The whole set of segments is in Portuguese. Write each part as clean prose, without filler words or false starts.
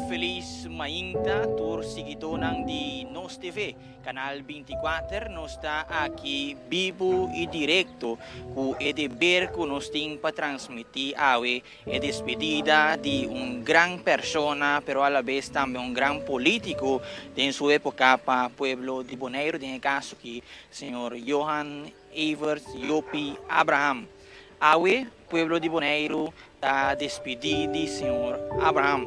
Feliz mainta tur seguidonang di Nos TV, Canal 24, nos está aqui vivo e direto, com o dever que nos tem para transmitir awe a despedida de gran persona, pero a la vez também gran político de sua época para pueblo de Bonaire, em caso que senhor Johan Evert Yopi Abraham. Awe, pueblo de Bonaire, está despedido de senhor Abraham.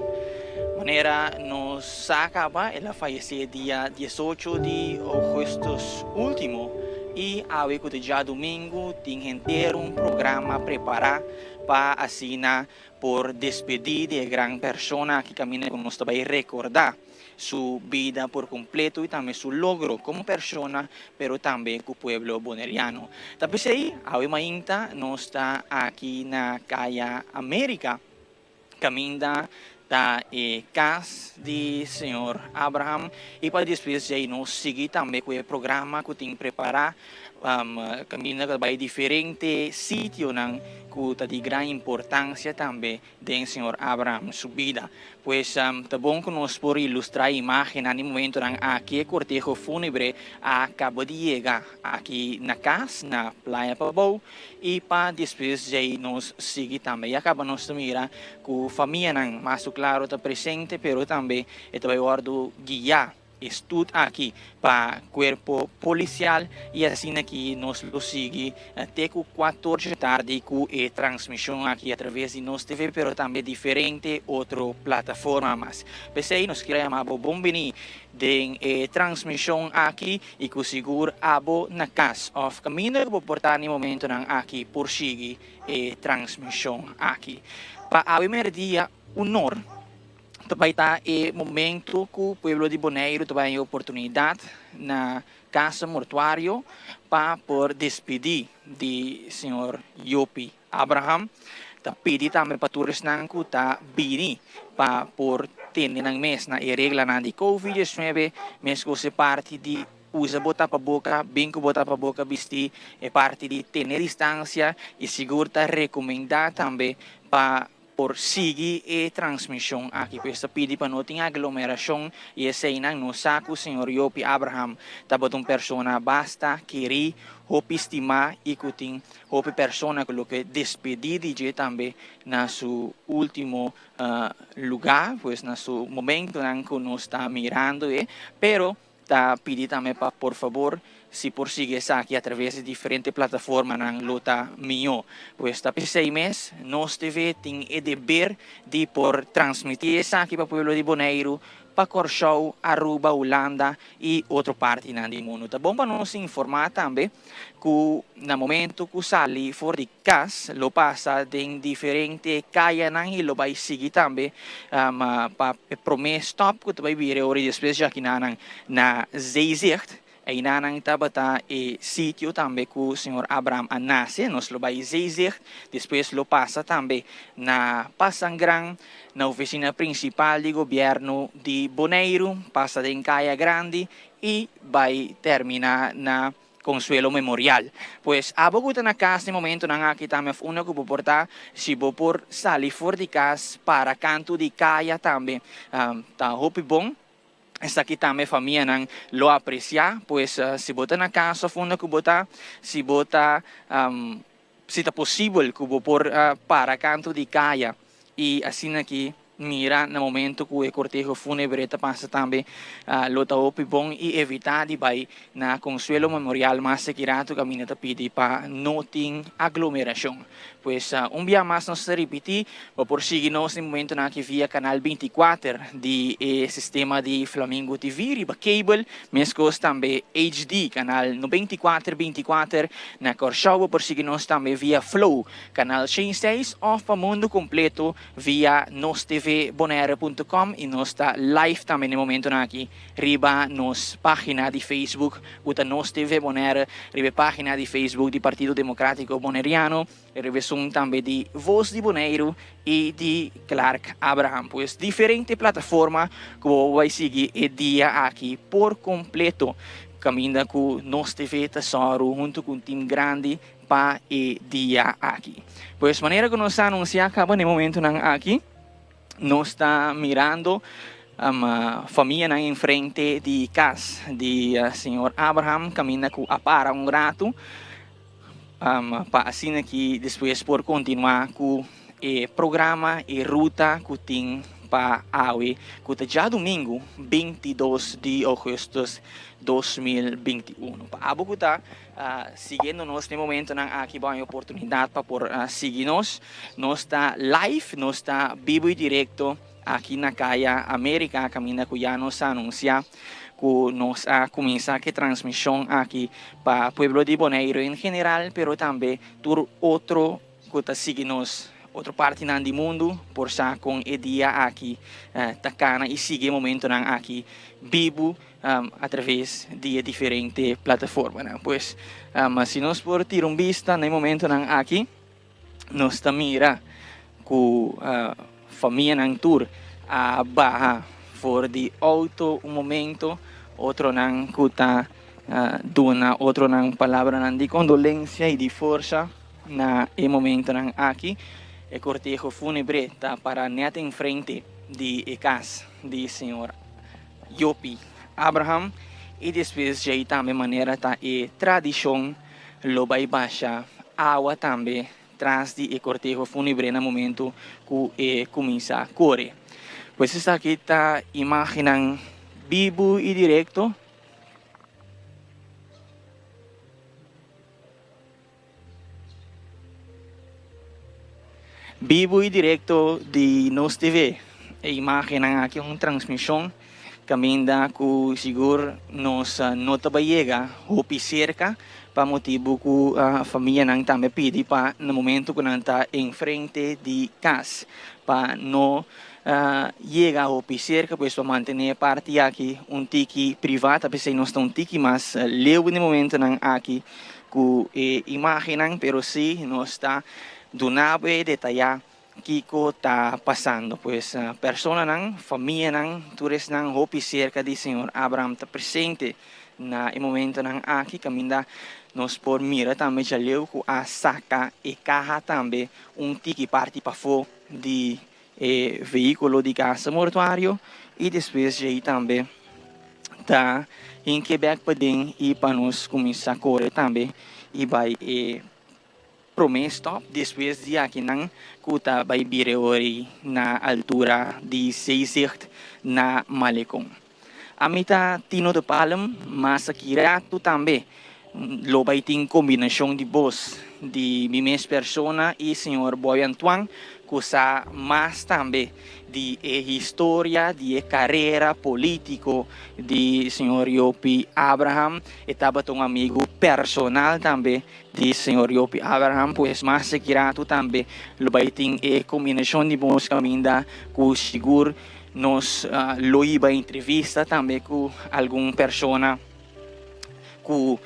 Manera nos acaba, ela faleceu dia 18 de agosto último e ao dia domingo tem inteiro programa preparar para assinar por despedir de gran persona que caminha com nós vai recordar sua vida por completo e também seu logro como persona, pero também com o pueblo boneriano. Tapos aí, ao mainta, nós está aqui na Caia América, caminha da casa de senhor Abraham e para depois aí nós seguir também com o programa que tem preparar caminho que vai diferente sítio nang que de grande importância também de senhor Abraham sua vida. Pois tá bom que nós por ilustrar a imagem no momento nang aqui cortejo fúnebre acaba de chegar aqui na casa na Praia Pabau e para depois aí nós seguir também acaba nós mira com família nang mas claro está presente pero também vai guardo guiar estudo aqui para corpo policial e assim aqui nós lo sigue até com 14 da tarde com a transmissão aqui através de nossa TV, pero também diferente outra plataforma mas pensei nós queremos bom venir de transmissão aqui e com seguro abo na casa of caminho que vou portar no momento nang aqui por seguir a transmissão aqui para a primeira dia honor também está o momento que o pueblo de Bonaire tem a oportunidade na casa mortuário para por despedir de senhor Yopi Abraham. Tá pedi também para todos que está bini para por ter ng mês na regla na de COVID-19 mês que se parte de usa botar para boca, bem que botar para boca vestir é parte de ter distância e seguro tá recomendar também para por seguir a transmissão aqui. Esta pedi para não ter aglomeração e essa aí não saco o senhor Yopi Abraham estava uma pessoa basta querer hope estimar e que tem hope persona que despedir de também na seu último lugar, pois na seu momento em que nos está mirando pero tá pedi também para por favor se porsigue aqui através de diferentes plataformas na luta minha. Pois tá pensei mês, nós TV tem o dever de por transmitir isso aqui para o povo de Bonaire, para Corchou, Aruba, Holanda e outra parte do mundo. Tá bom para nós informar também que no momento que sali fora de casa, lo passa em diferentes calles e lo vai seguir também para prometer stop que tu vai vir hora depois já que na Zeezicht. Aí nanang tabata sítio também que o senhor Abraham nasce, nós lo vai dizer, depois lo passa também na Passangrang, na oficina principal de governo de Bonaire, passa em Caia Grande e vai terminar na Consuelo Memorial. Pues abogo na casa no momento nang kita me una ko portar si bo por sali for di casa para canto di Caia também. Ta hope bom. Esta aqui também família não lo apreciar, pois se botar na casa funda que botar, se botar se está possível que vou por para canto de caia e assim aqui mira no momento que o cortejo fúnebre passa também lo tá bom e evitar de vai na Consuelo Memorial mais segurado caminho tá pedir para não ter aglomeração. Pois dia mais nós repetir, por seguir-nos no momento na que via canal 24 de sistema de Flamingo TV, riba cable, mescos também HD, canal 94 na Corchou, por seguir-nos também via Flow, canal 6 ou para mundo completo via nostvbonaire.com e nós está live também no momento na aqui, riba nos página de Facebook, uta Nos TV Bonaire, riba página de Facebook do Partido Democrático Bonaireano, revisão também de Voz de Bonaire e de Clark Abraham, pois diferente plataforma que vai seguir o dia aqui por completo, caminhando com Nos TV Tesoro junto com um time grande para o dia aqui. Pois maneira que nós anunciamos acaba no momento aqui, nós está mirando família na em frente de casa de senhor Abraham, caminha com a para rato. Para assim que depois por continuar com o programa e ruta que tem para Aue, que já domingo 22 de agosto de 2021. Para abo que está seguindo nós no momento aqui vai a oportunidade para por seguir-nos, nós está live, nós está vivo e direto aqui na Caia América, caminho que já nos anuncia que nos começa a transmissão aqui para o povo de Bonaire em geral, pero também por outro que está seguindo outra parte do mundo, por estar com o dia aqui, tacana e seguir o momento aqui vivo através de diferentes plataformas. Pois, se nós por ter vista no momento aqui, nós mira que família ng tour baha for de auto momento, outro nang kuta duna, outro nang palavra nang de condolência e de força na momento nang aqui e cortejo fúnebre tá para net em frente de casa de senhor Yopi Abraham e depois já também maneira tá e tradição lo vai baixa água também traz de cortejo fúnebre no momento que começa a correr. Pues esta aqui está imaginan vivo e direto. Vivo e direto de Nos TV. Imaginan aqui uma transmissão caminda que seguro nos nota chega hopi cerca para motivo que a família não também pede para no momento que não está em frente de casa para não llega hopi cerca pues para manter parte aqui tiki privado, apesar não está tiki mas leu no momento não aqui que imaginan pero sim não está do nada detalhar Kiko está passando, pues persona nang, família nang, turis nang, hopi cerca de Senhor Abraham está presente na momento nang aqui, caminda nos por mira também já leu que a saca e carra também tiki parte para fora de veículo de casa mortuário e depois já também tá em Quebec para dentro e para nós começar a correr também e vai prometo stop depois de aqui nang kuta by Bireori na altura de Zeezicht na Malecon. Amita Tino de Palem, Masakirato também. Loba tem combinação de voz de minhas persona e senhor Boy Antoine, coisa mais também de história, de carreira político de senhor Yopi Abraham, estava um amigo personal também de senhor Yopi Abraham, pois mais sekirato também loba tem combinação de voz caminda com seguro nos lo iba entrevista também com alguma persona que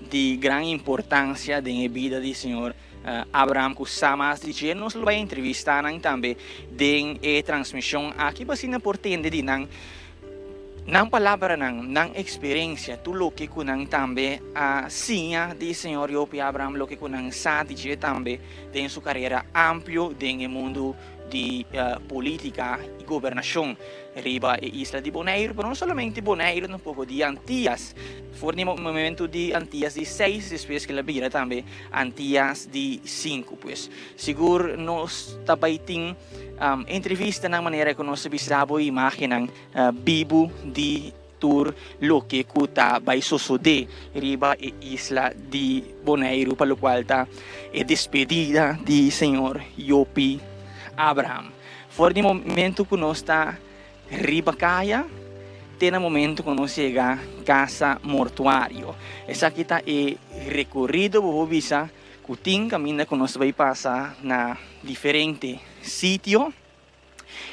de grande importância na vida do Senhor Abraham, que samas de nos vai entrevistar também em transmissão aqui bastante importante de não palavra não experiência tu lo que kunang também a sinha de Senhor Yopi Abraham lo que kunang sa de também em sua carreira amplo no mundo de política e governação riba e isla de Bonaire, mas não somente Bonaire, um pouco de Antillas. Foi no momento de Antillas de 6, depois que ela vira também Antillas de 5, pues. Seguro nós também tem entrevista na maneira que nós bisabo imaginan vivo de tour lo que kuta vai suceder riba e isla de Bonaire, para lo qual tá despedida de Senhor Yopi Abraham. For di momento que nós está riba kaya, tem no momento que nós chega casa mortuário. Essa aqui está recorrido por visa que tem caminho que nós vai passar na diferente sítio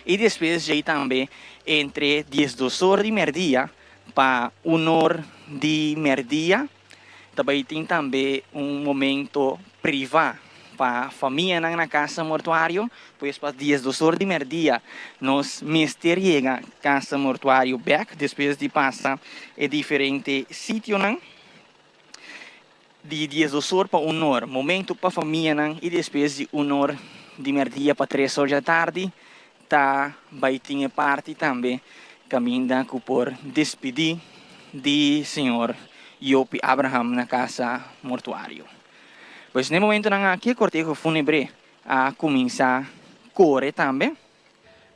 e depois já também entre 10 horas de merdia para 1 hora de merdia. Também tem também momento privado para a família na casa mortuário, pois para 10 horas de merdia nos mister chega casa mortuário back, depois de passar em diferente sítio de 10 horas para 1 hora, momento para a família e depois de 1 hora de merdia para 3 horas da tarde, vai ter parte também caminhando por despedir de Senhor Yopi Abraham na casa mortuário. Pois no momento aqui o cortejo fúnebre a começar a correr também.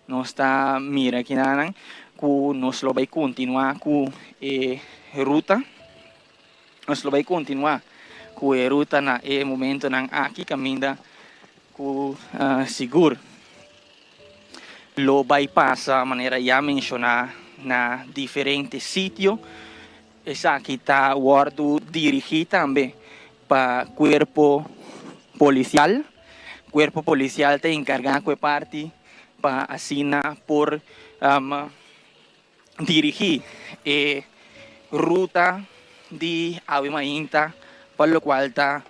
Nós está mira aqui que nós vai continuar com a ruta. Nós vai continuar com a ruta na momento aqui caminha com seguro. Lo vai passar a maneira já mencionar na diferentes sítios. Essa aqui está guardo dirigir também para cuerpo policial. Cuerpo policial te encarga de parte para asina por dirigir ruta de Ave Mainta, para lo cual está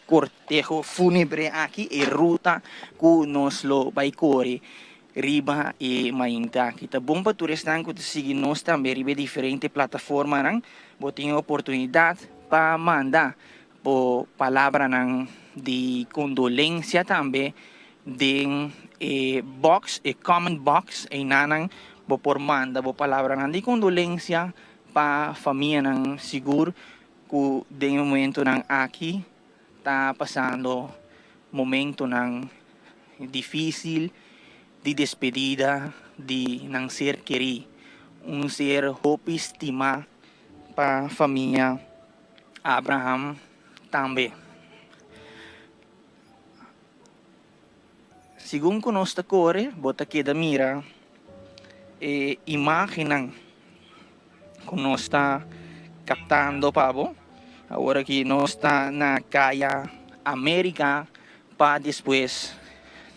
cortejo fúnebre aquí y ruta que nos lo va a correr riba e Mainta. Kita bom para turistas que seguir nós também riba diferente plataforma botem oportunidade para mandar por palavra de condolência também de box e comment box e nanang bo por manda bo palavra de condolência para família seguro que de momento aqui está passando momento difícil de despedida de ser querido, ser hope estima para família Abraham também. Segundo que nós corre, bota que da mira imaginan que nós está captando pavo. Agora que nós está na calle América, para depois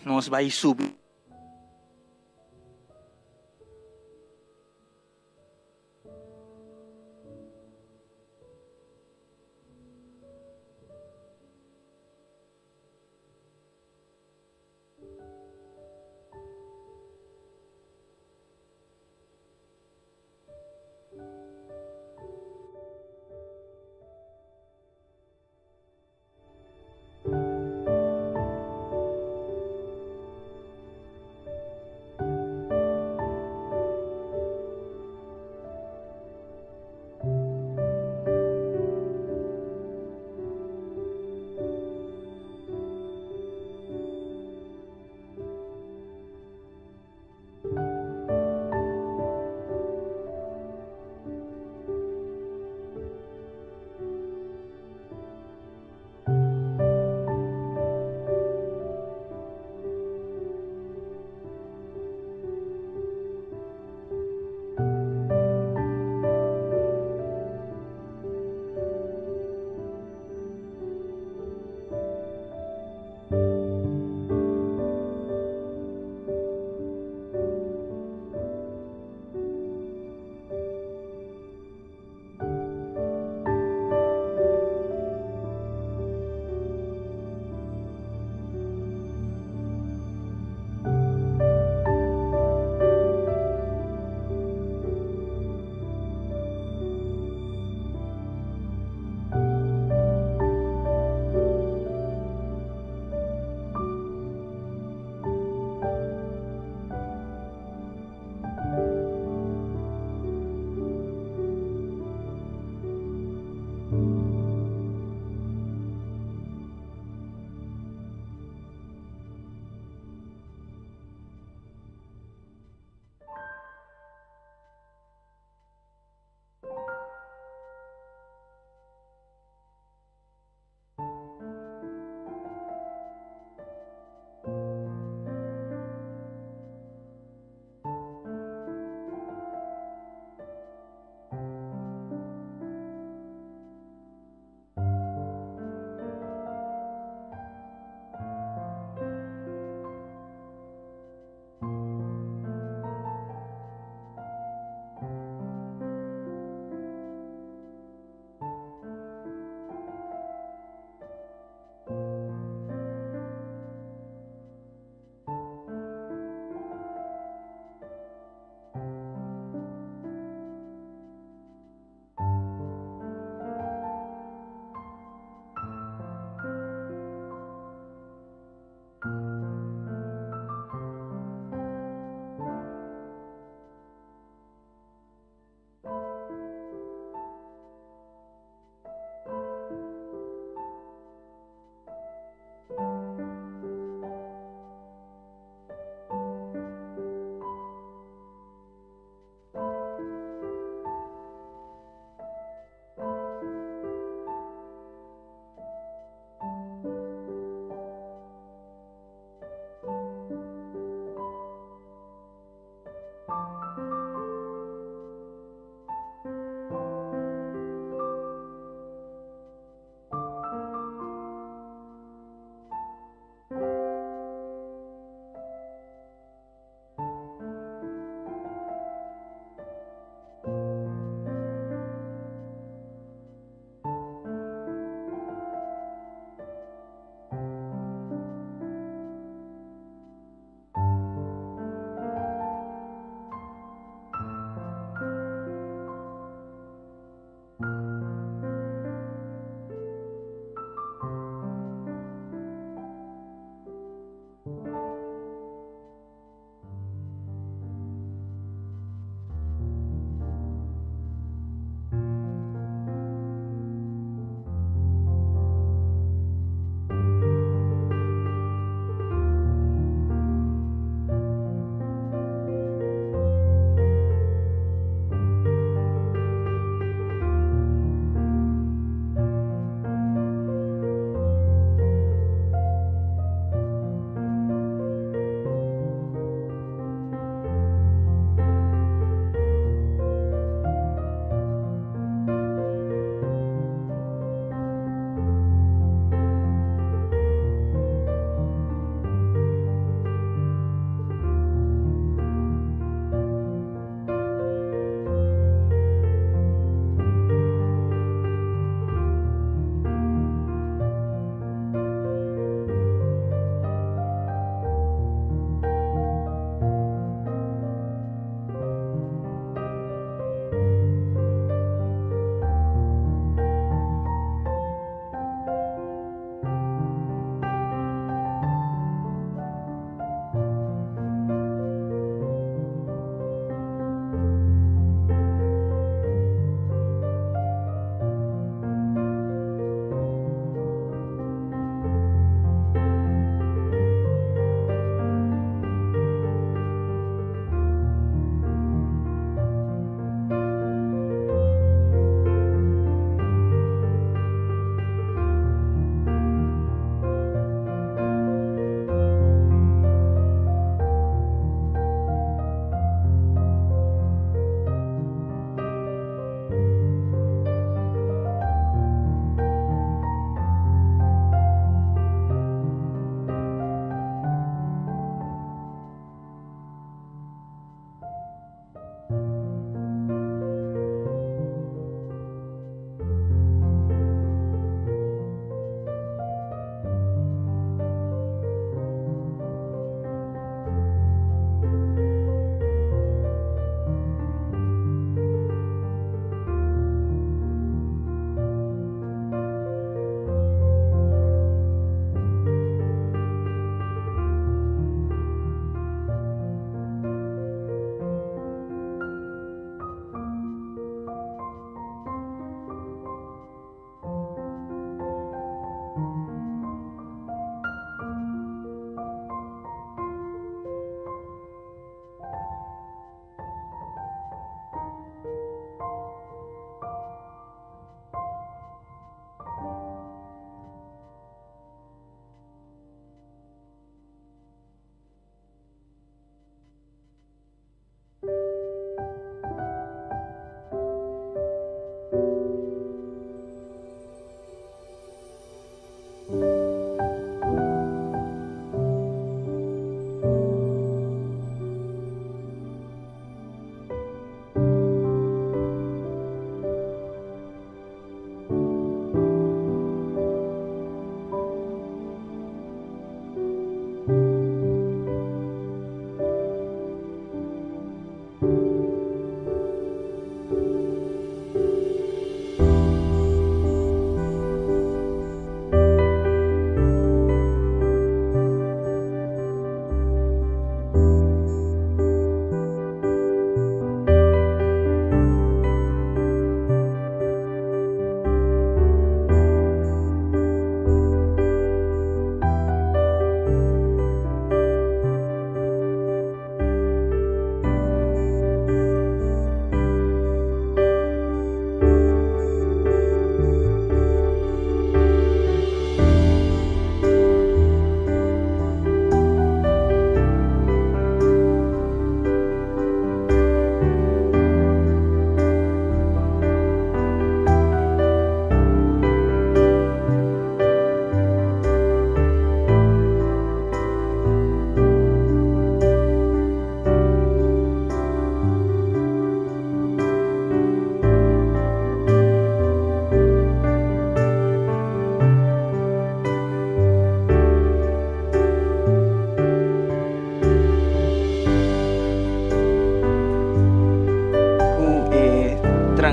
nós vai subir.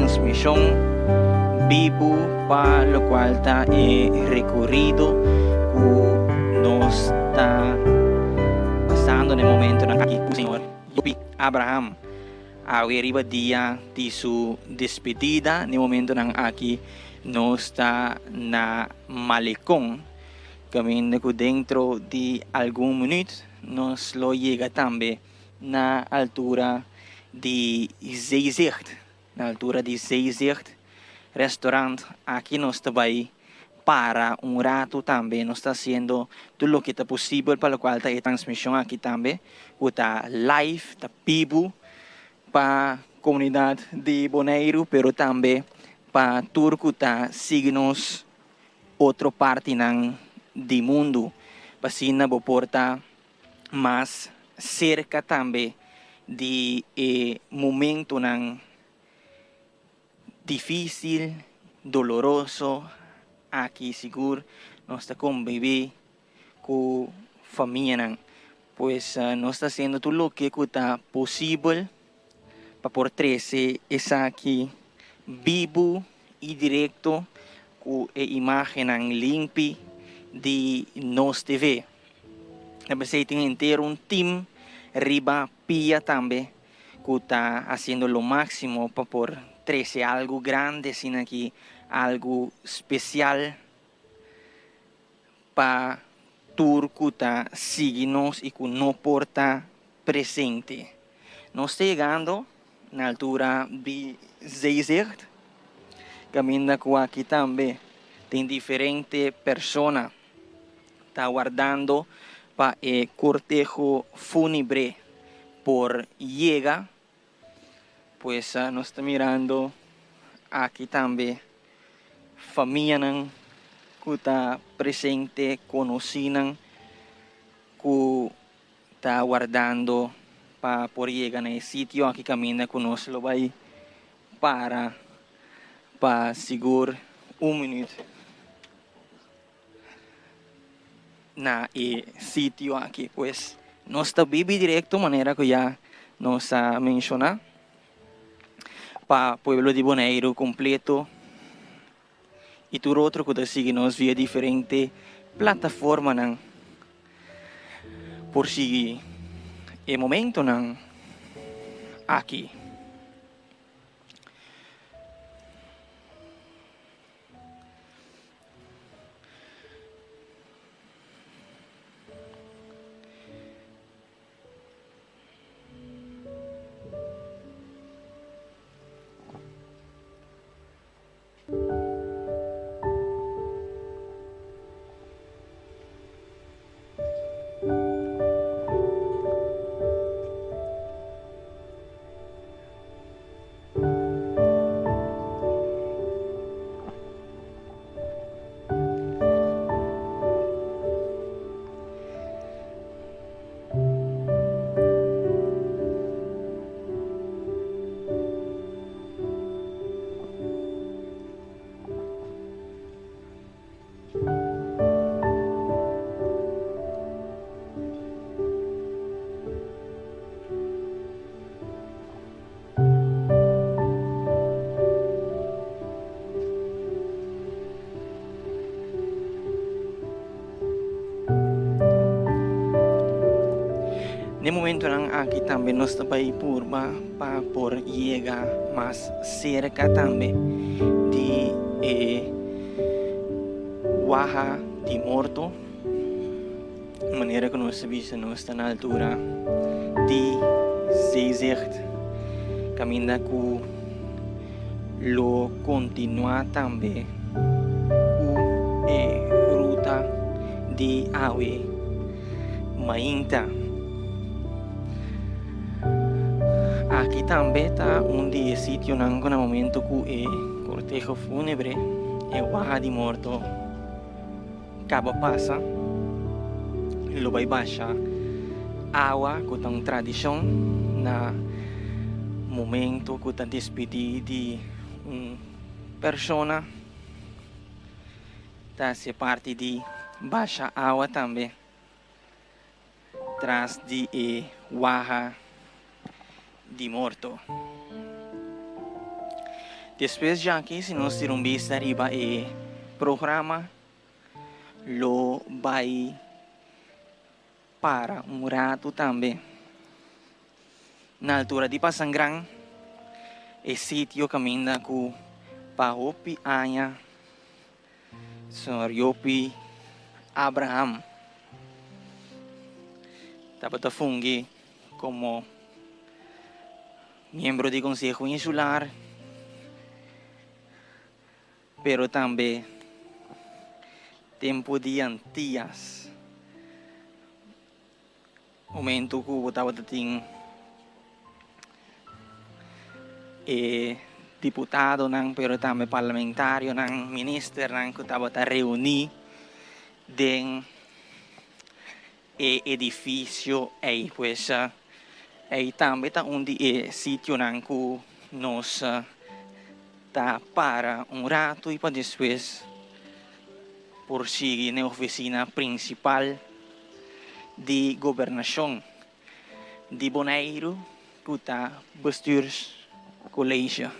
transmisión vivo para lo cual está recorrido que nos está pasando en el momento en que el Señor Abraham arriba día de su despedida en el momento en que nos está na malecón caminando dentro de algún minuto nos lo llega también na altura de Zeezicht, na altura de Zeezicht restaurante aquí nos está ahí para un rato también nos está haciendo todo lo que está posible para lo cual está transmisión aquí también está live, está vivo para comunidad de Bonaire pero también para turco está signos outra parte do mundo, para assim porta mais cerca também de momento difícil, doloroso, aqui seguro nós está conviver com família, pois nós está fazendo tudo o que está possível para por trazer essa aqui vivo e direto com a imagem limpa de Nos TV. Você tem inteiro um time riba pia também que está fazendo o máximo para por trazer algo grande, assim aqui algo especial para turco tá seguir-nos e que não porta presente. Nós estamos chegando na altura de Zeezicht. Caminha com aqui também tem diferentes pessoas tá aguardando para o cortejo fúnebre por llega. Pues nós estamos mirando aqui também família que está presente, conhecida, que está aguardando para por llegar nesse sítio aqui caminha conosco lo vai para segurar minuto na sítio aqui, pues nós está vive direto maneira que já nos menciona para pueblo de Bonaire completo e tudo outro que está seguindo via diferente plataforma por seguir o momento aqui. No momento aqui também nós estamos para por chegar mais cerca também de Waha de Morto, de maneira que nós sabemos nós está na altura de Zeezicht, caminha com lo continuar também com a ruta de Awe Mainta. Aqui também está de sítio no momento que o cortejo fúnebre e Waha de Morto acaba passa, lo vai baixar água que tem tradição na momento que está despedir de pessoa, está se parte de baixa água também, traz de Waha de Morto. Depois já que se nós tiramos vista arriba e programa, lo vai para um rato também. Na altura de Passangrang, e sítio caminha com Pahopi Anya, Senhor Yopi Abraham. Dapat fungi como miembro de Consejo Insular, pero também tempo de Antillas. Momento que eu estava ting deputado nang pero também parlamentário nang minister nang que estava a reunir den edifício aí pues aí também tá onde sítio nang que nós tá para rato e para depois por seguir na oficina principal de governação de Bonaire, que está bestuurscollege.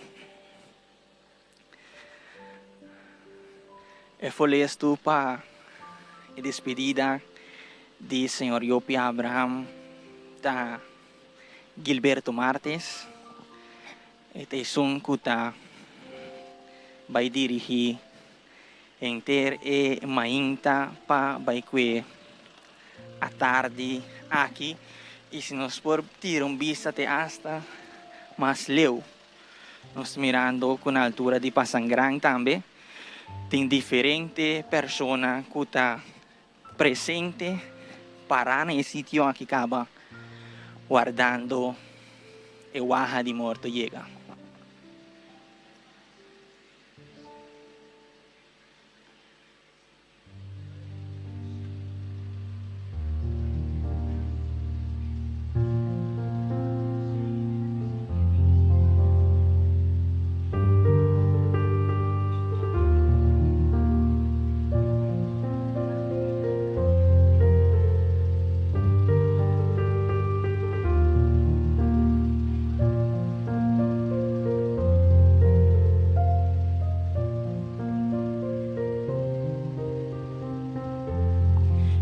E foi isto para a despedida de Senhor Yopi Abraham da Gilberto Martes. Este é um que vai dirigir inter e mainta para vai que a tarde aqui e se nós por tirar vista até hasta mais leu nós mirando com a altura de Passangrang também tem diferente persona que está presente para nesse sítio aqui acaba guardando e waha de morto chega.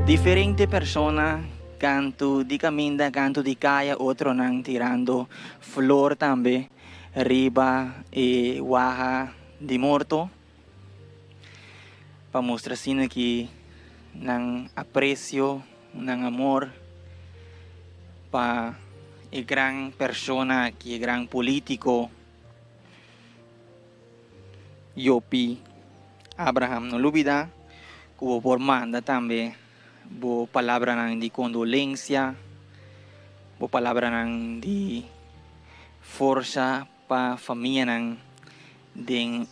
Diferente persona, canto di caminda, canto di kaya, otro nang tirando flor también, riba e waha di morto. Para mostrar sino que nang aprecio, nang amor, pa e gran persona, que gran político, Yopi Abraham. No olvida, como por manda también. Bo palabra ng di condolencia, bo palabra ng di força pa família ng ding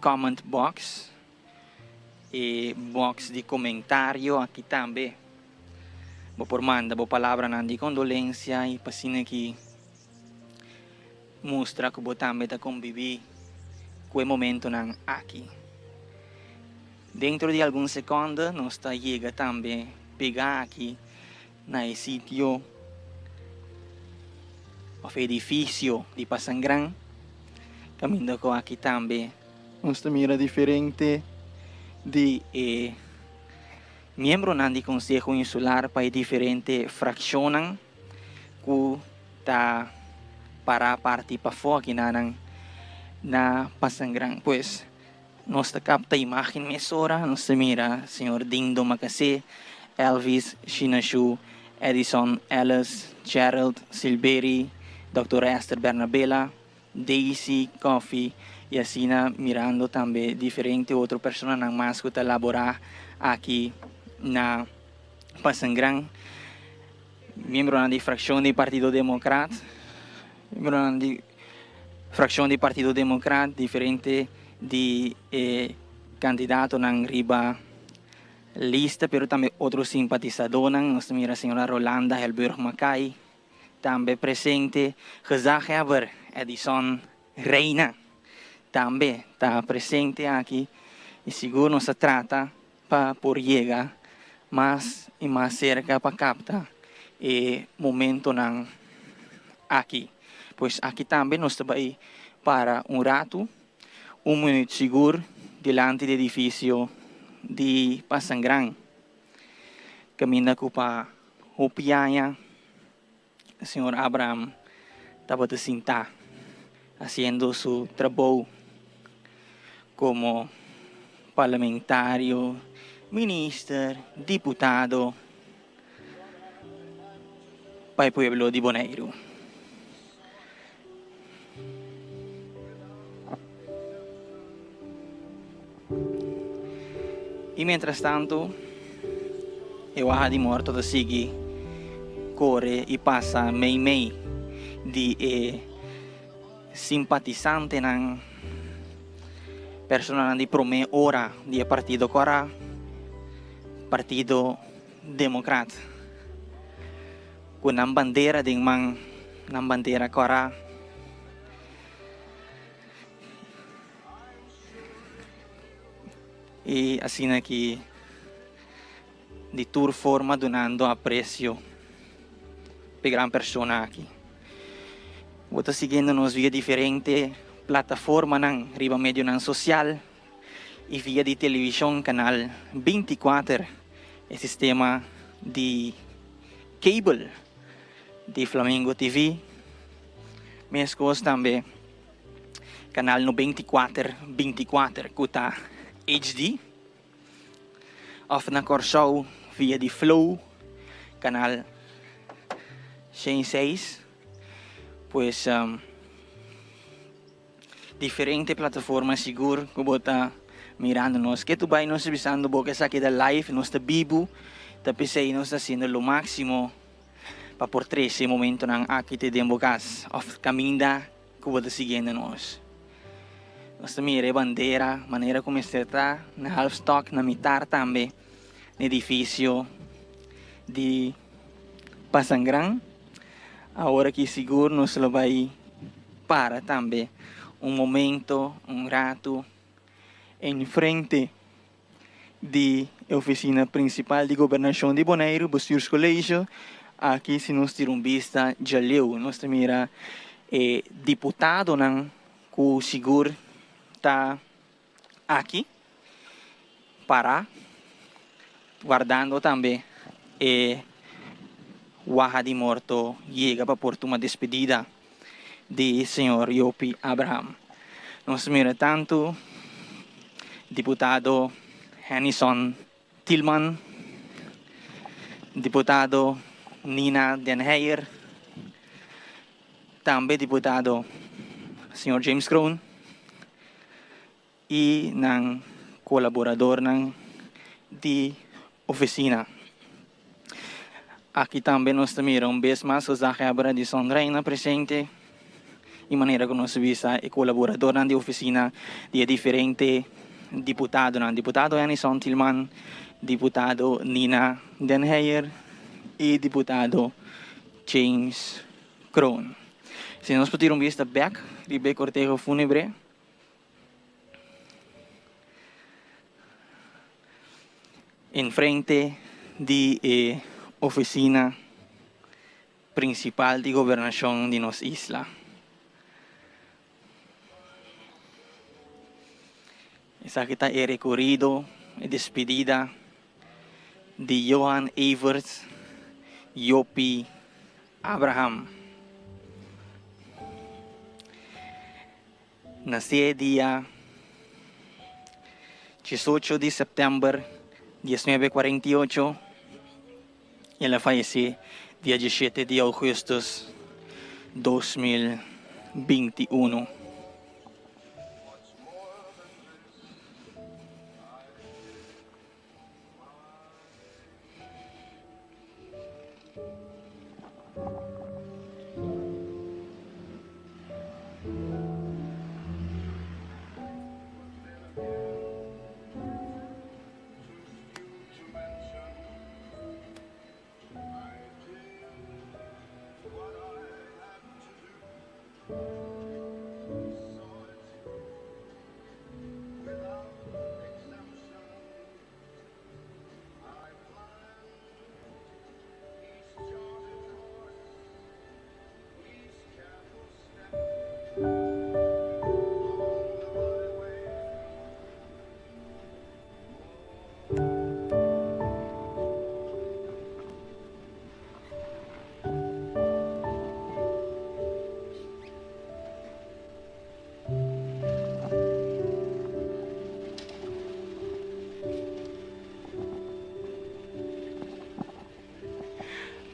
comment box, box de comentário aqui também. Bo por manda bo palabra ng di condolencia e pasina que mostra que bo também ta convivi com o momento ng aqui. Dentro de alguns segundos, nós chega também pegar aqui na sítio, o edifício de Passangrang. Caminho com aqui também, nós mira diferente de membro do Conselho Insular para diferente frações que tá para parte para fora aqui na Passangrang, pues. Nós capta imagem mesora, nós mira Senhor Dindo Macase, Elvis Shinashu, Edison Ellis, Gerald Silberi, Dr. Esther Bernabella, Daisy Coffee e assim mirando também diferente outra pessoa na mais que laborar aqui na Passangrang, membro da fração do Partido Democrata, membro da fração do Partido Democrata, diferente de candidato ng riba lista pero também outro simpatizador ng nós mira a senhora Rolanda Helburg Macay também presente Gezaghebber Edison Reina também está presente aqui e seguro nos trata para por llegar mais e mais cerca para captar o momento ng aqui pois aqui também nós vai para rato un minuto seguro delante del edificio de Pasangran. Camina ko pa Hopiaya, el señor Abraham estaba de cinta haciendo su trabajo como parlamentario, ministro, diputado para el pueblo de Bonaire. Y mientras tanto, el baja de muerto de sigue, corre y pasa mei de simpatizante ng persona di prome ora di Partido Cora, Partido Democrat. Kung ang bandera ding ng bandera Cora, e assim aqui de tour forma donando aprecio per gran persona aqui. Vou seguindo nos via diferente plataforma ng riba medio ng social e via de televisão canal 24 e sistema de cable de Flamengo TV. Minhas coisas também canal 24 kuta HD of na Corsou via de Flow canal 6 pues diferente plataformas seguro que bota mirando nos que tu vai nos visando boca aqui da live nos está vivo tapi sei nos está haciendo lo máximo para portray esse momento ng akite de embocas of caminda que bota seguindo nos mire bandeira maneira como está na half stock na mitar também no edifício de Pasangran. Agora que seguro nos lo vai para também momento, rato em frente de oficina principal de governação de Bonaire, Bostures Colégio. Aqui se nos tira vista já leu, nós mira deputado ng que seguro está aqui para guardando também Waha de Morto llega para por uma despedida de Senhor Yopi Abraham. Nós mira tanto deputado Hannison Tillman, deputado Nina Den Heyer, também deputado Senhor James Crown e ng colaborador ng de oficina. Aqui também nós temos vez mais o Zachebra de Sonreina presente e maneira que nós visa e colaborador na oficina de diferente deputado, deputado Anison Tillman, deputado Nina Den Heyer e deputado James Crown. Se nós podemos vista back, ribe cortejo fúnebre, em frente de oficina principal de gobernación de nos isla. Esa que está el recorrido y despedida de Johan Evers Yopi Abraham. Nació día 18 de septiembre 1948 y ela falleció día 17 de agosto 2021.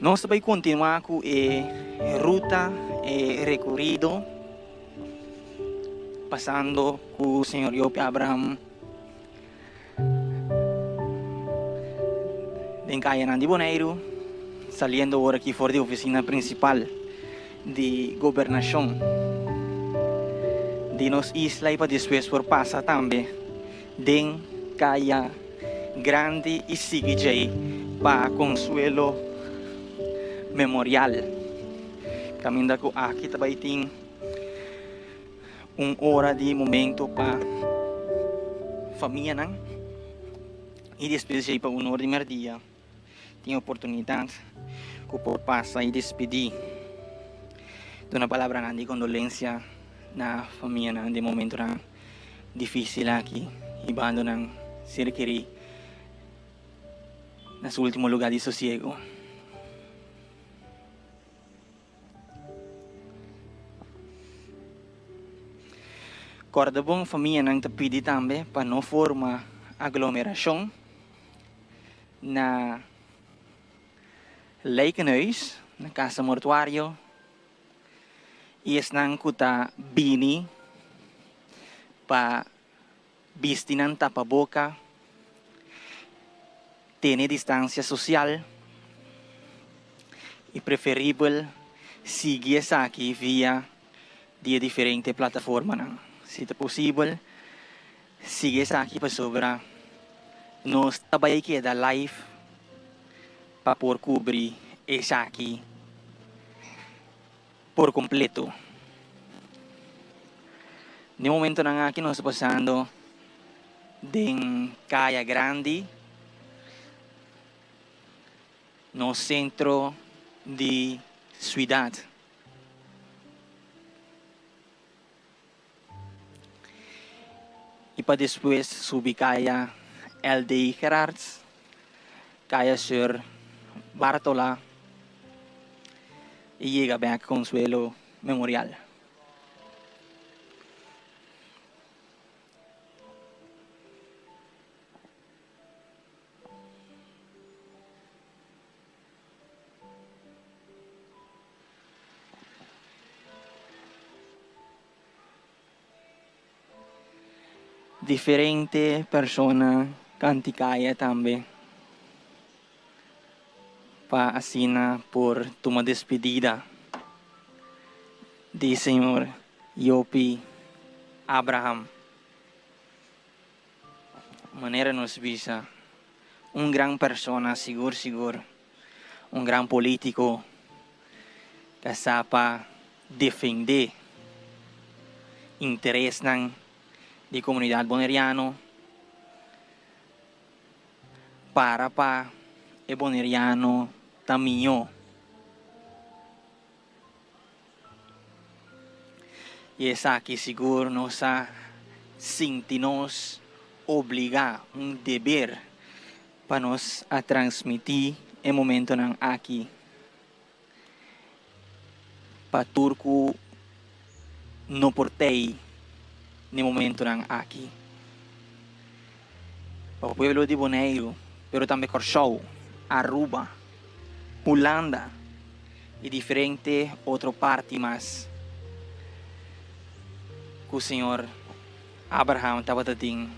Nós vamos continuar com a ruta, recorrido, passando com o Senhor Yopi Abraham em Caia de Bonaire, saliendo agora aqui fora da oficina principal de governação de nos isla e para depois por passar também em Caia Grande e seguir para Consuelo Memorial. Caminho ko aqui também tem hora de momento para família, não? E depois para hora de merdia tem oportunidade que por passar e despedir de uma palavra de condolência na família de momento na difícil aqui e bando nang se requerir nas último lugar de sossego. Corda bom família nang tapidi também para não formar aglomeração na Lijkenhuis, na Casa Mortuário, e nang kuta bini pa bistinan tapaboca, tiene distância social e preferível seguir aqui via de diferente plataforma. Se é possível, seguir aqui para sobra nos trabalhos que da live para por cobrir esse aqui por completo. No momento na aqui nós passando em Caia Grande, no centro de cidade. E para depois subir Caia LD Gerards, Caia Sir Bartola e chega bem a Consuelo Memorial. Diferente persona canticaya também para assina por uma despedida de Senhor Yopi Abraham. Maneira nos visa grande persona seguro, grande político que sabe defender interesse de comunidade boneriano para o boneriano taminho. E essa aqui seguro nos sentimos obrigar dever para nos a transmitir o momento nang aqui para turco no portei no momento nang aqui para o pueblo de Bonaire, pero também Corsou, Aruba, Holanda e diferente outra parte mais que o Senhor Abraham estava tendo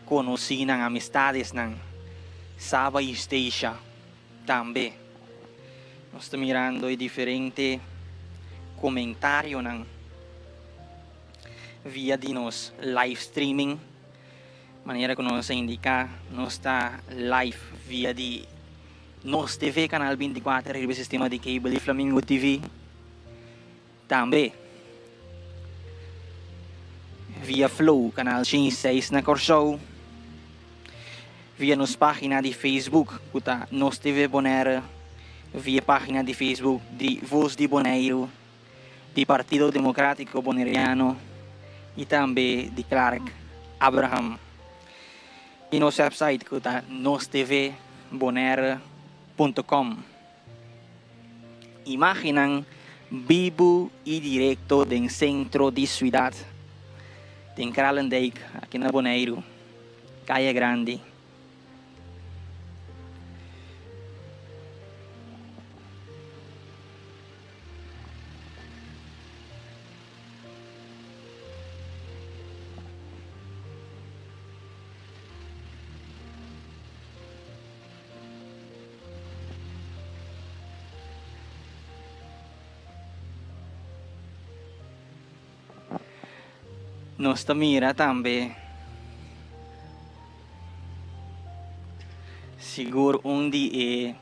conheci ng amistades ng Sabah East Asia também. Nós estamos mirando e diferente comentário ng via de nos live streaming, maneira que nós indica, nós está live via de Nos TV, Canal 24, e o sistema de cable Flamingo TV, também via Flow, Canal 6 na Corsou, via nos página de Facebook, kuta Nos TV Bonaire, via página de Facebook de Voz de Bonaire, de Partido Democrático Bonaireano e também de Clark Abraham. E nosso website kuta nostvbonaire.com. Imaginan vivo e direto do centro de cidade, em Kralendijk, aqui na Bonaire, Caia Grande. nos mira também siguro dia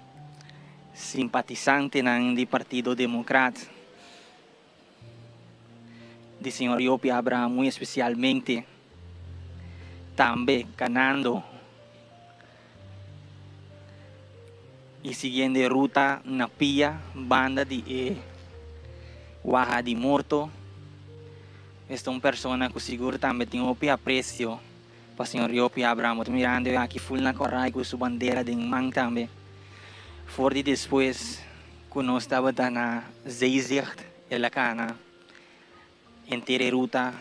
simpatizante ng di Partido Democrat de Senhor Yopi Abraham, muito especialmente também ganando e seguindo ruta na pia banda de Waha de Morto. Esta uma persona que seguro também tem um apreço para o Senhor Yopi Abraham. Mirando aqui full na coragem com sua bandeira de mang também. For de depois, que nós estava na Zeezicht, ela cana, inteira ruta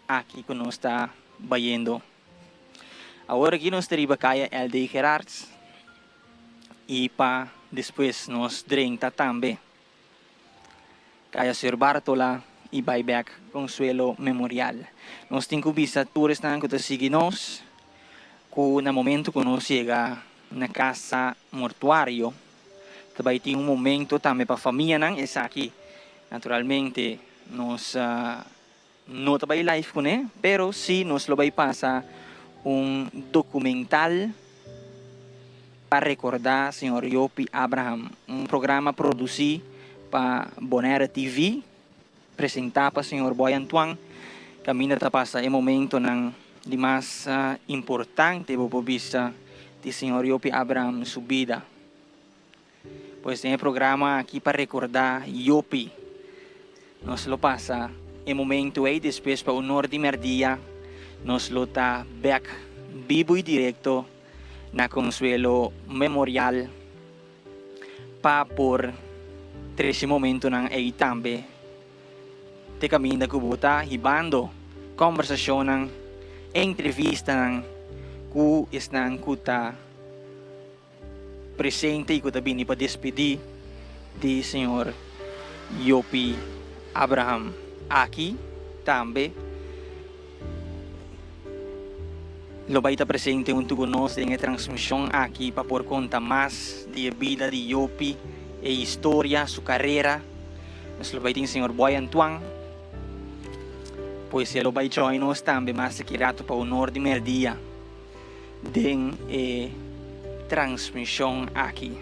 aqui que nós está bayendo. Agora aqui nós teremos kaya LD Gerards e para depois nós drenta também. Kaya Sir Bartola e buyback Consuelo Memorial. Nós temos que visitar tours na que seguir nós, que no momento que nós chega na casa mortuário, também tem momento também para a família não é aqui. Naturalmente, nós não trabalhamos live com ele, pero sim nós lo vai passar documental para recordar Senhor Yopi Abraham, programa produzido para Bonera TV, apresentar para Senhor Boy Antoine, caminho está passa momento ng de mais importante para vista de Senhor Yopi Abraham sua vida. Pues tem programa aqui para recordar Yopi. Nós lo passa momento aí depois para honor de merdia, nós lo tá back vivo e direto na Consuelo Memorial para por 13 momento ng aí também te caminho que buta hibando conversasyon ng entrevista ng ku is nang kuta presente e kuta bini pa despedi di Senhor Yopi Abraham. Aqui também lo vai estar presente junto conosco em transmissão aqui para por conta mais de vida de Yopi e história, sua carreira. Nós lo vai ter Senhor Boy Antoine. Pois ele vai join nós também, mas kirato para honor de merdia den transmissão aqui.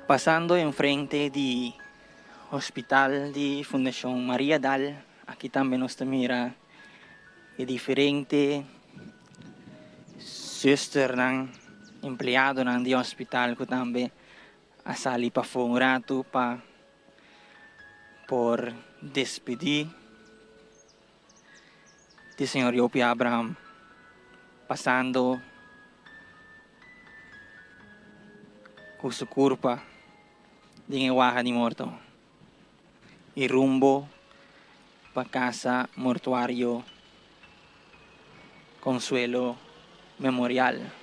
Pasando enfrente del hospital de Fundación María Dal, aquí también nos mira diferente sister ng empleado ng hospital ko también asali pa un rato pa por despedir de Señor Yopi Abraham, pasando con su curva de Waha de Morto y rumbo pa casa mortuario Consuelo Memorial.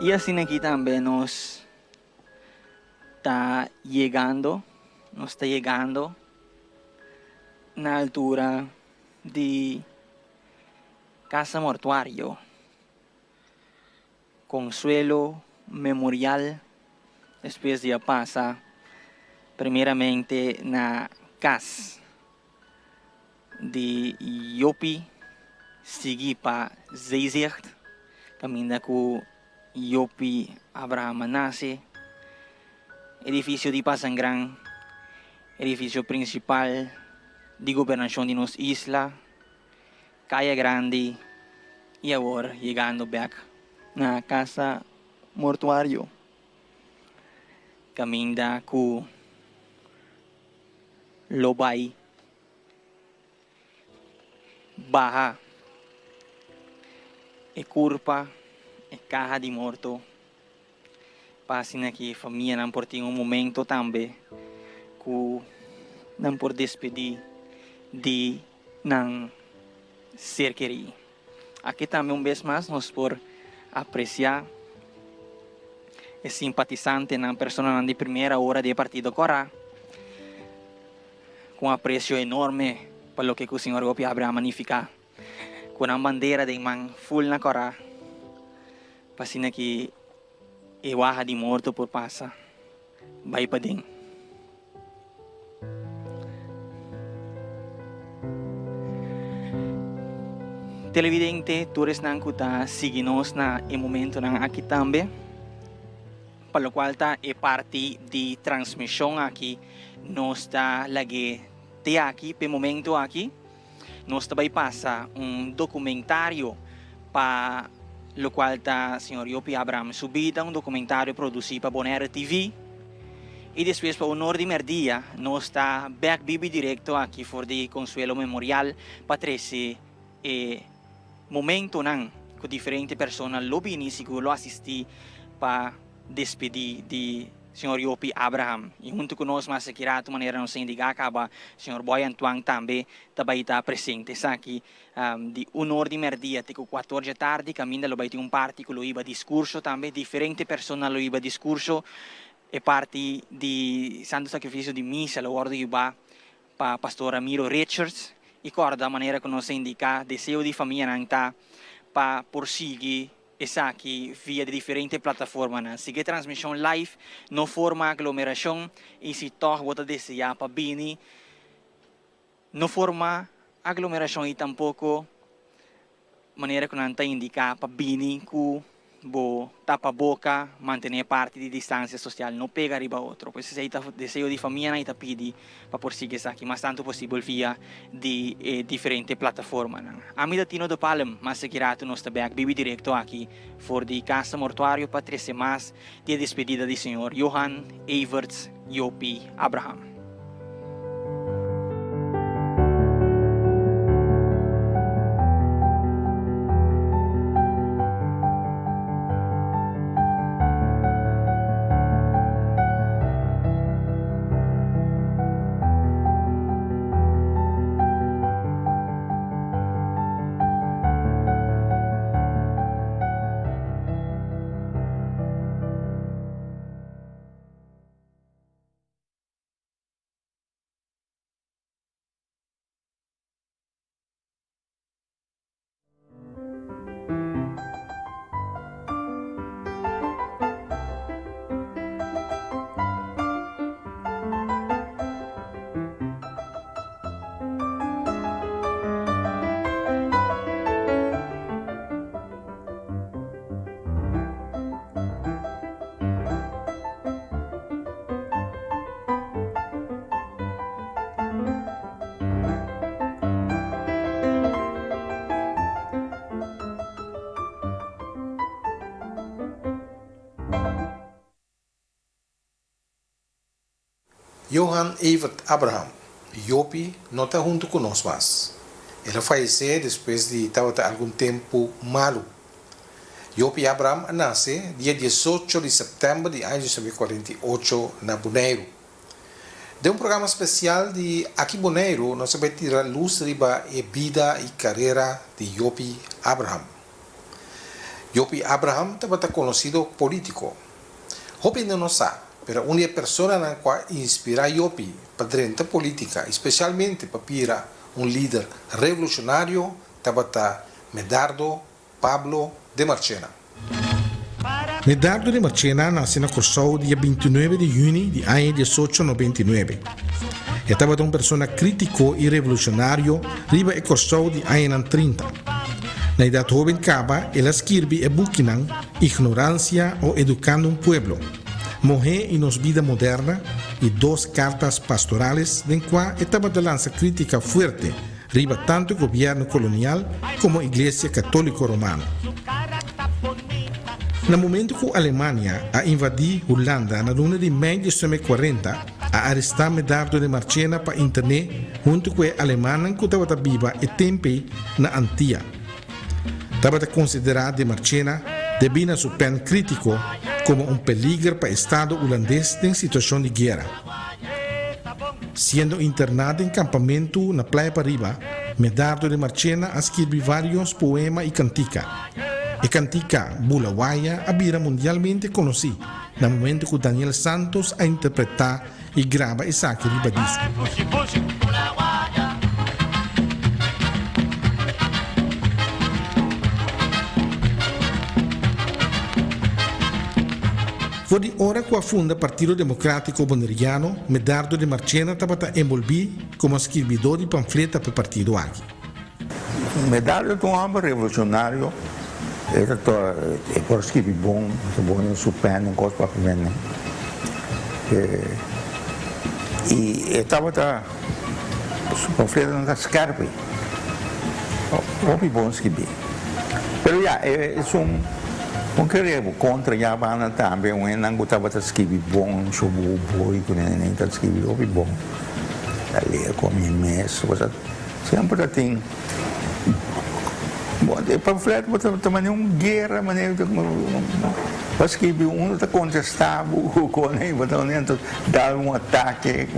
Y así aquí también nos está llegando na altura de Casa Mortuario, Consuelo Memorial, después de pasa primeramente na casa de Yopi, seguir para Zeezicht, caminha com Yopi Abraham Manasse, edifício de Pasangran, edifício principal de governação de nossa isla, Caia Grande, e agora chegando back na Casa Mortuário. Caminha com Lobay, Baja, e curpa, e caja de morto. Passem aqui, família, não por ter momento também, que não por despedir de não ser querido. Aqui também vez mais nós por apreciar e simpatizante na pessoa de primeira hora de partido Corá, com apreço enorme pelo que o Senhor Yopi Abraham magnificar, com a bandeira de man full na Corá, passando aqui e waha de morto por passa, vai para dentro. Televidente, todos nang kuta siginos na e momento nang aqui também, pelo qual tá é parte de transmissão aqui, nós está lagi te aqui, pe momento aqui, nós também passa documentário para lo qual tá senhor Yopi Abraham subida documentário produzido para Bonaire TV. E depois para o Norte Merdia, nós está back bibi direto aqui for de Consuelo Memorial para trece momento nang com diferentes pessoas lo binisi que lo assisti para despedir de senhor Yopi Abraham. E junto conosco, mas aqui de maneira não se indicar, acaba senhor Boy Antoine também está presente. Aqui de 1 hora de merdia até 14 da tarde, caminha lo vai ter parte que lo iba discurso também, diferentes pessoas lo iba discurso, e parte de Santo Sacrifício de Missa, lo ordem iba para pastor Ramiro Richards, e da maneira que nos indica, desejo de família não está para prosseguir essa aqui via de diferentes plataformas. Sigue transmissão live, não forma aglomeração, e se torna o desejar para bini, não forma aglomeração e tampouco maneira que não está indicar para bini que bo tapa boca, manter parte de distância social, não pega riba outro. Pois se está desejo de família, não está pedi para prosseguir essa aqui, mas tanto possível via de diferentes plataformas. A mim da Tino do Palem, mas segurato nós também bibi direto aqui, for de Casa Mortuário para 13 mais de despedida de senhor Johan Everts Yopi Abraham. Johan Evert Abraham, Yopi, não está junto conosco mais. Ele faleceu depois de estar algum tempo malo. Yopi Abraham nasce dia 18 de setembro de 1948 na Bonaire. De programa especial de aqui Bonaire, nós vamos tirar luz riba a vida e carreira de Yopi Abraham. Yopi Abraham estava conhecido político. Hopi não sabe, pero uma pessoa na qual inspira Yopi para dentro da política, especialmente para pira líder revolucionário, estava Medardo Pablo de Marchena. Medardo de Marchena nasce na Corsou dia 29 de junho de 1899. Estava uma pessoa crítico e revolucionário riba e Corsou de 30. Na idade jovem caba, ele escreve e buquinan Ignorância ou Educando um Pueblo, Morrer e nos Vida Moderna e 2 cartas pastorales, em qual estava de lança crítica forte riba tanto o governo colonial como a Igreja Católica Romana. No momento que a Alemanha a invadir Holanda na luna de maio de 1940, a arrestar Medardo de Marchena para internet junto com a alemã que estava viva e tempo na Antilha. Estava considerado de Marchena devido a seu pen crítico como peligro para o Estado holandês em situação de guerra. Sendo internado em campamento na Praia Pariba, Medardo de Marchena escreveu vários poemas e canticas. E cantica Bulawaia vira mundialmente conhecida no momento que Daniel Santos a interpretar e grava e saca riba disco. Foi de hora que funda o Partido Democrático Boneriano, Medardo de Marchena estava envolvido como escritor de panfletos para o partido aqui. Medardo é um homem revolucionário. É por escrever bom em super, não gosto para comer. E estava o panfleto não está escarpe. Houve bom escrever. Mas é um querer contra a banda também, não estava a escrever bom, choveu boi, nem está escrever, houve bom. Ali com a minha mesa, sempre tem. Bom, o panfleto também é uma guerra, mas que um está contestando, dá um ataque.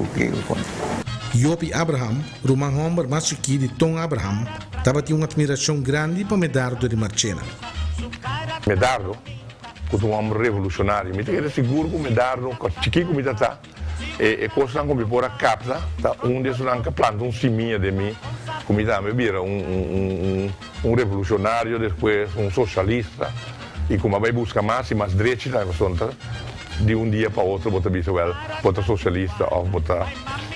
Yopi Abraham, Roman Homer mais chiquito de Tom Abraham, estava uma admiração grande para Medardo de Marchena. Medardo, que é um homem revolucionário, me tenho seguro que Medardo, chiquito como está, e coisa não me pôr a capta, onde se não planta seminha de mim, como está me vira revolucionário, depois socialista, e como vai buscar mais e mais direitos, de dia para outro, botar socialista ou botar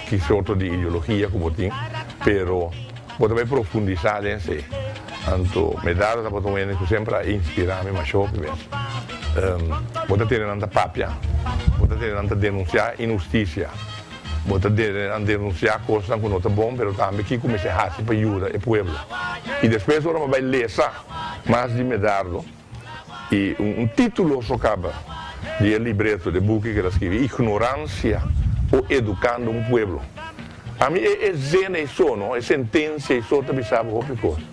que sorte de ideologia como tem, pero vai profundizar em si. Então, Medardo está botando que sempre a inspirar-me mais jovem mesmo. Bota ter tanta papia, bota ter tanta denunciar injustiça, bota ter denunciar coisas que não estão bom, mas também que comece a fazer para ajudar o povo. E depois agora vai ler mais de Medardo e título só acaba de libreto de book que ele escreve, Ignorância ou Educando um Pueblo. A mim é zena e sono, é sentença e só também sabe qualquer coisa.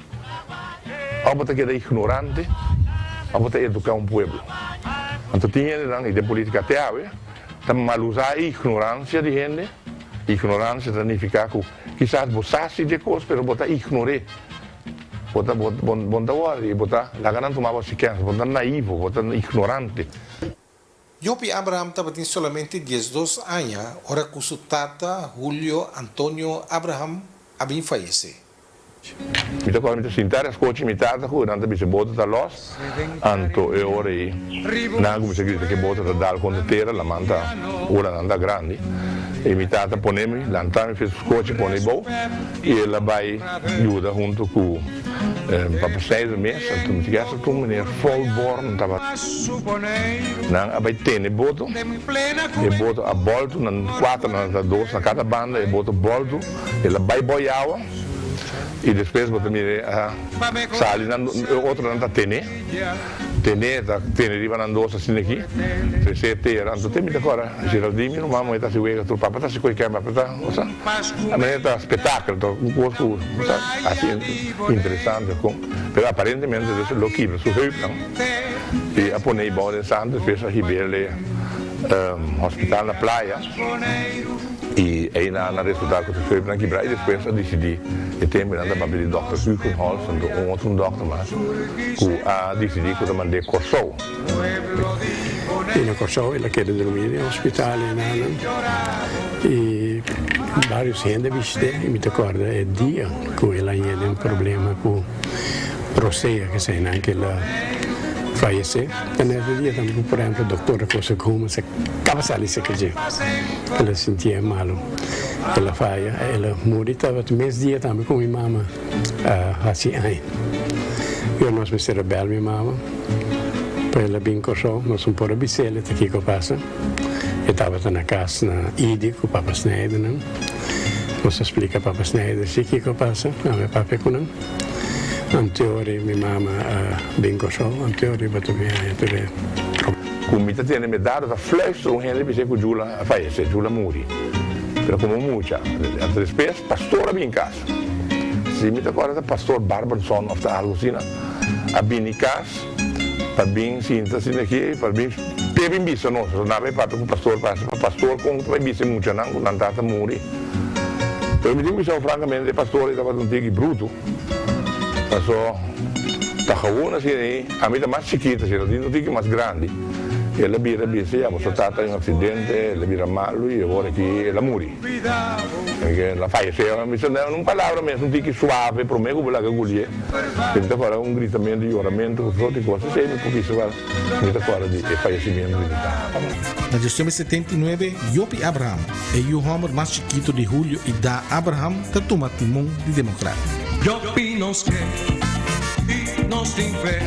Ou você quer ignorante, ou você educar um povo. Então, tinha de política até agora, mal usar a ignorância de gente. Ignorância significa que quizás você sabe de coisas, mas você ignora. Você lá não tomava sequer, você naivo, você ignorante. Yopi Abraham estava somente 12 anos, hora que seu tata Julio Antonio Abraham havia falecido. Mi tako mi sintar as coach mi tata ku nanta bi se bota da los anto e ore na come se grita che bota da dal contatera la manta ora nanda grandi e mi tata ponemi lantami fez coach pone bo e la vai aiuta junto cu papa 6 meses anto mi gasta tu meneer Volborn tava na vai tene boto e boto a bolto na 4 na 2 na cada banda e boto bolto e la vai boiawa e depois você me sali outro não tá tene riba não doce assim aqui se era então tem me agora Geraldinho mamãe tá se vega tu papa tá se coi câmera tá a maneira tá espetáculo então um pouco assim interessante com pero aparentemente isso é louco su heup não e a ponei bom de santo depois a ribeira hospital na praia e aí na resultado que eu fui para quebrar e depois eu decidi que tem mirando para abrir Dr. Kuchenholz um outro doutor mais que a decidi que eu mandei Corsou e na Corsou ela quer dormir no hospital e vários gente viste e me recorda é dia que ela tinha um problema com proceia que sei não que ela faleceu. E nesse dia também, por exemplo, a doutora fosse como se acaba de sair que ela sentia mal. Ela falha, ela morreu, estava no mesmo dia também com minha mama, assim, eu não me rebel minha mama, para ela bem correu, nós um pouco bisela, aqui que passa, eu estava na casa na Idi com o Papa Schneider, não? Nós explica Papa Schneider, se que passa, não é Papa com não. Em teoria, minha mama bem gostou, em teoria, mas também como me tem me dado a fluistro um gente que Jula faleceu, Jula morri. Pero como muita, às vezes pastora bem em casa. Se me agora o pastor Barberson of algo assim, a bem em casa, para bem sinta assim aqui, para bem teve visto não, não vai para o pastor passa, pastor com vai visto muito não tanta morri. Pero me digo que francamente o pastor estava um tigre bruto. Passou, está jogando assim, a mim está mais chiquita, assim, não tem mais grande. Ela vira, ela soltata em um acidente, ela vira malo e agora aqui ela morre. Ela faleceu, não uma palavra mesmo, não tem que suave, para mim, como ela agulha. Então agora um gritamento de oramento, outra coisa, sempre por isso agora, muito agora de falecimento. Na gestão de 79, Yopi Abraham é o homem mais chiquito de Julio e da Abraham está tomando timão de democrata. Yopi nos quer e nos tem fé.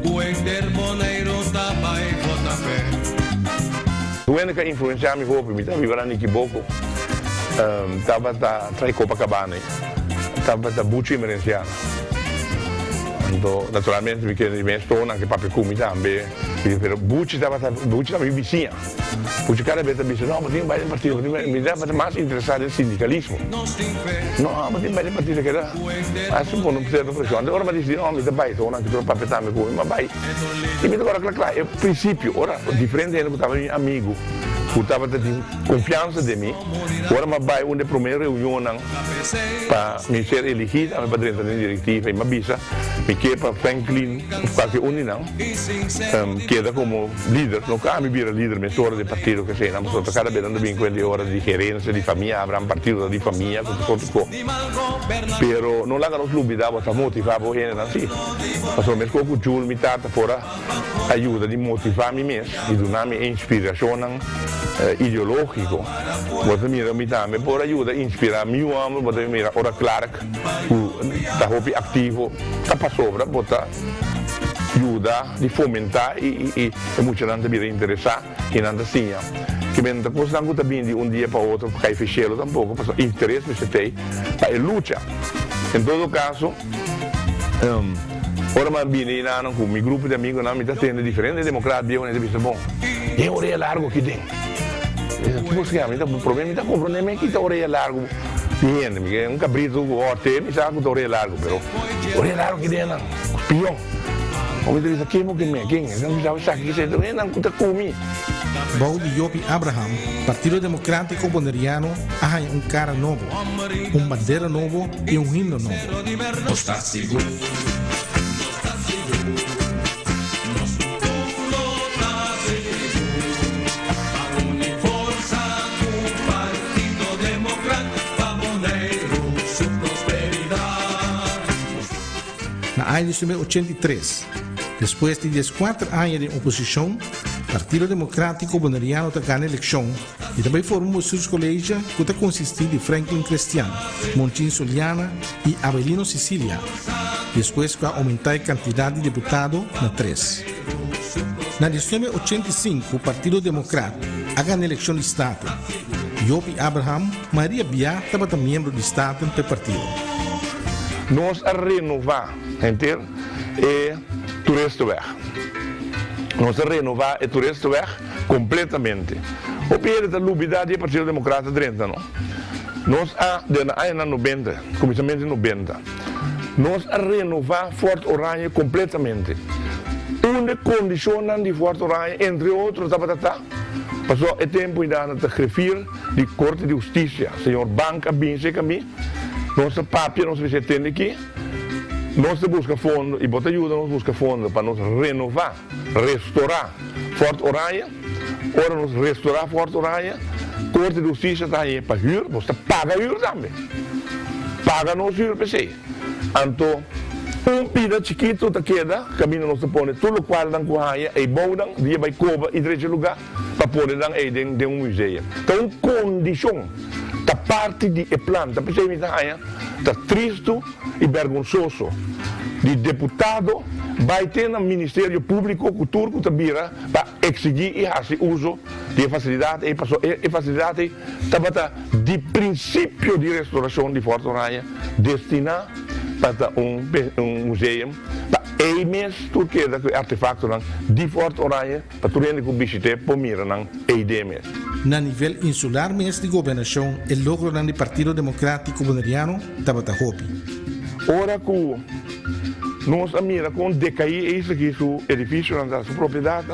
O Enderboneiro da Bahia da fé. O único que influenciava me roupa, me estava vivendo em Kiboko, estava atrás Copacabana, estava da Bucci Emerenciana. Então, naturalmente, me queria ver estou na que papai comi também. Pero Bucci estava vizinha. Bucci cada vez disse não, mas tem mais partido, me dava mais interessado em sindicalismo. Não, mas tem mais partido que era. Assim, não precisa de pressão. Agora me disse não, me dá mais, ou não que tu papai também comi, mas vai. E me agora claro, é princípio, ora diferente ainda que estava amigo. Eu estava tendo confiança de mim. Agora me vai uma primeira reunião para me ser elegido, para dentro da diretiva e me avisa, me quer para Franklin, quase não, queda como líder, não cá me vira líder, me sou de partido que sei, não sou cada vez ando bem com ele hora de gerência de família, haverá um partido de família, com tudo. Pero não lá nos clubes dava para motivar o gente assim. Passou mesmo com o Júlio me trata fora ajuda de motivar me mesmo e dar-me inspiração ideológico. Você mira me também por ajuda inspirar meu amo, você mira ora Clark, está hobby ativo, está para sobra, bota ajuda de fomentar e emocionante vir interessar e nada assim. Que bem depois não também de dia para outro cai fechado tampouco, mas interesse você tem para luta. Em todo caso, ora mas bem com meu grupo de amigos não me está tendo diferente democrata eu nem visto bom. E orelha largo aqui dentro. Que você quer? O problema está com o problema é que está orelha largo. Bien, um cabrito o te me sabe com orelha largo, pero orelha largo aqui dentro, pior. Como ele diz aqui, que me quem? Não sabe sabe que você não conta comigo. Bom de Yopi Abraham, Partido Democrático Boneriano, há cara novo, bandeira novo e himno novo. Está seguro. Na ano de 83, depois de 14 anos de oposição, o Partido Democrático Boneriano ganhou a eleição e também formou seus colégios que consistem de Franklin Cristiano, Montin Soliana e Avelino Sicilia. Depois que aumentou a quantidade de deputados na 3. Na edição de 85, o Partido Democrático ganhou a eleição de Estado. Yopi Abraham, Maria Biá, estava também membro do Estado do partido. Nós a renovar, entende? É turista weg. Nós a renovar é turista weg completamente. O pior da lubidade é o Partido Democrata 30 não. Nós a na 90, começamento de 90. Nós a renovar Forte Orange completamente. Una condicionan de Fort Oranje, entre outros, passou o tempo ainda de grefir de Corte de Justiça, senhor Banca Binse Cami, nossa papia, nós temos aqui, nós busca fundo e bota ajuda, nós busca fundo para nos renovar, restaurar Fort Oranje, ora nos restaurar Fort Oranje, Corte de Justiça está aí para huur, você paga huur também, paga nos huur para si, então pida chiquito da queda, caminho nós põe tudo o qual não corraia e boudam, dia vai coba e direito lugar para pôr dan aí de museu. Então condição da parte de planta, para você me dar tá triste e vergonhoso de deputado vai ter no Ministério Público Cultura que tabira para exigir e fazer uso de facilidade e passou e facilidade tabata de princípio de restauração de Fort Oranje destinado para museu para mês Turquia que artefacto de Fort Oranje para turende que visite por mira nang mês. Na nível insular mês de governação, o logro do Partido Democrático Bonaireano estava hopi. Ora que nós mira com decair isso aqui seu edifício na sua propriedade,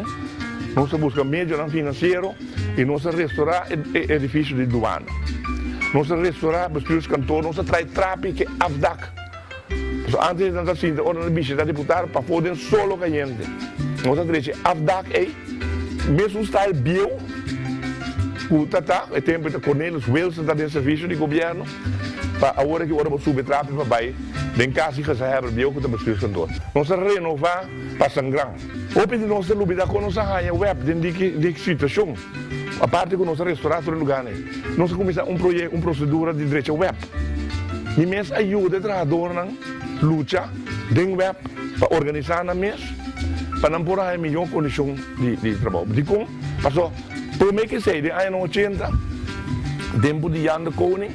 nós busca meio financeiro e nós restaurar o edifício de doana. Nós restaurar os cantores, nós traz trape que afdak. Antes de assim, a hora de visita deputado para poder solo com a gente. Nós temos afdak aí, mesmo style bio, o tata, é tempo de Cornelius Wilson está em serviço de governo, para a hora que vamos subir trape para baixo, den caso que se hebben bio que estamos cantor. Nós renovar para sangrão. Open de nós lubida com nossa raia web de situação. A parte que nós restaurar todo lugar, nós começar projeto, procedura de direito web. E mesmo ajuda o trabalhador na luta dentro web para organizar na mês, para não pôr a melhor condição de trabalho. De como passou por meio que sei de anos 80, tempo de Jan de Koning,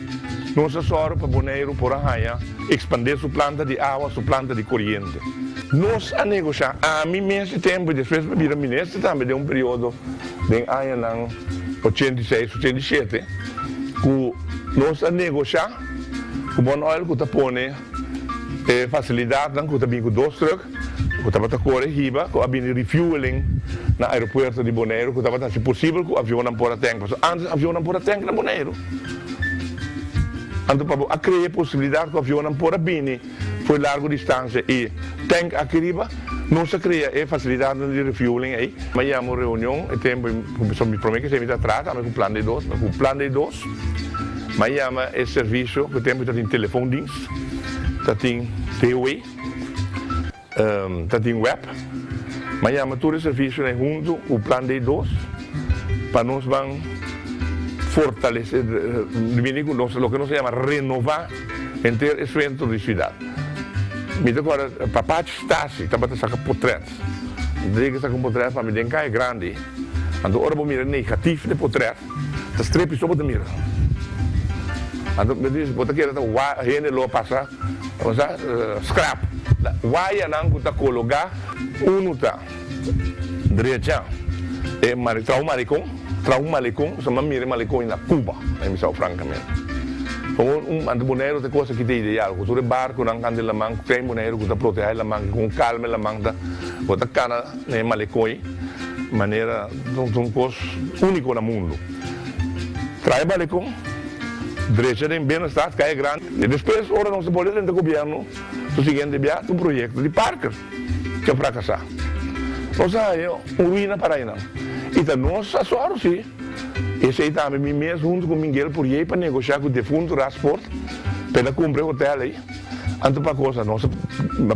nós sorte para Bonaire por a raia expandir sua planta de água, sua planta de corrente. Nós a negociar a mim mesmo tempo e depois para vir ministro também de período de anos 86, 87, que nós a negociar o Bonaire que está põe facilidade que está vindo dois truques, que está correr riba, que está refueling no aeroporto de Bonaire, que está se possível que o avião não pode ter, antes o avião não pode ter na Bonaire. Então, para criar a possibilidade que o avião não pode vir por larga distância e tem aqui riba, não se cria a facilidade de refueling aí. Mas há uma reunião, e tempo, me promete que se me trata, com o plano de dois, mas há esse serviço, que tempo tem telefondienst, tem TV, tem web, mas há todo o serviço junto com o plano de dois, para nós vamos fortalecer, lo que nós chama renovar inteiro o centro da cidade. Me agora, papá Stasi, está para sacar portretos. Diga que com portretos para me dencar é grande. Então, ora vou mirar negativo de portreto, está strepe sobre de mira. Então, me diz, bota aqui, a gente lo passa, scrap. Waya não que está colocar, está direita, é traumalicon, se mira malicon na Cuba, em Missão francamente. Ando boneiro tem coisa que tem ideal, que o barco não anda lá mão, tem boneiro que está proteger lá mão, com calma lá mão, bota cana nem malicon, maneira um coisa único no mundo. Trai malicon, direita tem bem-estar, que é grande. E depois, ora não se pode dentro do governo, o seguinte é um projeto de Parker, que é fracassar. Ou seja, ruína para aí não. Então, nós só sim. Esse aí também, me mesmo junto com o Miguel Purier, para negociar com o defunto Rasport, para comprar hotel aí. Antes para coisa, nós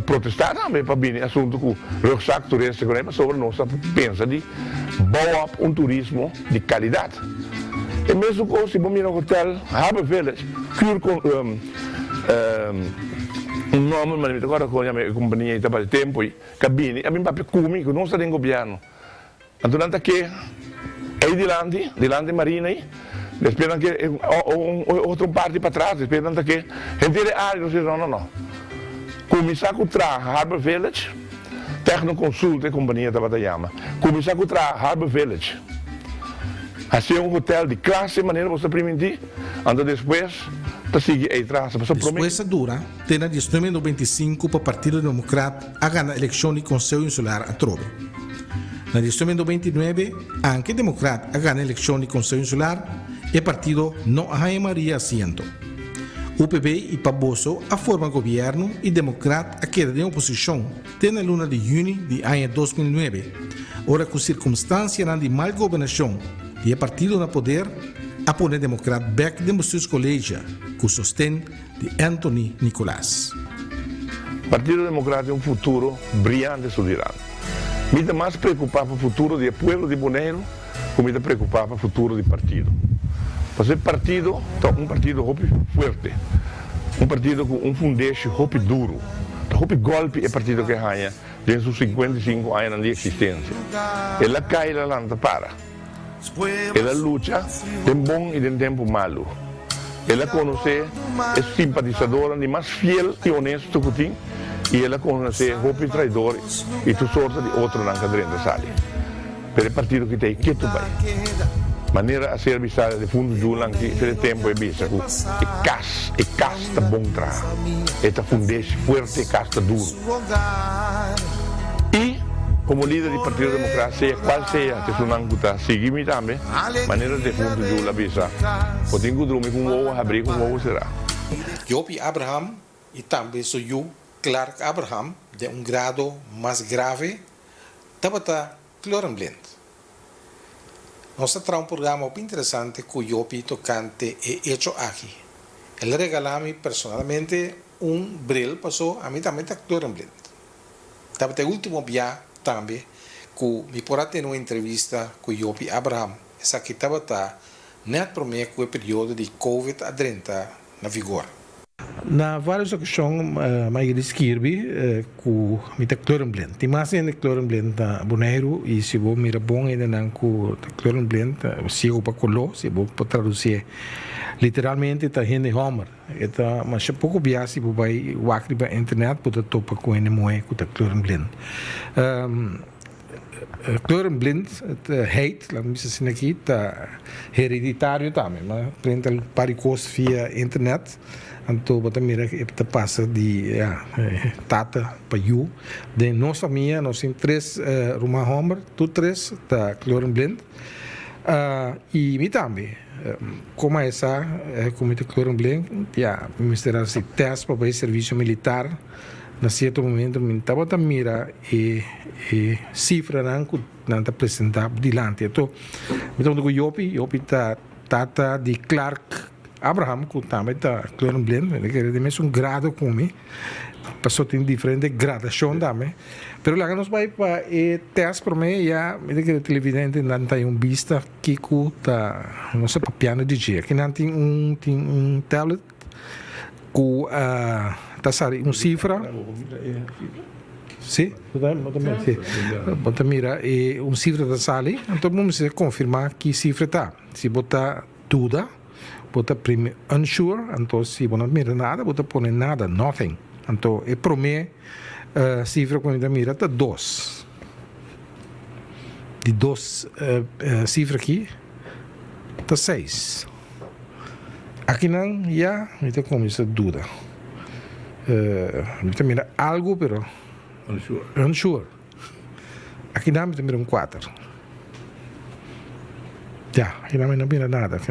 protestar também para vir assunto com o rucksack turístico, sobre nossa pensa de boa turismo de qualidade. E mesmo coisa, se você mirar o hotel, Harbour Village, cure com nome, mas agora com a companhia está para tempo, cabine, a mim para comer, que não está em governo. Então, aqui, aí dilante marina aí, esperam que outra parte para trás, esperam que gente de área, não. Começar com o Harbour Village, Tecnoconsulta, a companhia da Batayama. Começar com o Harbour Village. Assim um hotel de classe, maneira você permitir, então depois tá seguir aí atrás, mas só Depois da dura, tem na 1995 para o Partido Democrata a ganhar a eleição do Conselho Insular a Trobe. Na 1999, anche Democrata a ganhar a eleição do Conselho Insular e o partido não arranjaria assento. O UPB e Paboso a forma governo e Democrata a queda de oposição tem na luna de junho de ano 2009, ora com circunstância de mal governação e o partido na poder a poner Democrata back de seus colegas com o sostén de Anthony Nicolás. O Partido Democrata é um futuro brilhante sul Irã. Me está mais preocupado com o futuro do povo de Bonaire, como me está preocupado com o futuro do partido. Porque o partido é um partido forte, um partido com um fundamento duro. O golpe é o partido que ganha desde os 55 anos de existência. Ela cai lá não para. Ela luta tem bom e tem tempo malo. Ela conhece é simpatizadora de mais fiel e honesto que tem e ela conhece roupa traidor e tu sorte de outro não cadrenda sali. Per il partido que tem quieto bem. Maneira a serviçar de fundo de um que pelo tempo é bisa e casta bom tra. Eta fundesse forte e casta duro. E como líder do Partido Democrata, seja qual seja que se não está seguindo também, maneira de fundo de uma bisa, o tenho dormir com o ovo, abrir com o ovo será. Jopi Abraham e também sou eu, Clark Abraham, de um grado mais grave, estava cloramblend. Nós temos um programa muito interessante com o Jopi tocante e hecho aqui. Ele regalou-me personalmente bril, passou a mim também está cloramblend. Estava o último dia também, que me porá ter uma entrevista com o Jopi Abraham. Essa aqui estava net para mim com o período de Covid-30 na vigor. Na várias ocasiões, mais Kirby, com muita cloramblend. Tem mais ainda cloramblend na Bonaire e se vou mirar bom ainda não com cloramblend, se eu para colo, se vou para traduzir literalmente está gente Homer. Eta mas pouco biasi bu vai wakri ba internet puta topa com ene moe com cloramblend. Cloramblend hate, lá me assim aqui tá hereditário também, mas prende paricos via internet. Então, bota mira que passa de tata para you. De nossa família, nós temos 3 Roma Homer, tu 3 da cloramblend. E me também, como essa, como é cloramblend, misturar esse teste para o serviço militar. Na certo momento, me estava mira e cifra não apresentar dilante. Então, me estava com o Jopi tata de Clark Abraham, que também está cloramblend, que é de um grado como passou tem diferente gradação também. Pero lá que nós vai para o teste para mim, já me que televidente não tem vista que tá não sei para piano DJ, que não tem um tablet com tá sari cifra. Sim, bota mira e cifra da sali, então vamos confirmar que cifra tá. Se botar tudo bota primeiro unsure, então se não mira nada, bota põe nada, nothing. Então, é para mim, cifra quando mira está 2. De 2 cifra aqui, está 6. Aqui não, já, me começa a dúvida. Me mira algo, pero unsure. Aqui não, me mira 4. Já, aqui não mira nada,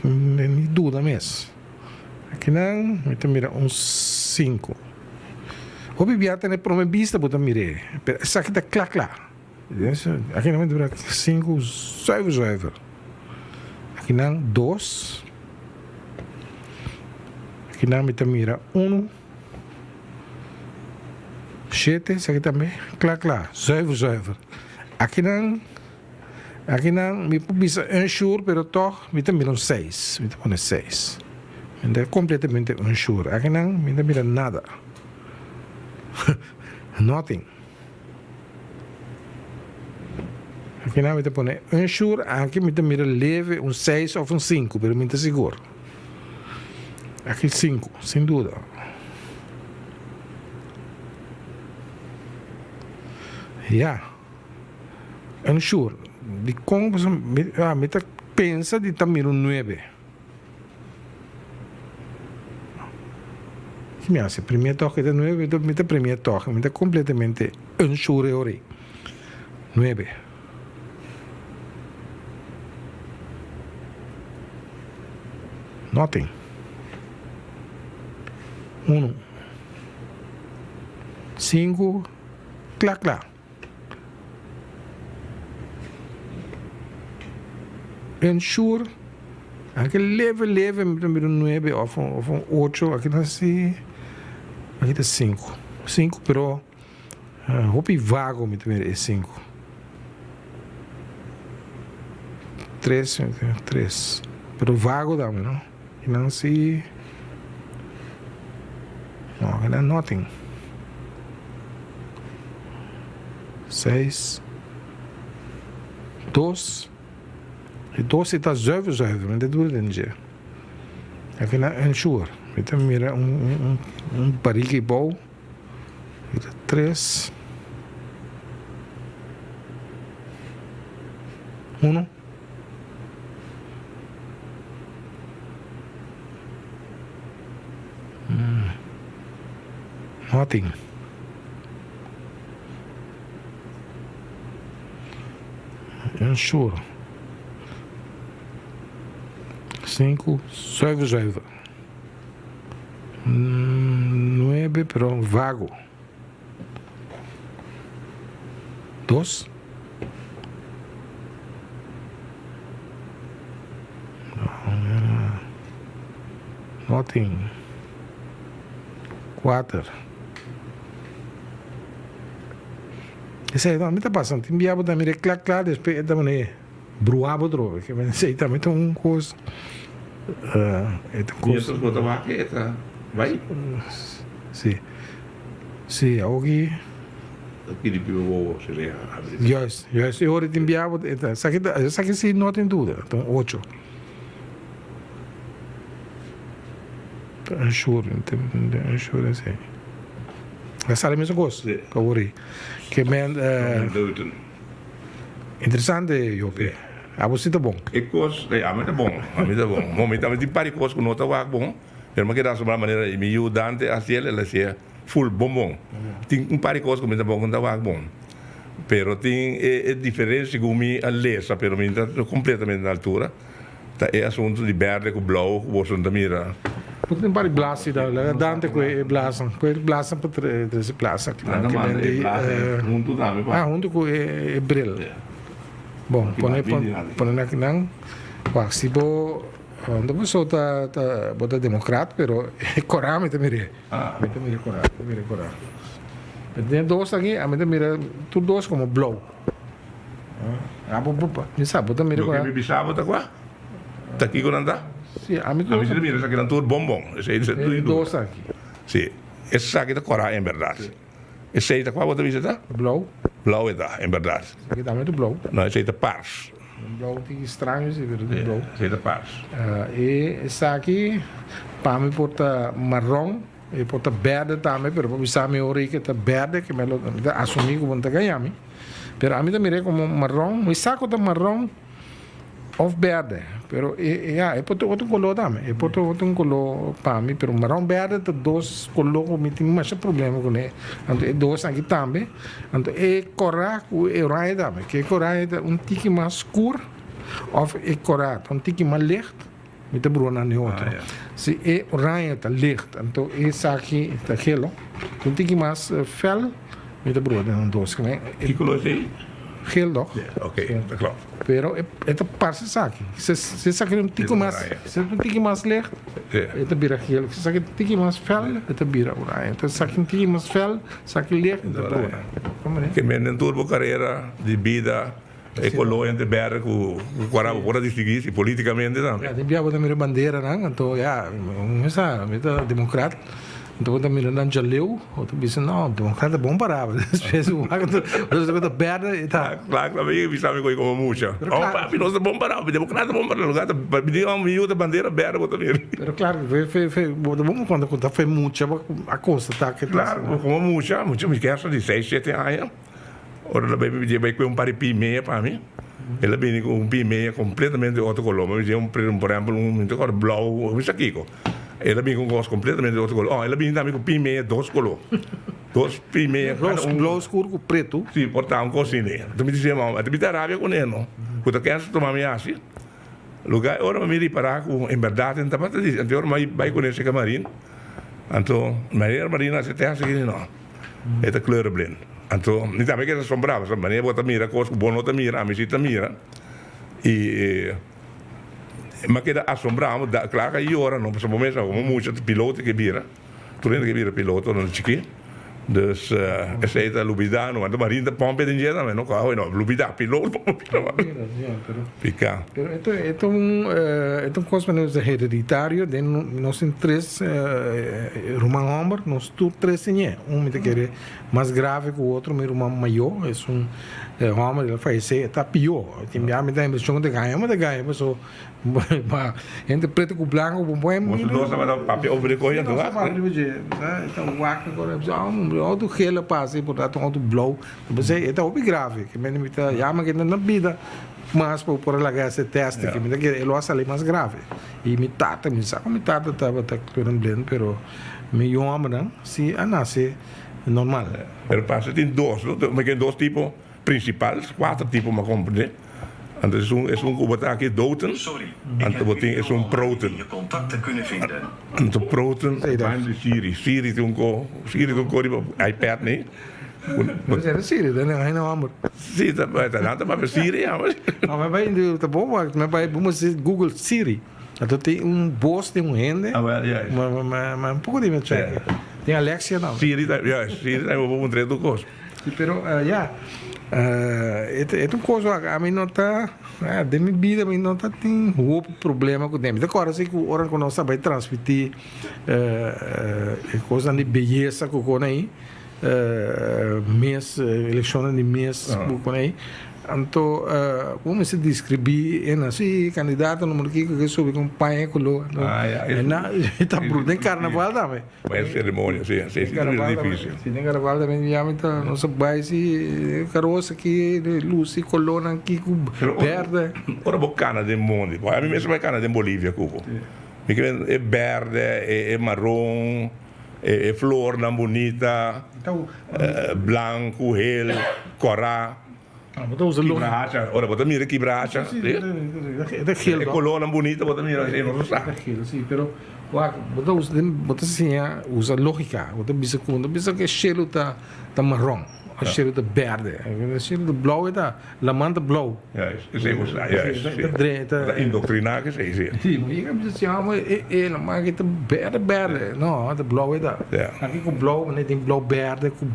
nem dúvida mesmo. Aqui não, me mira 5. O bebê tem problema vista, bota mire. Essa aqui está claro. Aqui não me dura 5, 7. Aqui não 2. Aqui não me mira 1. 7, essa aqui também claro. 7. Aqui não me pisa unsure, pero toch me mira 6. Me põe 6. É completamente unsure. Aqui não me mira nada. Nothing. Aqui não me põe unsure, aqui me mira leve 6 ou 5, pero me está seguro. Aqui 5, sem dúvida. Unsure. De como me pensa de mira 9. que me hace? Primer toque de 9, mi primer toque, mi completamente unsure ori. 9. Nothing. 1. 5. Clac, clac. Ensure. Aqui leve, número 9 ou um 8. Aqui tá assim. Aqui tá 5. 5, pero. Roupa vago, me também é 5. 3. Pero vago dá, não? E não se. Não, aqui não é nothing. 6. 2. E 12 está zuiver, mas dat doe ik niet. Ik vind dat ensure. Met een meer een barrique bouw. 3. 1. Nothing. Ensure. 5, suave. 9, pero vago. 2. Nothing. 4. Esse aí, não, me tá passando. Tem biabo da mira, clac, depois da maneira. Bruabo droga, que vai ser também tem um coisa. Isso botar vaqueta, vai? Sim, alguém. Aqui de pivo seria. Yes, eu ora tem biabo, sabe se não tem dúvida, então 8. Ensure assim. Essa é a mesma coisa, que eu ori. Que men interessante, Jope. A você tá bom? É coisa, a mim tá bom. Momentamente tem pari coisa que não tá bom. Pero me queda sobre a maneira me ajudante assim ela se full bom. Tem pari coisa que me tá bom, não tá bom. Pero tem é diferente com me a lesa, pero me tá completamente na altura. Tá é assunto de verde com blau, você não mira. Porque tem pari blasi da, dante que blasan para três plaza. Junto também. Junto com bril. Bom, põe aqui não. Se vou não vou bota democrata, pero coragem me também. Me coragem. Tem dois aqui, a mim também tu dois como blow. Me sabe, bota me coragem. Me bisava tá qua? Tá aqui com anda? Sim, a mim dois. A mim mira, aqui tudo bombom. Esse aí tudo. Dois aqui. Sim. Esse aqui tá coragem, em verdade. Esse aí tá qua, bota visita? Blow. Blauw é em verdade. Aqui também do blow. Não, esse aí tá pars. Blow tem estranhos e verde do blow. Esse aí tá pars. E esse aqui, para mim, porta marrom, e porta verde também, pero para mim, meu orique tá verde, que me lo assumi como não tá ganhando. Pero a mim também é como marrom, o saco tá marrom ou verde. Pero é outro color também. É outro color para mim, pero marrom verde tá dois colores, me tem mais problema com ele. Então é dois aqui também. Então é coraco e orange também. Que coraco é tique mais escuro, ou é coraco tique mais licht. Me tá bruna nem outro. Se é orange tá licht, então esse aqui tá gelo. Tique mais fel, me tá bruna não dois também. Que color é? Geel toch? Ok, dat klopt. Pero het passa saque. Se saque um tico mais, se um tico mais licht, het bira geel. Se saque um tico mais fel, het bira oranje. Então saque um tico mais fel, saque licht, het bira. Que men turbo carreira de vida ecológica berg o para distinguir politicamente também. Ja, die hebben dan bandeira, né? Então, ja, essa, meta democrata. Então, quando me dão jaleu, eu disse, não, democrata é bom para depois o quando perde, tá. Claro, também me sabe como mucha. Oh, papi, nós é bom para, democrata é bom para lugar, me deu uma miúda bandeira berg também. Pero claro, foi bom quando foi mucha a costa, tá? Claro, como mucha me quer de 6, 7 anos. Ora, ela vai me dizer que um par de pimeia para mim. Ela vem com um pimeia completamente outro color. Me diz por exemplo, um blau, isso aqui. Ela vem com gosto completamente de outro color. Ela vem também com pimenta, 2 colores. 2 pimentas. Blau escuro com preto. Sim, portar um cozinha. Tu me dizia, mas tu me dá rabia com ele, não? Quando quer tomar minha assim. Lugar, ora me reparar com, em verdade, não tá para dizer. Então, vai com esse camarim. Então, maneira marina se tem assim, não. É da kleur blind. Então, não também que é assombrado. Essa maneira, bota mira, coisa, bom, não mira, a mim se mira. E... mas que assombrado, claro que aí ora, não. Por exemplo, como muitos pilotos que vira. Tu lembra que vira piloto, não chique? Dus essa é a lubidano, mas o marinho da pompa de dinheiro também, não corre, não, lubidano, piloto, fica. Então, coisa hereditário, nós temos 3 irmãos homens, nós temos 3 senhores. Um que é mais grave que o outro, meu irmão maior, é homem, ele faz está pior. Tem a impressão de ganhar, mas entre preto com branco, bom é muito. Nós estamos papel obrigatório lá. Então, o acto agora auto gele passa, portanto, auto blow. Mas é grave, que me limita, já mas que na vida, mas por largar esse teste, que me dá que ele vai sair mais grave. E me tata estava blend, pero me homem não, se nasce normal. Pero passa tem 2, mas tem 2 tipos principais, 4 tipos, mas compreende. En is een wat doten. En dat is een proten. Je contacten kunnen vinden. En de proten zijn de Siri. Siri toen ko iPad niet. Mas era Siri, dan hij nou amor. Sim, dat maar Siri, ja. Maar bij de boa, maar bij Google Siri. Dat tem boss, tem rende. Ah, wel, ja. Maar een pouco de me check. Tem Alexia não. Siri, ja, Siri, é um treino do cos. Pero ja. É uma coisa, a mim não está, de minha vida, a mim não está tem outro problema com dem. Agora sei que o hora que nós vai transmitir coisa de beleza com aí, mês, eleições de mês com aí. Então, como se descrever, é assim, candidato número que soube com pai com lo, está bruto, tem carnaval também. Mas cerimônia, sim, é difícil. Sim, tem carnaval também, já me tá, não sabe mais se carroça aqui, luz e coluna aqui, verde. Ora bocana de mundo, a mim mesmo é cana de Bolívia, cuco. É verde, é marrom, é flor não bonita, branco, gel, corá. Quebracha, ora bota mira quebracha. É colona bonita, bota mira, não sabe. Sim, pero bota assim, usa lógica, bota que cheiro tá marrom, o cheiro tá verde, o cheiro do blau é da lamanda blau. Ja, isso é tá indoctrinar que sei. Sim, mas assim, mas que tá verde, não, da blau é da. Aqui com blau, né, tem blau verde, com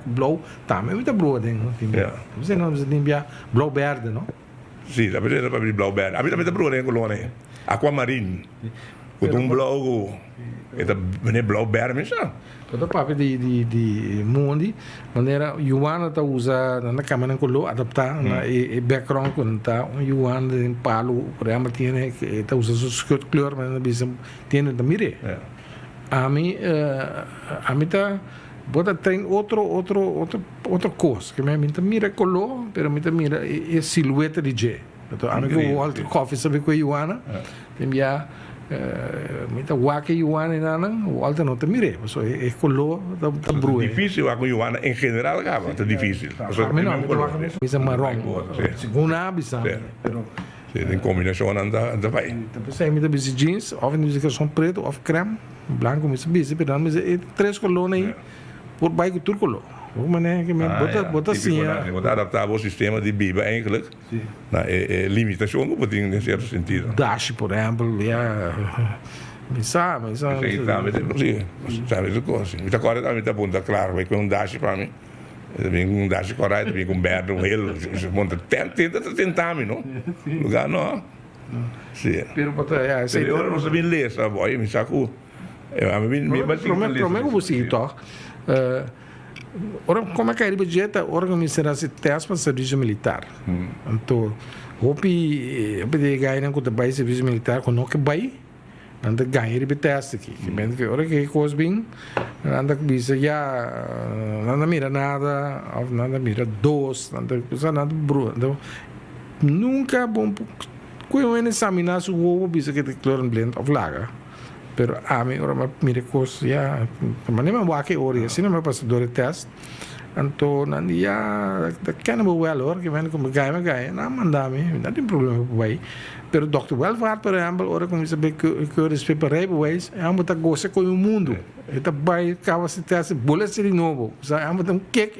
blau, tá, mas muita blau tem, não tem. Você não precisa limpar blau verde, não? Sim, dá para abrir blau verde. A vida blau tem colona, aquamarine. Com blau, é blau verde, mas não. Todo papel de mundo, maneira Yuan está usa na câmera color adaptar na e background quando tá Yuan de palo, por exemplo, tem que está usa os cor, mas na bisa tem da mire. A mim tá bota tem outra coisa que me tá mira color, pero me tá mira e silhueta de J. Então a mim o Walter Coffee sabe com Yuan, tem já muita wake Yuana nana, o alto não te mire, mas é color da brua. Difícil a com Yuana em geral acaba, é difícil. Mas é marrom, segundo a bisa. Tem combinação anda vai. Então você me dá bis jeans, ou vem que são preto, ou creme, branco, mas bis, mas é 3 colores aí por baixo tudo color. Hoe maneira que me bota assim, bota adaptar ao sistema de biba eigenlijk. Na limitação que pode em certo sentido. Dash, por exemplo, me sabe. Sabe de coisa. Me tá correto, me tá ponta claro, vai com um dash para mim. Vem um dash correto, vem com verde, um ele, monta tenta tentar, não? Lugar não. Sim. Pero bota eu não sabia ler, sabe? Aí me saco. Prometo você toca. Ora, como é que a dieta organizará esse teste para o serviço militar? Então, hopi de ganhar com o país serviço militar com o que vai, anda ganhar o teste aqui. Que ora que coisa bem, anda que bisa já, nada mira nada, nada mira nada bruto. Então, nunca bom quando examinar o ovo bisa que te cloram blend of laga. Pero a mí ahora mire cosas ya, manera me voy a que ore, si no me pasa door het test. Anto nanti ya, dat kennen we wel hoor, que como gaya, na mandame, dat is problema por aí. Pero Dr. Welvaart, por exemplo, ora como isso bem que eu respeito para bewijs, é uma da gosta com o mundo. Eta vai cava se teste, bola se de novo. Sabe, é uma da que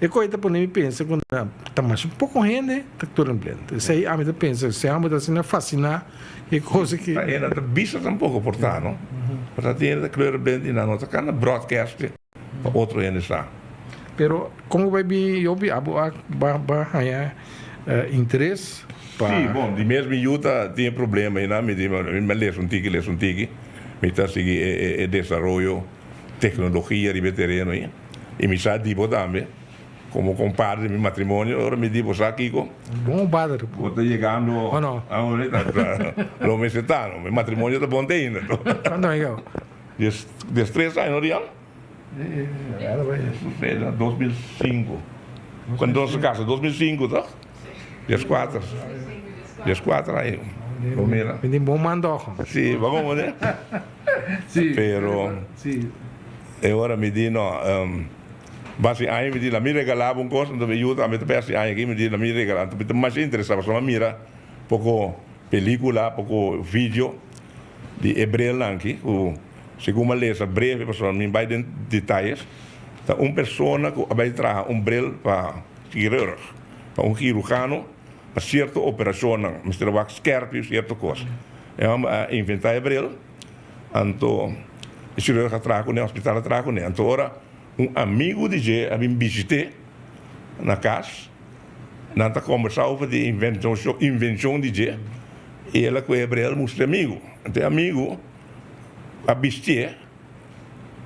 é coisa para nem pensa quando tá mais pouco rende, tá todo em pleno. Sei a mim pensa, se a mim assim fascinar, é coisa que é na vista tampouco portar, não? Para ter a kleur blend na nota kana broadcast para outro está. Pero como vai vir eu vi interesse para Sim, bom, de mesmo Utah tinha problema aí, me lê um tique, me está seguindo desenvolvimento, tecnologia de terreno aí, e me sabe tipo também, como compadre de meu matrimônio, agora me digo aqui com bom padre, estou chegando a onde está, lo mesetano, meu matrimônio está bom ainda, quando é eu? 3 anos, não é? 2005. Quando nós casamos, 2005, tá? 14 aí. Mira. Quindi bom mandojo. Sì, vamos, né? Sì. Pero, sì. e ora mi dicono, basi aí me diz, la mi regalava un coso, dove aiuta a mettere persi aí aqui, me diz, la mi regalava, mas interessava, só mira, pouco película, pouco vídeo de Hebreu aqui, segundo uma lesa breve, pessoal, me vai em detalhes, tá pessoa que vai trazer bril para cirurgia, para cirurgiano, para certa operação, mas trabalha scherp, certa coisa. É uma inventar Hebreu, então, o cirurgião traz com ele, o hospital traz com ele, então, ora, amigo de G, a mim visitei na casa, nós conversamos sobre a invenção de G, e ela com o Hebreu mostra amigo. Então, amigo, a vestir,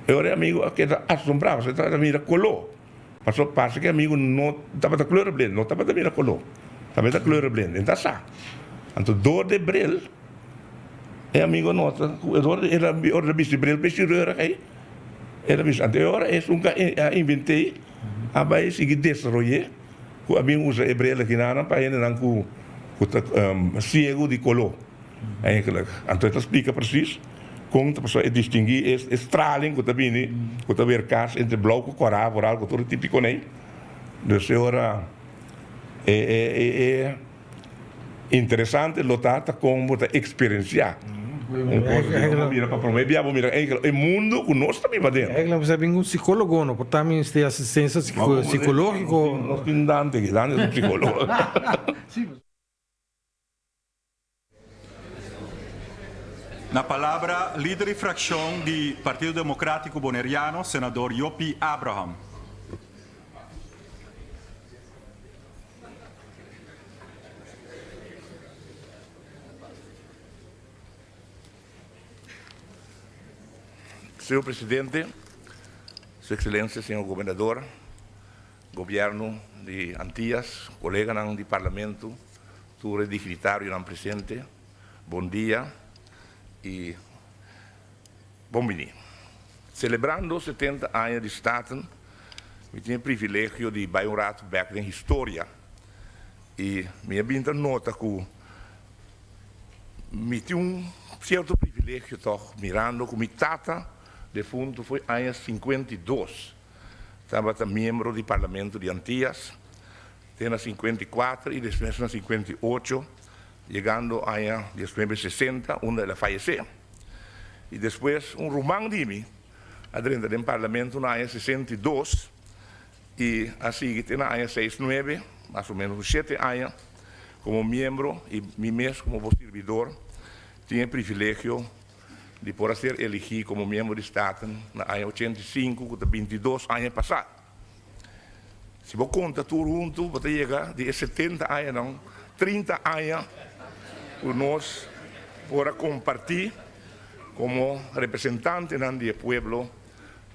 eu era amigo que assombrava, você estava mira colou. Passou parte que amigo não estava da cor blend, não estava da mira colou, estava da cor blend, então tá. Então dor de bril, é amigo nosso, dor era hora de bril pesquisar aí, era bis anterior é um inventei, a vai seguir desenvolver, o amigo usa bril aqui na para ele não com cego de colou, aí que então explica precis. Como a pessoa distinguir a straling que está vindo, que está ver cas entre blauw e coral, por algo todo típico nem. Então, agora é interessante notar como está experienciar. Mira para promover, mira, o mundo que nós também vai dentro. É que você vem um psicólogo, não? Porque também tem assistência psicológica. Nós temos dante um psicólogo. Na palavra, líder de fração do Partido Democrático Boneriano, senador Yopi Abraham. Senhor Presidente, Sua Excelência, Senhor Governador, Governo de Antillas, colega do Parlamento, tudo dignitário não presente, bom dia. E bom menino. Celebrando 70 anos de Estado, eu tinha o privilégio de ir um rato back na história. E minha vinda nota que me tinha um certo privilégio toch, mirando que minha tata de fundo foi em anos 52. Estava membro do Parlamento de Antillas, em 54 e depois em 58. Llegando a 1960, onde ela faleceu. E depois, romano de mim, adentro do Parlamento, na 62, e assim, na 69, mais ou menos 7 anos, como membro, e mim mesmo como servidor, tinha o privilégio de poder ser elegido como membro do Estado na 85, que 22 anos passados. Se você conta tudo junto, você chega de 70 anos, não, 30 anos, nós para compartir como representante do povo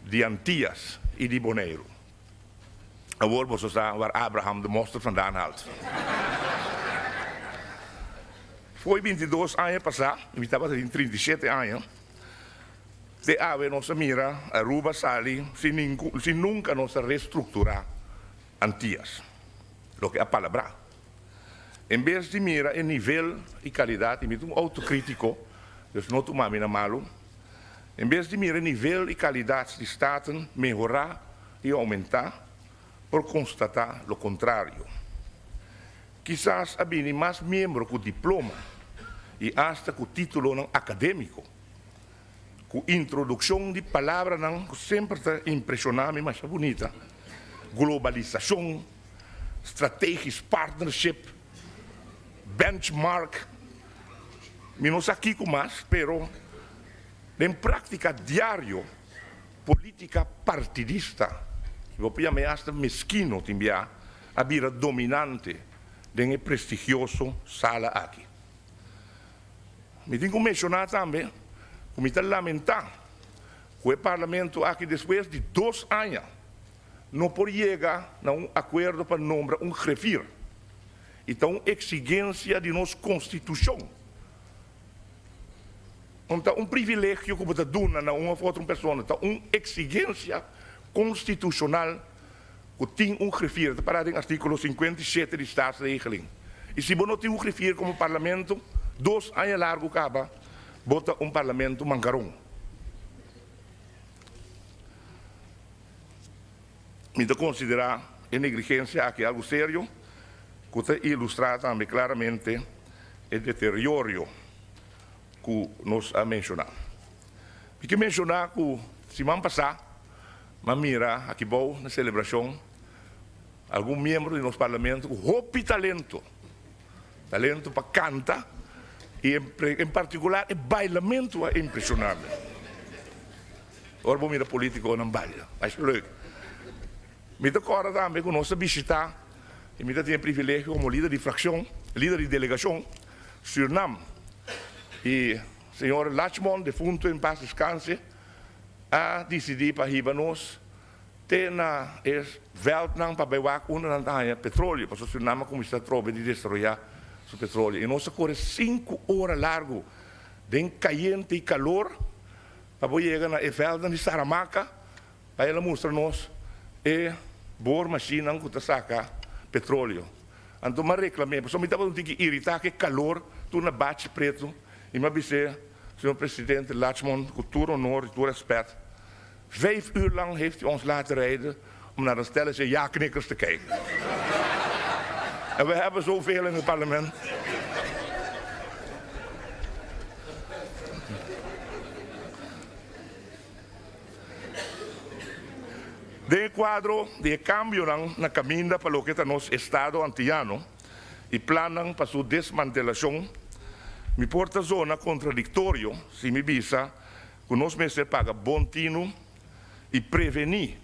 de Antillas e de Bonaire. Agora você sabe waar Abraham de monster vandaan haalt. Foi 22 anos passados, eu estava em 37 anos, de haver nossa mira a Aruba Sali, se nunca nos reestruturar Antillas, o que é a palavra. Em vez de mirar o nível e qualidade, e um autocrítico Dus não tomar na malo. Em vez de mirar nível e qualidade de staten melhorar e aumentar, por constatar o contrário. Quizás havia mais membros com diploma e hasta com título não acadêmico, com introdução de palavras não sempre impressionante, mas bonita, globalização, strategic partnership, benchmark, menos aqui com mais, pero em prática diário, política partidista, eu penso hasta mesquino também, havia dominante de prestigioso sala aqui. Me tenho que mencionar também, como está lamentar, que o parlamento aqui depois de 2 anos não pode chegar a acordo para nombrar grefir. Então, exigência de nossa Constituição. Então, privilégio que você dá a uma outra pessoa, então, exigência constitucional que tem grefir, para o artigo 57 de Staatsregeling. E se você não tem grefir como parlamento, 2 anos largo acaba, bota parlamento mancarão. Me dá considerar a negligência aqui algo sério, que está ilustrado também claramente o deterioro que nos ha mencionado. E que mencionar que semana passada, mas mira aqui bom na celebração, algum membro do nosso parlamento com roupa talento para cantar e em particular o bailamento é impressionante. Agora vou mirar político não baila, mas leuk. Me dá agora também que nós visitar e me dá o privilégio como líder de fração, líder de delegação, Suriname. E o senhor Lachman, defunto em paz descanse, a decidido para ribanos ter na veld para bewaak onder aan petróleo, para o Suriname como está trobe de destruir o petróleo. E nós corre 5 horas largo de caliente e calor para chegar na velda de Saramacca para ela mostrar-nos boa máquina que saca petróleo. Então, eu reclamei, porque me estava que irritar que calor, tu na bate preto, e me disse, senhor presidente Lachman, com todo honor e todo respeito, 5 uur lang heeft u ons laten rijden om naar de stellige ja-knikkers te kijken. En we hebben zoveel in het parlement. De quadro de cambio na caminda para lo que está nos estado antillano y planan para su desmantelación, mi porta zona contradictorio si mi visa que nos meses paga bontino y prevenir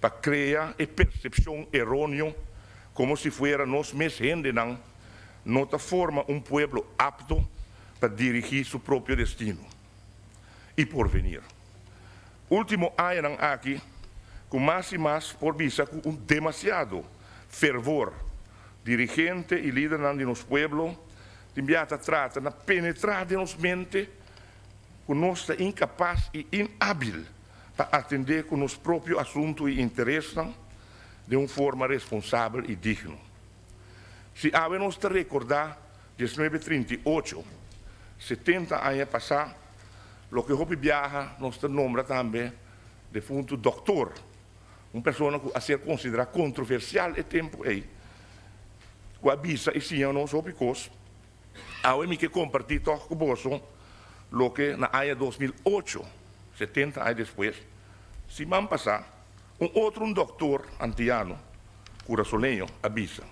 para crear percepción errónea como si fuera nos meses gente no te forma un pueblo apto para dirigir su propio destino y porvenir. Último año aquí, com mais e mais por vista com demasiado fervor dirigente e líder de nosso pueblo enviata trata na penetrar de nos mente com nossa incapaz e inhábil para atender com nosso próprio assunto e interesse de uma forma responsável e digna. Se havemos de recordar 1938, 70 anos passados, o que Hopi Viaja nos nombra também defunto doutor, uma pessoa a ser considerada controversial e tempo aí. Com a visa e sim, nós opicos, agora me que compartilhar com você o que na área 2008, 70 anos depois, semana passada, outro doutor antiano, curaçolenho, avisa.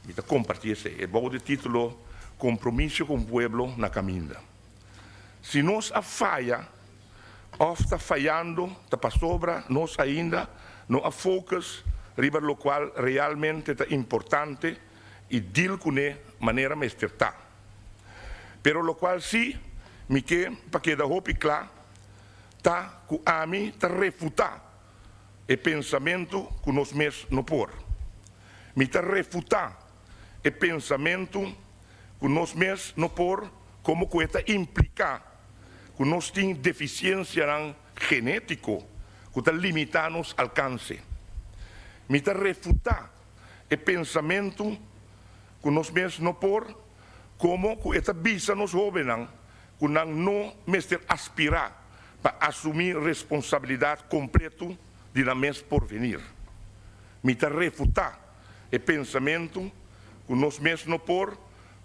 Me compartilhar esse, é bom de título Compromisso com o Pueblo na Caminda. Se nós a falha, of está falhando, está para sobra, nós ainda não há focus, riba lo qual realmente é importante e deal com de maneira mesterta. Pero lo qual sim, me que para que da hopi claro, tá com a mim tá refutar o pensamento que nós mesmos não por. Me tá refutar o pensamento que nós mesmos não por, como que está implicar que nós temos deficiência genética que está limitando nosso alcance. Me está refutar o pensamento que nós mesmos não por, como que está visa nos jovens que não mestre aspirar para assumir responsabilidade completa de na mês por venir. Me está refutar o pensamento que nós mesmos não por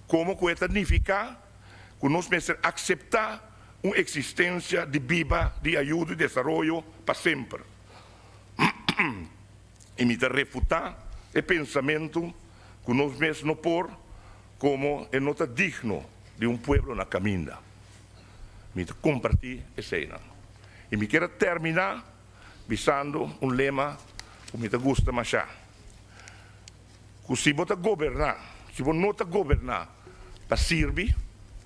como que significa que nós mesmos aceitar uma existência de viva, de ajuda e desenvolvimento para sempre. E me está refutar o pensamento que nós mesmos não por como é nota digno de um povo na caminha. Me está compartilhar essa cena. E me quero terminar visando um lema que me gusta mais. Que se você governar, se você não governar para servir,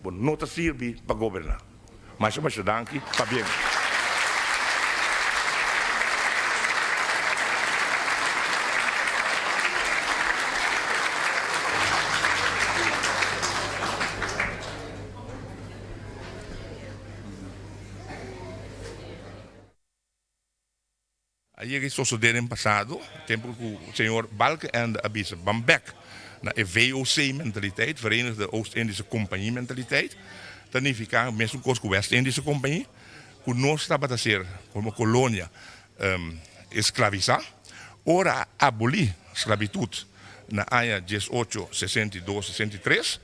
você não serve para governar. Mas danke, para bem. Ayer que sucedeu no passado, tempo que o senhor Balkenende avisa Bambek na VOC-mentaliteit, Verenigde Oost-Indische Compagnie-mentaliteit, significa mesmo coisa com a West-Indische Compagnie, que nós estava a ser como colônia escravizar, ora abolir esclavitud na área 1862-63,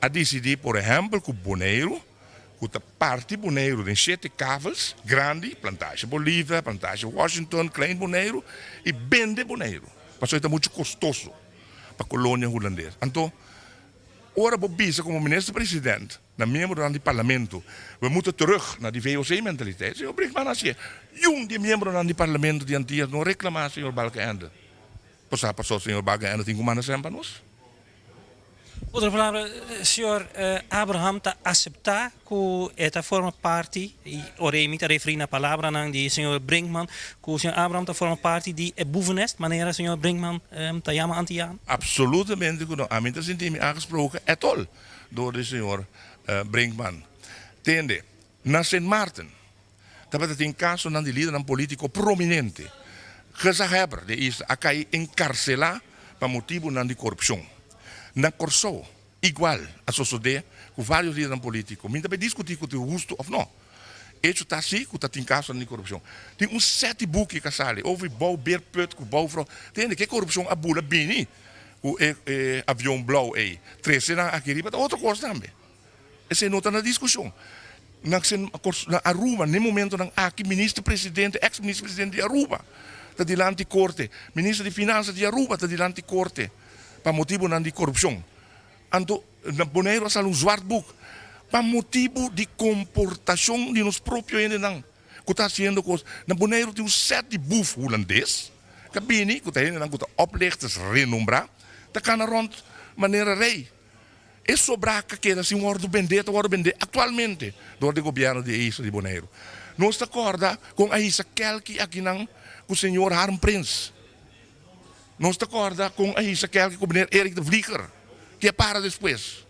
a decidir, por exemplo, que o boneiro, que a parte boneiro de 7 cavals, grande, plantagem Bolívia, plantagem Washington, klein boneiro, e vende boneiro. Mas isso é muito custoso para a colônia holandesa. Então, ora Bobisa como ministro-presidente, na membro do parlamento, we moeten terug naar die VOC-mentaliteit. Senhor Brinkman, als je jong die membro do parlamento de antigas não reclamar, senhor Balkenende. Passou, senhor Balkenende, tem como sempre para nós? Outra palavra, senhor Abraham está aceitar que esta forma parte, e oremita referir na palavra de senhor Brinkman, que o senhor Abraham está forma parte de boevenest, maneira senhor Brinkman está chama anti-aan? Absolutamente, a mim está sentindo aangesproken, é tol, door de senhor Brinkman. Tende, na Sint Maarten, dat tem caso de líder político prominente, gezagheber, de is a cair encarcelar para motivo de corrupção. Na Corsou, igual a suceder com vários líderes políticos. Minha vai discutir com o justo ou não. Isso está assim, que tem caso de corrupção. Tem 7 buques que saem. Houve bom beerput, com bom fraude. Tem que corrupção a bula bem, o avião blau aí. 13 na aqui riba, outra coisa também. Essa é nota na discussão. Na Aruba, no momento aqui ministro-presidente, ex-ministro-presidente de Aruba, está diante de corte. Ministro de Finanças de Aruba está diante de corte. Para motivo de corrupção. Então, na Bonaire há zwart boek. Para motivo de comportação de nós próprios ainda que está sendo coisa. Na Bonaire tem 7 buf holandês. Que bem, que está ainda que oplichters renombrar. Dat kan rond maneira rei. É sobrar que queda assim ordem bendita, atualmente do governo de Isa de Bonaire. Nós está acorda com a Isa Kelki aqui não, com o senhor Harm Prins. Nós te acorda com a isso aquele que o Erik de Vlieger, que é para depois.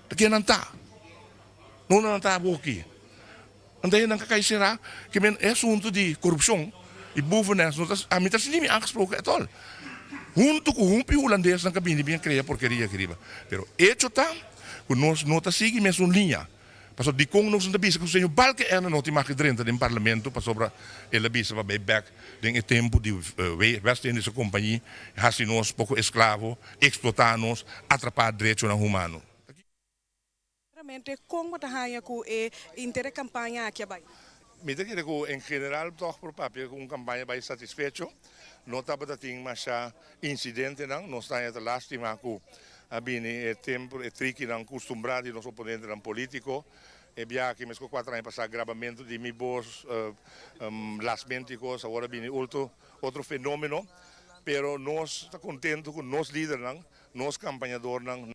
Daqui não está. Não está aqui. Então, não cai será que é assunto de corrupção e boevenest. A mim está sendo aangesproken é tol. Junto com o holandês não cabine bem criar porcaria que riba. Pero hecho está, que nós não está seguindo mesmo linha. Passou de com nós não bisa que o senhor Balkenende não tem mais que dentro do parlamento para sobre ele bisa para back em tempo de West-Indische Compagnie, assim nós pouco escravo, explotar nós, atrapar direitos humanos. Realmente como está a com a campanha aqui vai? Me diz que em geral toch por papel com campanha vai satisfeito, não está para ter mais incidente não está a lástima com abini tempo tricky não acostumado e nosso oponente não político e bia que mesmo 4 anos passar gravamento de mi boss las menticos agora bini outro fenômeno pero nós está contento com nós líder não nós campanhador não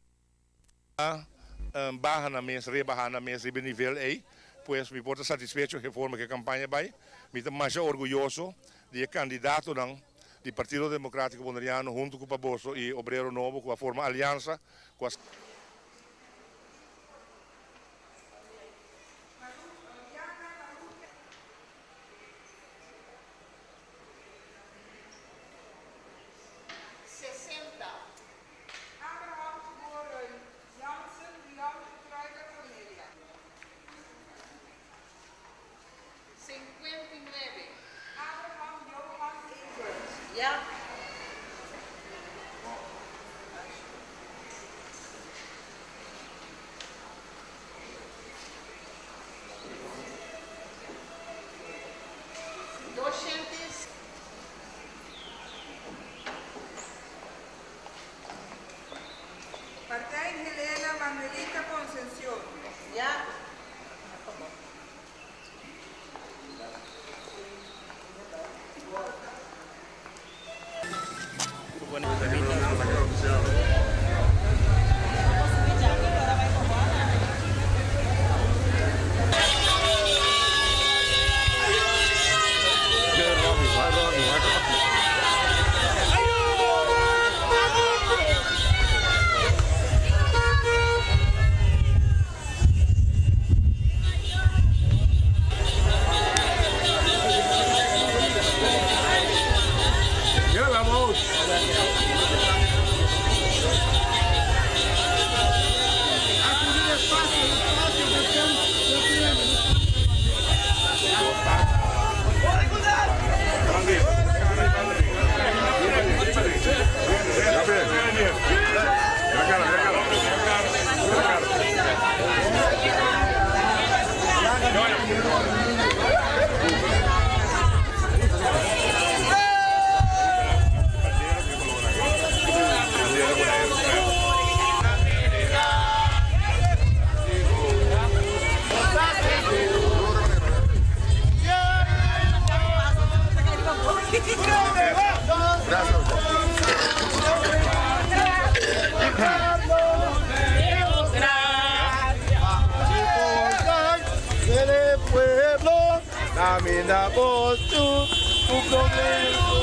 barra na mesa rebaixar na mesa de nível aí pois me porta satisfeito com a forma que a campanha vai me está mais orgulhoso de candidato não do Partido Democrático Bonaireano junto com o Barroso e Obrero Novo com a forma aliança com as Namina bostu, o problema.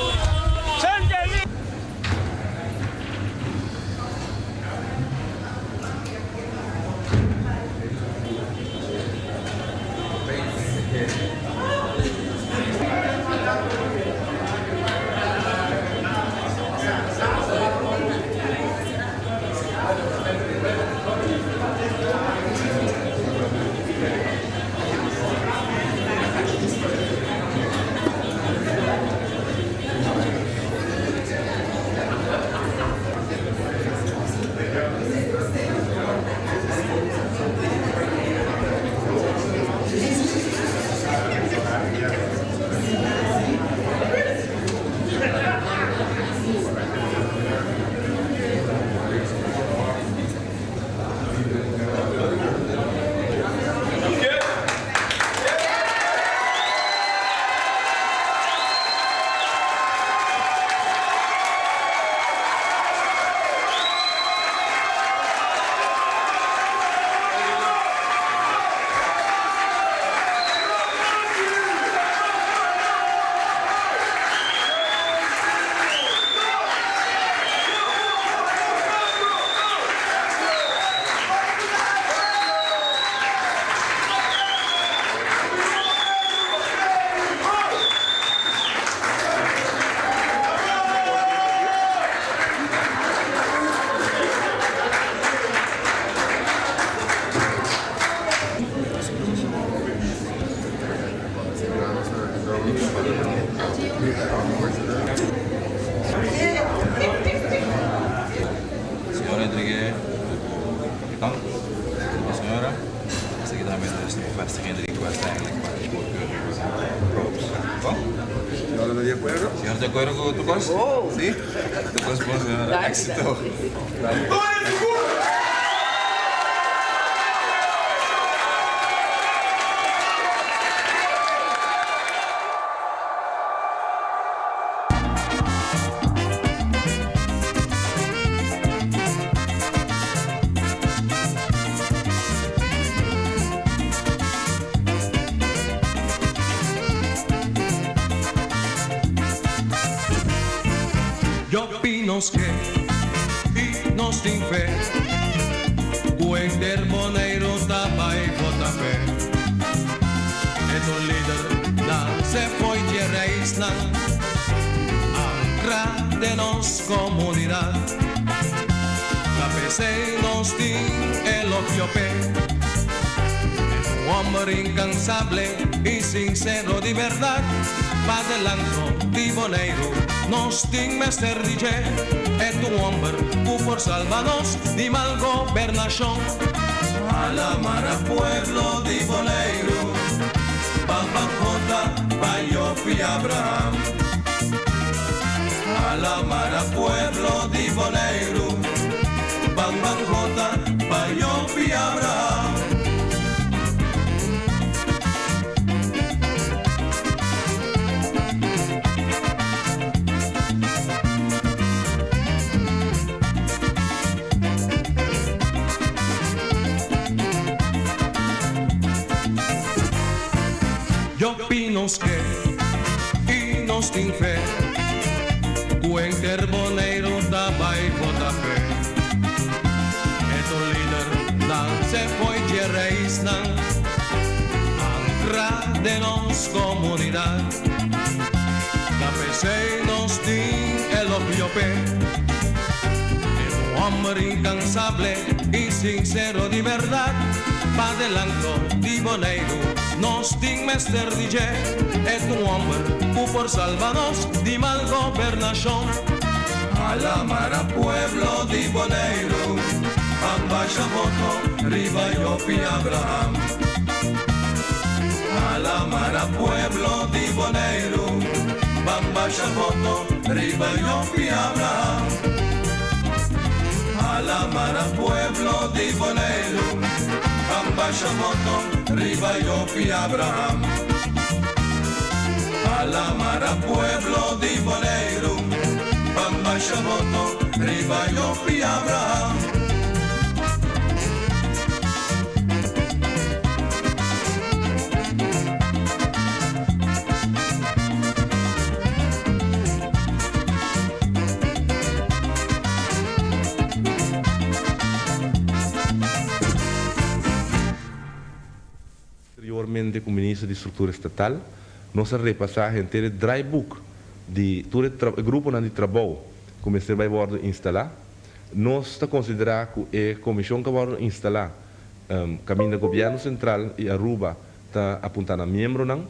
Señora Enrique, capitán, la señora, seguidamente de vestiging de request eigenlijk para el probes. ¿No de acuerdo? Señor, ¿de acuerdo con tu cosa? Sí. Tu cosa, pues, señora, éxito. Yo opino que e nós tem fé, o interboneiro tapa e bota fé. É do líder da se foi de reis na ancra de nos comunidade. Tapecei nos tem el opio pé. É hombre incansable e sincero de verdade. Pa adelanto di boneiro, nos ting mester DJ, é tu hombre, u por salvanos di mal gobernación. A la mara pueblo di boneiro, Papa Jota, Payopi Abraham. A la mara pueblo di boneiro, Papa Jota, Payopi Abraham. Yo opino que e nós tem fé, o interboneiro da vai bota fé. É do líder da se foi de reis na ancra de nos comunidade. Da PC nos tem el opio pé. É hombre incansable e sincero de verdade. Pa adelanto di boneiro, nos ting mester DJ, é tu hombre, u por salvanos di mal gobernación. A la mara pueblo di boneiro, Pamba Shamoto, Riva Yopi Abraham. A la mara pueblo di boneiro, Pamba Shamoto, Riva Yopi Abraham. A la mara pueblo di boneiro, Pamba Shamoto, Riva Yopi Abraham. A la mara pueblo di boneiro, Pamba Shamoto, Riva Yopi Abraham. Anteriormente, como ministro de Estrutura Estatal, nós repassar inteiro dry book de todo o grupo de trabalho que se vai instalar. Nós está considerar que a comissão que vai instalar caminho do governo central e Aruba está apontando a membro não.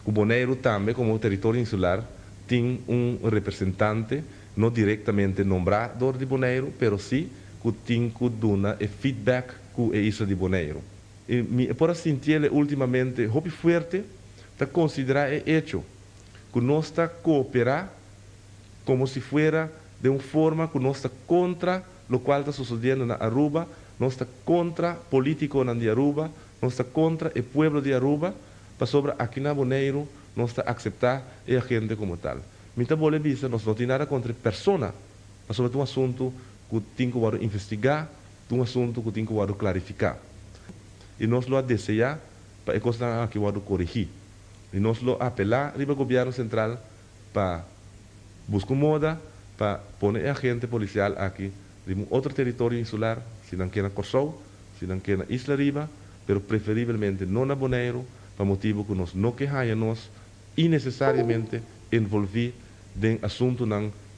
O Bonaire também, como território insular, tem representante não diretamente nombrado de Bonaire, mas sim que tem que dar feedback que é isso de Bonaire. E por assim sentir ultimamente muito forte está considerar hecho que nós está cooperar como se fuera de uma forma que nós está contra o qual está sucedendo na Aruba, nós está contra político na de Aruba, nós está contra o povo de Aruba, para sobre aqui na Bonaire nós está aceitar a gente como tal. Então, vou dizer, nós não temos nada contra a pessoa, mas sobre um assunto que tem que investigar, um assunto que tem que clarificar. E nós lo desejar para a coisa que vamos corrigir. E nós lo apelar ao governo central para buscar moda, para pôr a gente policial aqui em outro território insular, se não quer na Corsou, se não quer na Isla Riba, mas preferivelmente não na Bonaire, para motivo que nós não queremos innecessariamente envolver em assunto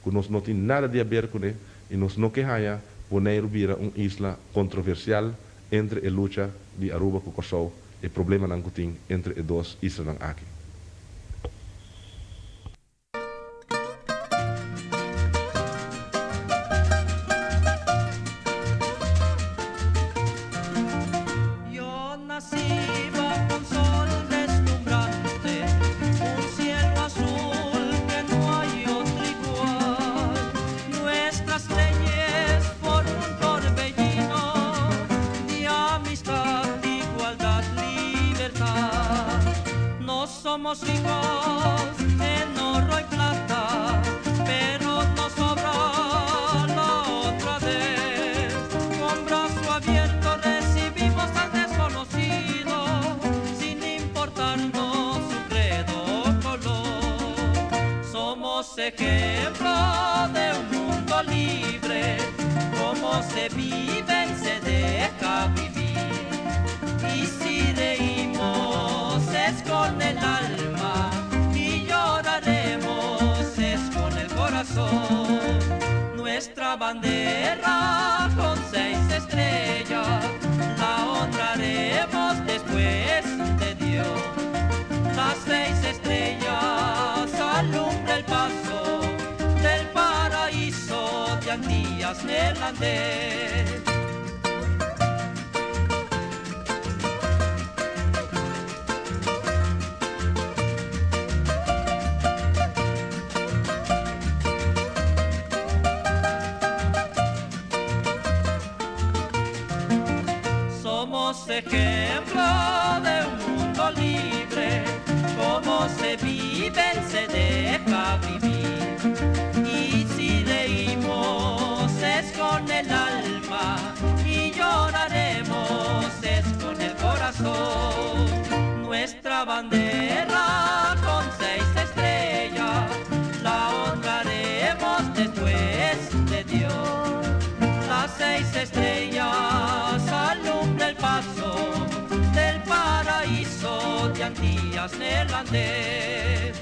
que nós não temos nada a ver com ele, e nós não queremos Bonaire vira uma isla controversial entre a luta de Aruba com Corsou e o problema que tem entre as duas islas aqui. Somos ricos en oro y plata, pero nos sobra la otra vez. Con brazo abierto recibimos al desconocido, sin importarnos su credo o color. Somos ejemplo de un mundo libre, como se vive y se deja vivir. Y si reímos es con el alma y lloraremos es con el corazón. Nuestra bandera con 6 estrellas la honraremos después de Dios. Las 6 estrellas alumbran el paso del paraíso de Antillas neerlandés. Somos ejemplo de un mundo libre, como se vive y se deja vivir. Y si reímos es con el alma y lloraremos es con el corazón. Nuestra bandera con 6 estrellas la honraremos después de Dios. Las 6 estrellas alumbran el paso del paraíso de Antillas neerlandés.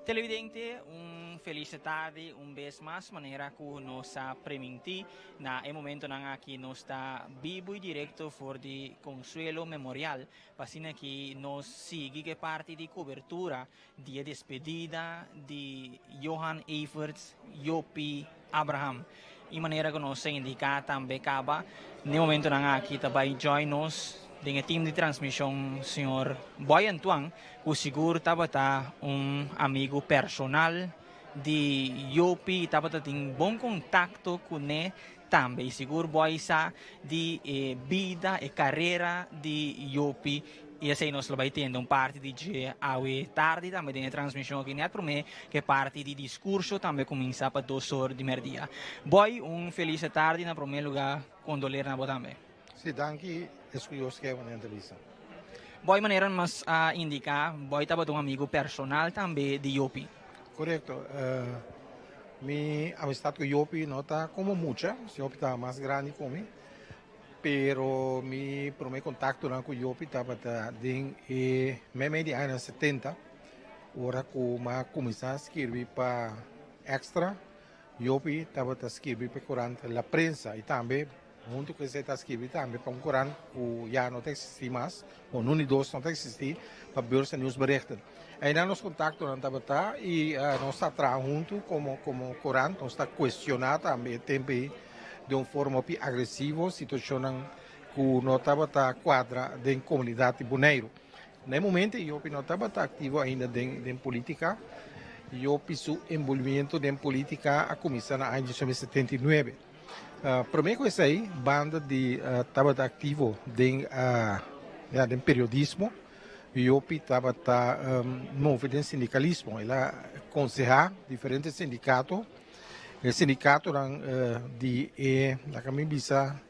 Televidente, feliz tarde, vez mais, maneira que nos permite na momento na aqui nos está vivo e direto for de Consuelo Memorial, passina que nos sigue que parte de cobertura de despedida de Johan Everts, Yopi Abraham. E maneira que nos indica também acaba, no momento na aqui também join nos dengan tim de transmissão, senhor Boy Antoine, que seguro estava amigo personal de Yopi, estava tem bom contato com ele também. Seguro Boy sa de vida e carreira de Yopi. E assim nós vai tendo parte de awe tarde também de transmissão aqui net para mim, que parte de discurso também começa para 2 horas de merdia. Boy, feliz tarde na primeiro lugar, condoler na boa também. Sim, danke. Escolheu-se que é uma entrevista. Boy maneira mas indicar, Boy estava amigo personal também de Yopi. Correto. Minha amistade com Yopi não está como muita, Yopi está mais grande que mim, pero meu primeiro contato com Yopi estava em meio de anos 70, hora que eu comecei a escrever para Extra, Yopi estava a escrever para Corante, La Prensa e também junto com você está escrevendo também para Corante, que já não existe mais, ou no Unidos não existe, para Bolsa News berichten. Ainda nos contactos não estava e nós está junto como Corante, nós está questionando também também de uma forma agressiva, situação que não estava quadra da comunidade Bonaire. No momento eu não estava ativo ainda em política, eu fiz o envolvimento em política a começar em 1979. Primeiro coisa aí, banda de estava ativo em periodismo, eu estava movido em sindicalismo, ela aconselhar diferentes sindicatos, o sindicato de da Camibisa,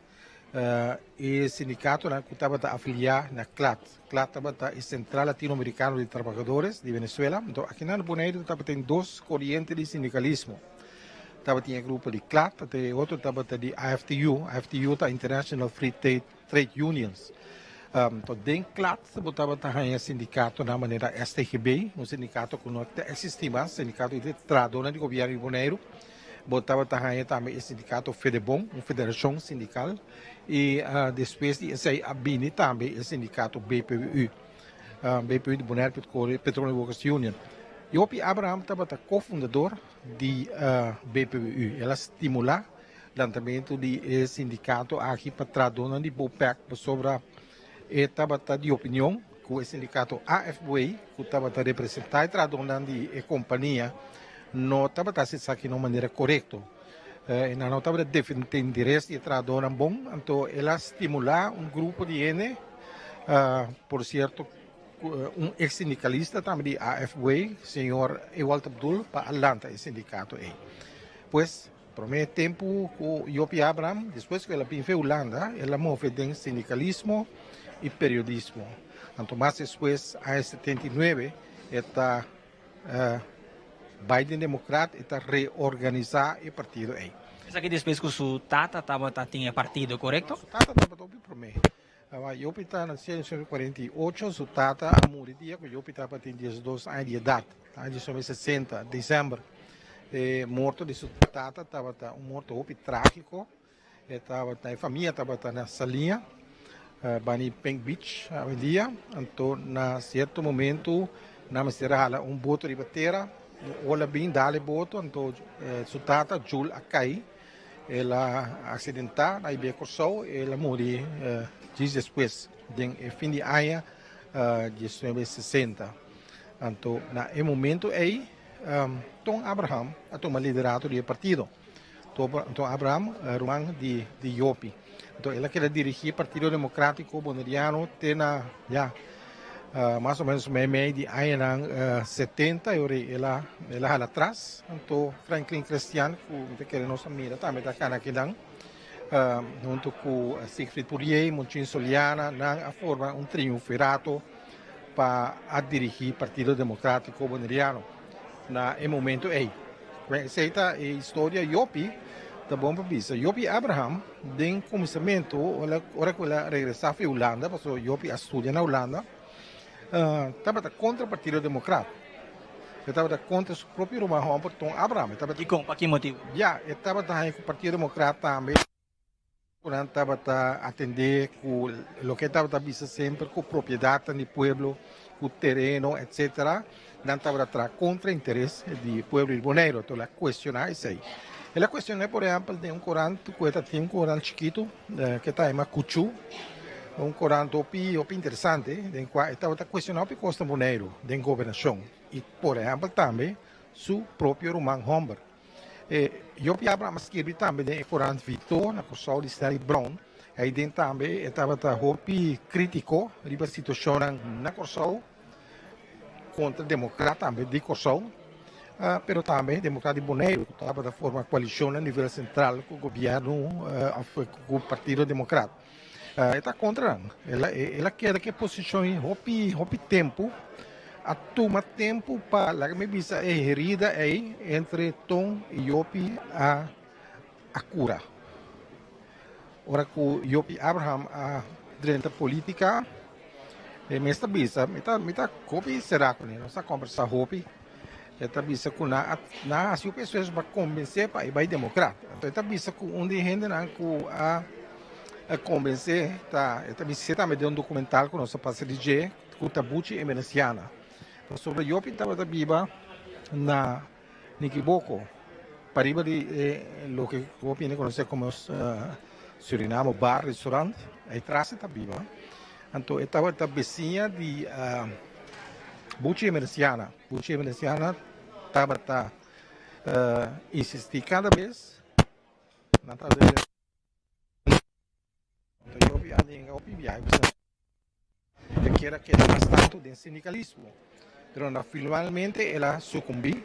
o sindicato que estava afiliado na CLAT, CLAT estava Central Latino-Americano de Trabalhadores de Venezuela, então aqui na Bonaire estava tem 2 correntes de sindicalismo. Tinha grupo de CLAT, outro estava de AFTU, AFTU é International Free Trade Unions. Então, dentro CLAT, estava também sindicato na maneira STGB, sindicato que não existe mais, sindicato de trabalhadores do governo Bonaire. Botava também o sindicato FEDEBON, uma federação sindical, e depois de esse abine também o sindicato BPU, BPU de Bonaire Petroleum Workers Union. Yopi Abraham estava cofundador de BPU. Ela estimula o lançamento do sindicato aqui para trabalhadores de BOPEC sobre estava de opinião que o sindicato AFBA, que estava representando trabalhadores de companhia, não estava fazendo de uma maneira correta. Não estava defendendo direitos de trabalhadores bom, então ela estimula grupo de N, por certo, ex-sindicalista também de AFBA, senhor Ewald Abdul, para Atlanta, esse sindicato aí. Pois, por meio tempo, o Yopi Abraham, depois que ela vem para Holanda, ela move em sindicalismo e periodismo. Então, mais depois, em 79, está Biden Democrata está reorganizar o partido aí. Isso aqui depois que o seu tata tinha partido, correto? O tata estava por meio. Eu estava em 1948, o tata morreu dia que eu estava com 12 anos de idade, em 1960, dezembro. Morto de seu tata, estava morto trágico, a família estava na salinha, Bani Pink Beach, dia. Então, na certo momento, na mistério boto de bateria, olha bem, dá-lhe boto, então, seu tata, Jul, a cair, ela acidentar, aí veio corção, ela morreu dias depois, no fim de ano de 1960. Então, no momento aí, Tom Abraham atau liderato do partido. Tom Abraham rumang di Iopi. Então ela quer dirigir o Partido Democrático Boneriano tena mais ou menos meio de ano 70 ela lá atrás. Então Franklin Christian que quer nossa mira também da cana que dan junto com Siegfried Poirier, Monchin Soliana, a forma triunvirato para dirigir o Partido Democrático Boneriano na momento aí. Essa é a história Iopi da bom para Iopi Abraham, den começamento, ora que ela regressava à Holanda, porque Iopi estuda na Holanda, estava contra o Partido Democrático. Estava contra seu próprio irmão, Tom Abraham. E com que motivo? Estava com o Partido Democrático também. Estava a atender com o que estava vista sempre com propriedade do povo, com o terreno, etc. Não estava contra o interesse do povo irboneiro. Então, ela questionava isso aí. Ela questionou, por exemplo, de Corão que tem um Corão chiquito, que está em Cuchu, Corão topi interessante, em qual estava questionando o custo boneiro da governação. E, por exemplo, também, seu próprio Roman Homber. Iopi Abraham escreve também o Corão Vitor, na Corsol de Stanley Brown. Aí dentro também estava crítico da situação na Corsol, contra o democrata também de Corsol. Pero também democrata boneiro estava da forma coalição a nível central com o governo, com o Partido Democrata. Está contra ela quer que posicione hopi tempo a tomar tempo para a me visa herida aí entre Tom e Iopi a cura. Ora com Iopi Abraham a durante a política me está visa me tá copy será com ele nossa conversa hopi está visa com na se o pessoas para convencer para ir democrata. Então está visa com onde gente não com a convencer está visa também de documental com nossa parceria com Tabuchi e Veneciana. Sobre Iopi estava viva na Niquiboko, para ir de lo que Iopi conhece como Suriname bar restaurante, aí atrás está viva. Então estava vizinha de Buchi e Veneciana. Buchi e Veneciana estava insistir cada vez na Iopi viaja. Que era bastante de sindicalismo. Pero finalmente ela sucumbiu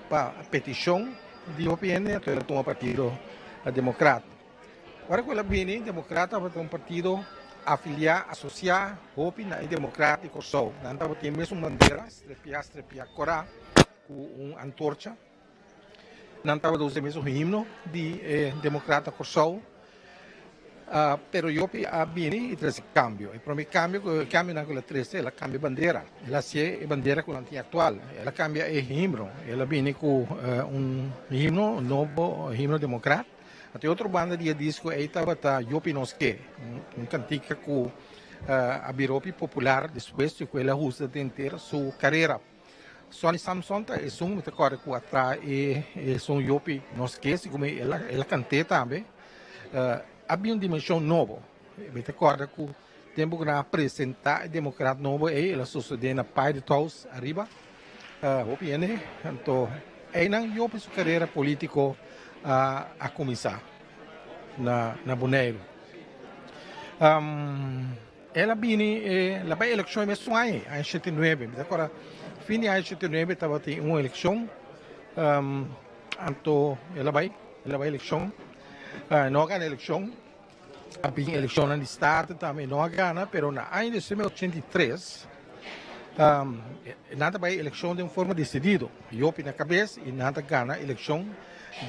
para a petição de OPN, então ela tomou partido democrata. Agora que ela vem democrata, vai ter um partido afiliar, associar, OPN e democrático só. Então tem mesmo bandeira, estrepia, corá, com uma antorcha. Então vai mesmo o himno de democrata só. Pero Iopi viene e traz cambio. E para mim cambio naquela 13, ela cambia bandeira. Ela se é bandeira com a antiga atual. Ela cambia o himno. Ela vem com himno novo, himno democrata. Até outra banda de disco aí estava Iopi nos que, cantica com a Biropi popular depois de que ela usa de inteira sua carreira. Sonny Samson é um que corre com atrás e são Iopi nos que, como ela canta também. Havia uma dimensão nova. Me recordo que o tempo que apresentar o democrata novo aí, ela sucedeu na Pai de Todos, arriba. OPN, então, aí não eu sua carreira política a começar na Boneiro. Ela vinha, ela vai eleição em Messuai, em 79. Me recordo, fim de 79 estava tendo uma eleição. Então, ela vai eleição. Não ganha eleição, havia eleição no estado também não ganha, mas na ano de 1983 nada vai eleição de uma forma decidida. Iopi na cabeça e nada ganha eleição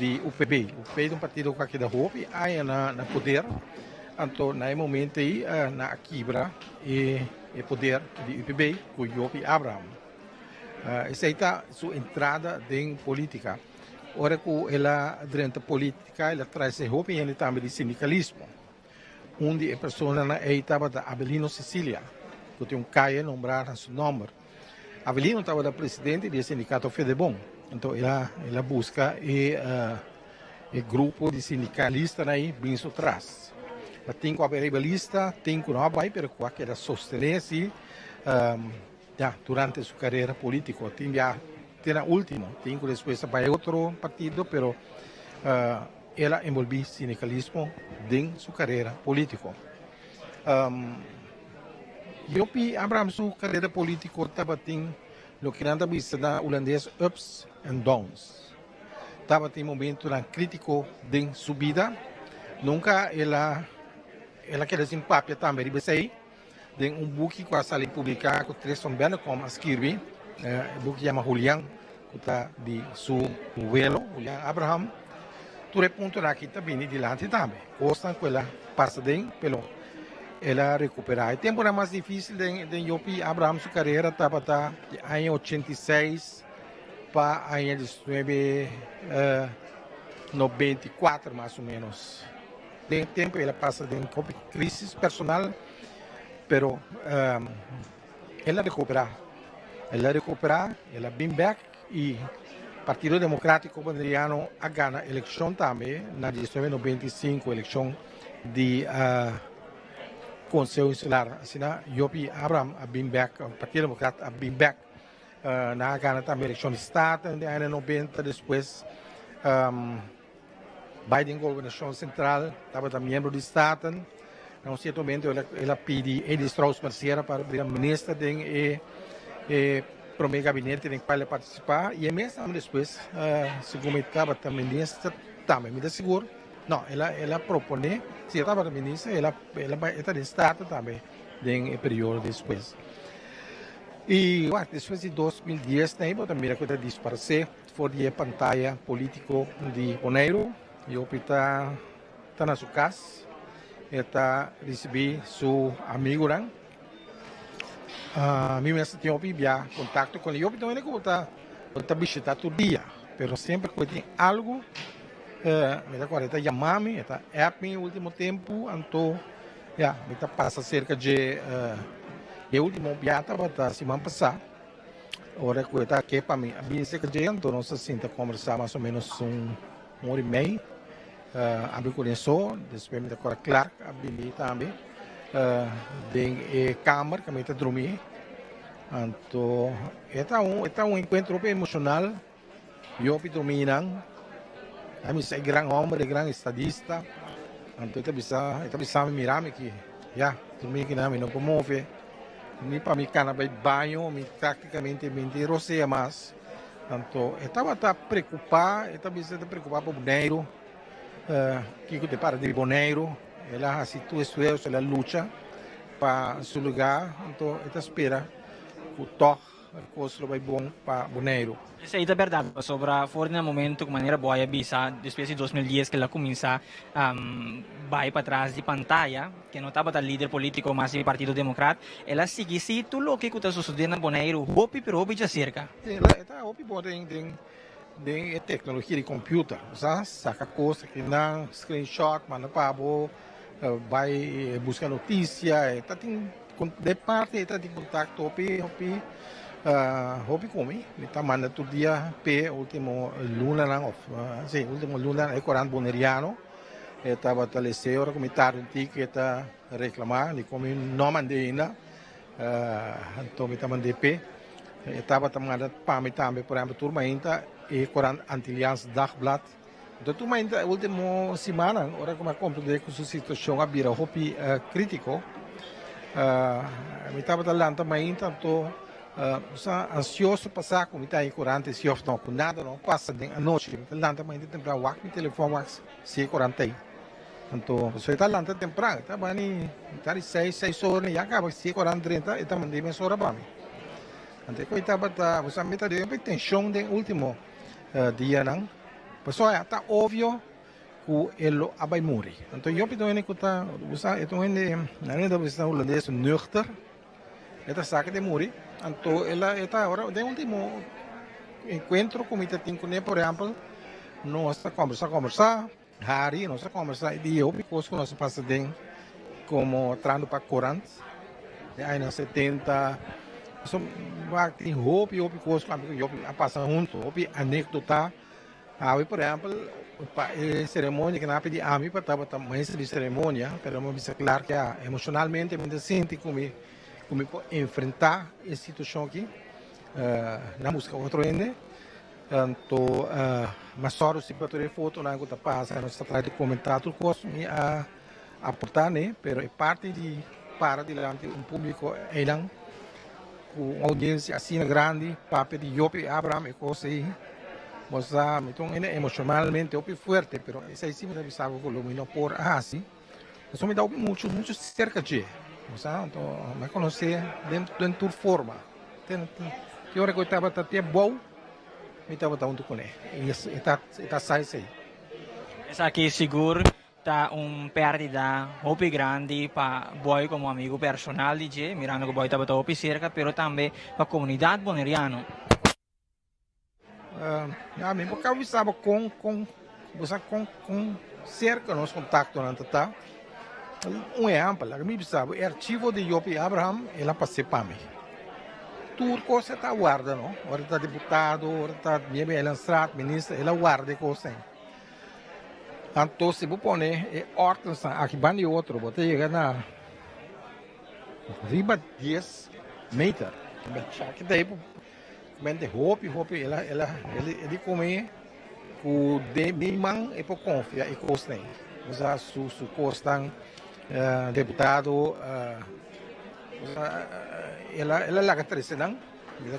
de UPB. O UPB é um partido que aqui da Iopi, aí na poder, então na momento aí na quebra e poder de UPB com Iopi Abraham. Essa está sua entrada em política. Ora que ela, durante a política, ela traz a roupa e ele também de sindicalismo. Onde a pessoa aí estava da Avelino Cecília, que tem um caia nombrado a seu nome. Avelino estava da presidente do sindicato Fedebom. Então ela busca o grupo de sindicalistas aí bem atrás. Ela tem com a rebelista, tem com a vai, mas com aquela sostener-se durante sua carreira política. Tem tiene último, tengo después para otro partido, pero ella envolvió sindicalismo en su carrera política. Yopi Abraham su carrera política estaba en lo que nada visto na holandês ups and downs. Estava em momento crítico de sua vida. Nunca ela queria se empapar também, de book que a sair publicar com três também como escrevi, book chama Julián, que está de seu abuelo, Julián Abraham. Tudo ponto aqui também de lá também. Costa com ela passa bem, pelo ela recuperar. O tempo era mais difícil de Yopi Abraham sua carreira estava em 86 para em 94 mais ou menos. De tempo ela passa de uma crise personal, pero ela recupera, ela vem back e Partido Democrático Boliviano a ganha a eleição também na 1995 eleição de Conselho Insular. Assim, Yopi Abraham a been back, o Partido Democrático a been back na ganha também a eleição de Estado em 90 depois. Biden governação central, estava também membro do Estado. Em um certo momento, ela pediu Edi Strauss-Mercier para ser ministra e para o meu gabinete em qual ela participar. E mesmo depois, segundo estava também ministra, também me dá seguro. Não, ela propõe, se estava ministra, ela está no Estado também, em período depois. E depois de 2010, também a coisa desapareceu, foi a pantalla político de Bonaire. Eu está na sua casa, está recebi seu amigo lá. A mim mesmo tinha contato com ele. Eu também está visitar todo dia, mas sempre que tem algo, me dá correta chamar-me, está app no último tempo, então me está passa cerca de o último viagem estava semana passada. Agora que está aqui para mim, a minha cerca de então nós assim conversar mais ou menos uma hora e meia. Abri começou, depois me decora Clark, abri também, de câmara que me está dormindo. Então, é um encontro bem emocional. Eu fui dormir não, a mim é grande homem, grande estadista. Então, eu bisa mirar que, dormir que não comove. Me para mim cana vai banho, me praticamente me roceia mais. Então, eu estava preocupado, por o dinheiro. Que te para de Bonaire, ela assistiu estudos, ela luta para seu lugar, então ela espera que o toque, o custo vai bom para Bonaire. Isso é verdade, sobre fora no momento de maneira boa, bisa depois de 2010 que ela começa vai para trás de pantalla, que não estava líder político, mas do Partido Democrático, ela segue tudo o que está sucedendo em Bonaire, hopi pero hopi já cerca. Ela está hopi bom de tecnologia de computer, saca coisa que não screenshot, manda para vai buscar notícia, está de parte, está em contato, hopi comigo, está mandando todo dia pe último luna não, sim, último luna é corante boneriano, estava taleceu, agora comentário que está reclamar, ele como não mandei ainda, então me tá mandei pe, estava mandando para mim também, por exemplo, turma ainda e Corant Antilliaans Dagblad. Então, a última semana, agora como eu compreendo que a situação é bem crítica, eu estava falando também, então, ansioso para passar com o Corant, se eu não com nada, não passa a noite, eu estava também temprano, o telefone, se é Corant aí. Então, eu estava falando temprano, estava ali, 6 horas, e acaba, se é Corant 30, eu estava mandando mensagem para mim. Então, eu estava, você me está dando tensão do último dia, não? Pessoal, está óbvio que ele vai morrer. Então, eu estou indo para o holandês nuchter, esta saca de morrer. Então, ela está agora, de último encontro com o Tinco, por exemplo, nós estamos conversar, Harry, nós estamos conversar, e eu, porque nós passamos como entrando para Corant, de anos 70, tem roupa e coisa que passa junto, anedota. Por exemplo, a cerimônia que não pedi a mim para estar mais de cerimônia, mas é claro que emocionalmente me sinto como enfrentar essa situação aqui, na música outro ainda, Então, mas só se para ter foto na que passa, nós está de comentar tudo coisa a aportar, né? Pero é parte de para diante público elang com audiência assim grande, papel de Yopi Abraham e coisa aí. Mas então emocionalmente é forte, pero essa aí sim deve saber que o não por assim. Isso me dá muito cerca de, então me conhecer dentro forma. Eu recordo que até bom, me estava dando com ele. E está saindo aí. Essa aqui seguro tá perdida hopi grande para boy como amigo personal de mirando que boy estava hopi cerca, pero também para a comunidade boneriana. Me porque eu estava com cerca nos contatos na tá. Exemplo, que me sabe, o arquivo de Yopi Abraham, ela passei para mim. Tudo coisa está guarda, não? Agora está deputado, agora está ministro, ela guarda coisa. Então, se você põe ordem, aqui vai outro, você chega na riba 10 metros. Que daí, mente hopi, ele come com de mimang e por confia e coisa. Usa su costa deputado, ela lá que tresenang,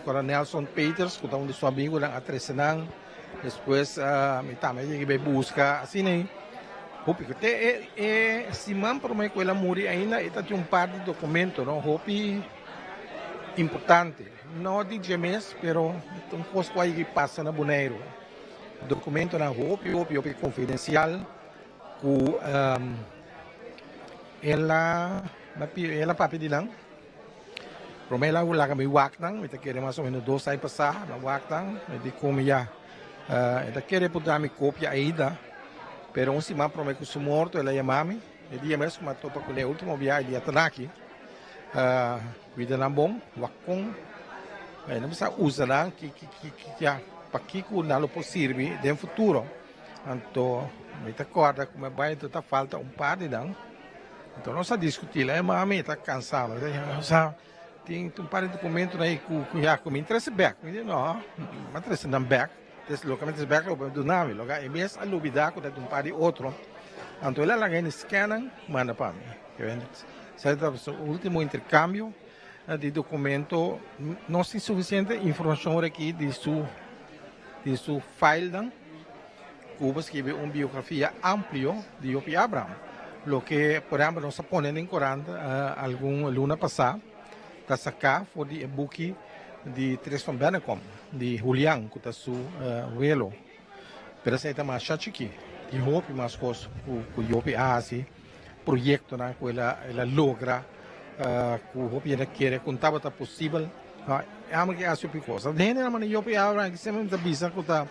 o Nelson Peters, que está um de seus amigos lá a tresenang, depois me também que busca assim nem, hopi que se man por mim que ela morre ainda, está tem par de documentos, não hopi importante, não de gemes, pero coisa que passa na Bonaire, documento na hopi confidencial. Que ela papi de lang, promela ula kami waknang, ita kere mais ou menos 2 anos passar na waknang, de como já, ita kere por dar mi cópia ainda, pero se man promete que su morto ela chamame, e dia mesmo que matou para colher o último viagem de Atanaki, cuida na bom, wakong, não precisa usar que para que o nalo possível de futuro, então me acorda como vai então falta par de dan, então nós discutir lá, mas me está cansado, tem par de documentos aí que já me interessa back, me diz não, mas interessa não back, deslocamento back do nome, logo e mesmo a lubida que tem par de outro, então ela lá ganha scanan, manda para mim, certo? O último intercâmbio de documento não tem suficiente informação aqui de su file dan. Cuba escribe una biografía amplia de Yopi Abraham, lo que, por ejemplo, nos ponen en Corán alguna luna pasada, que saca fue de buque de Tristan Benecom, de Julián, que es su abuelo. Pero ese está más chiqui, y Yopi más cosas, que Yopi hace, proyecto que ella logra, que Yopi quiere, contaba que posible, que hace cosas. De general, Yopi Abraham, que sempre avisa que está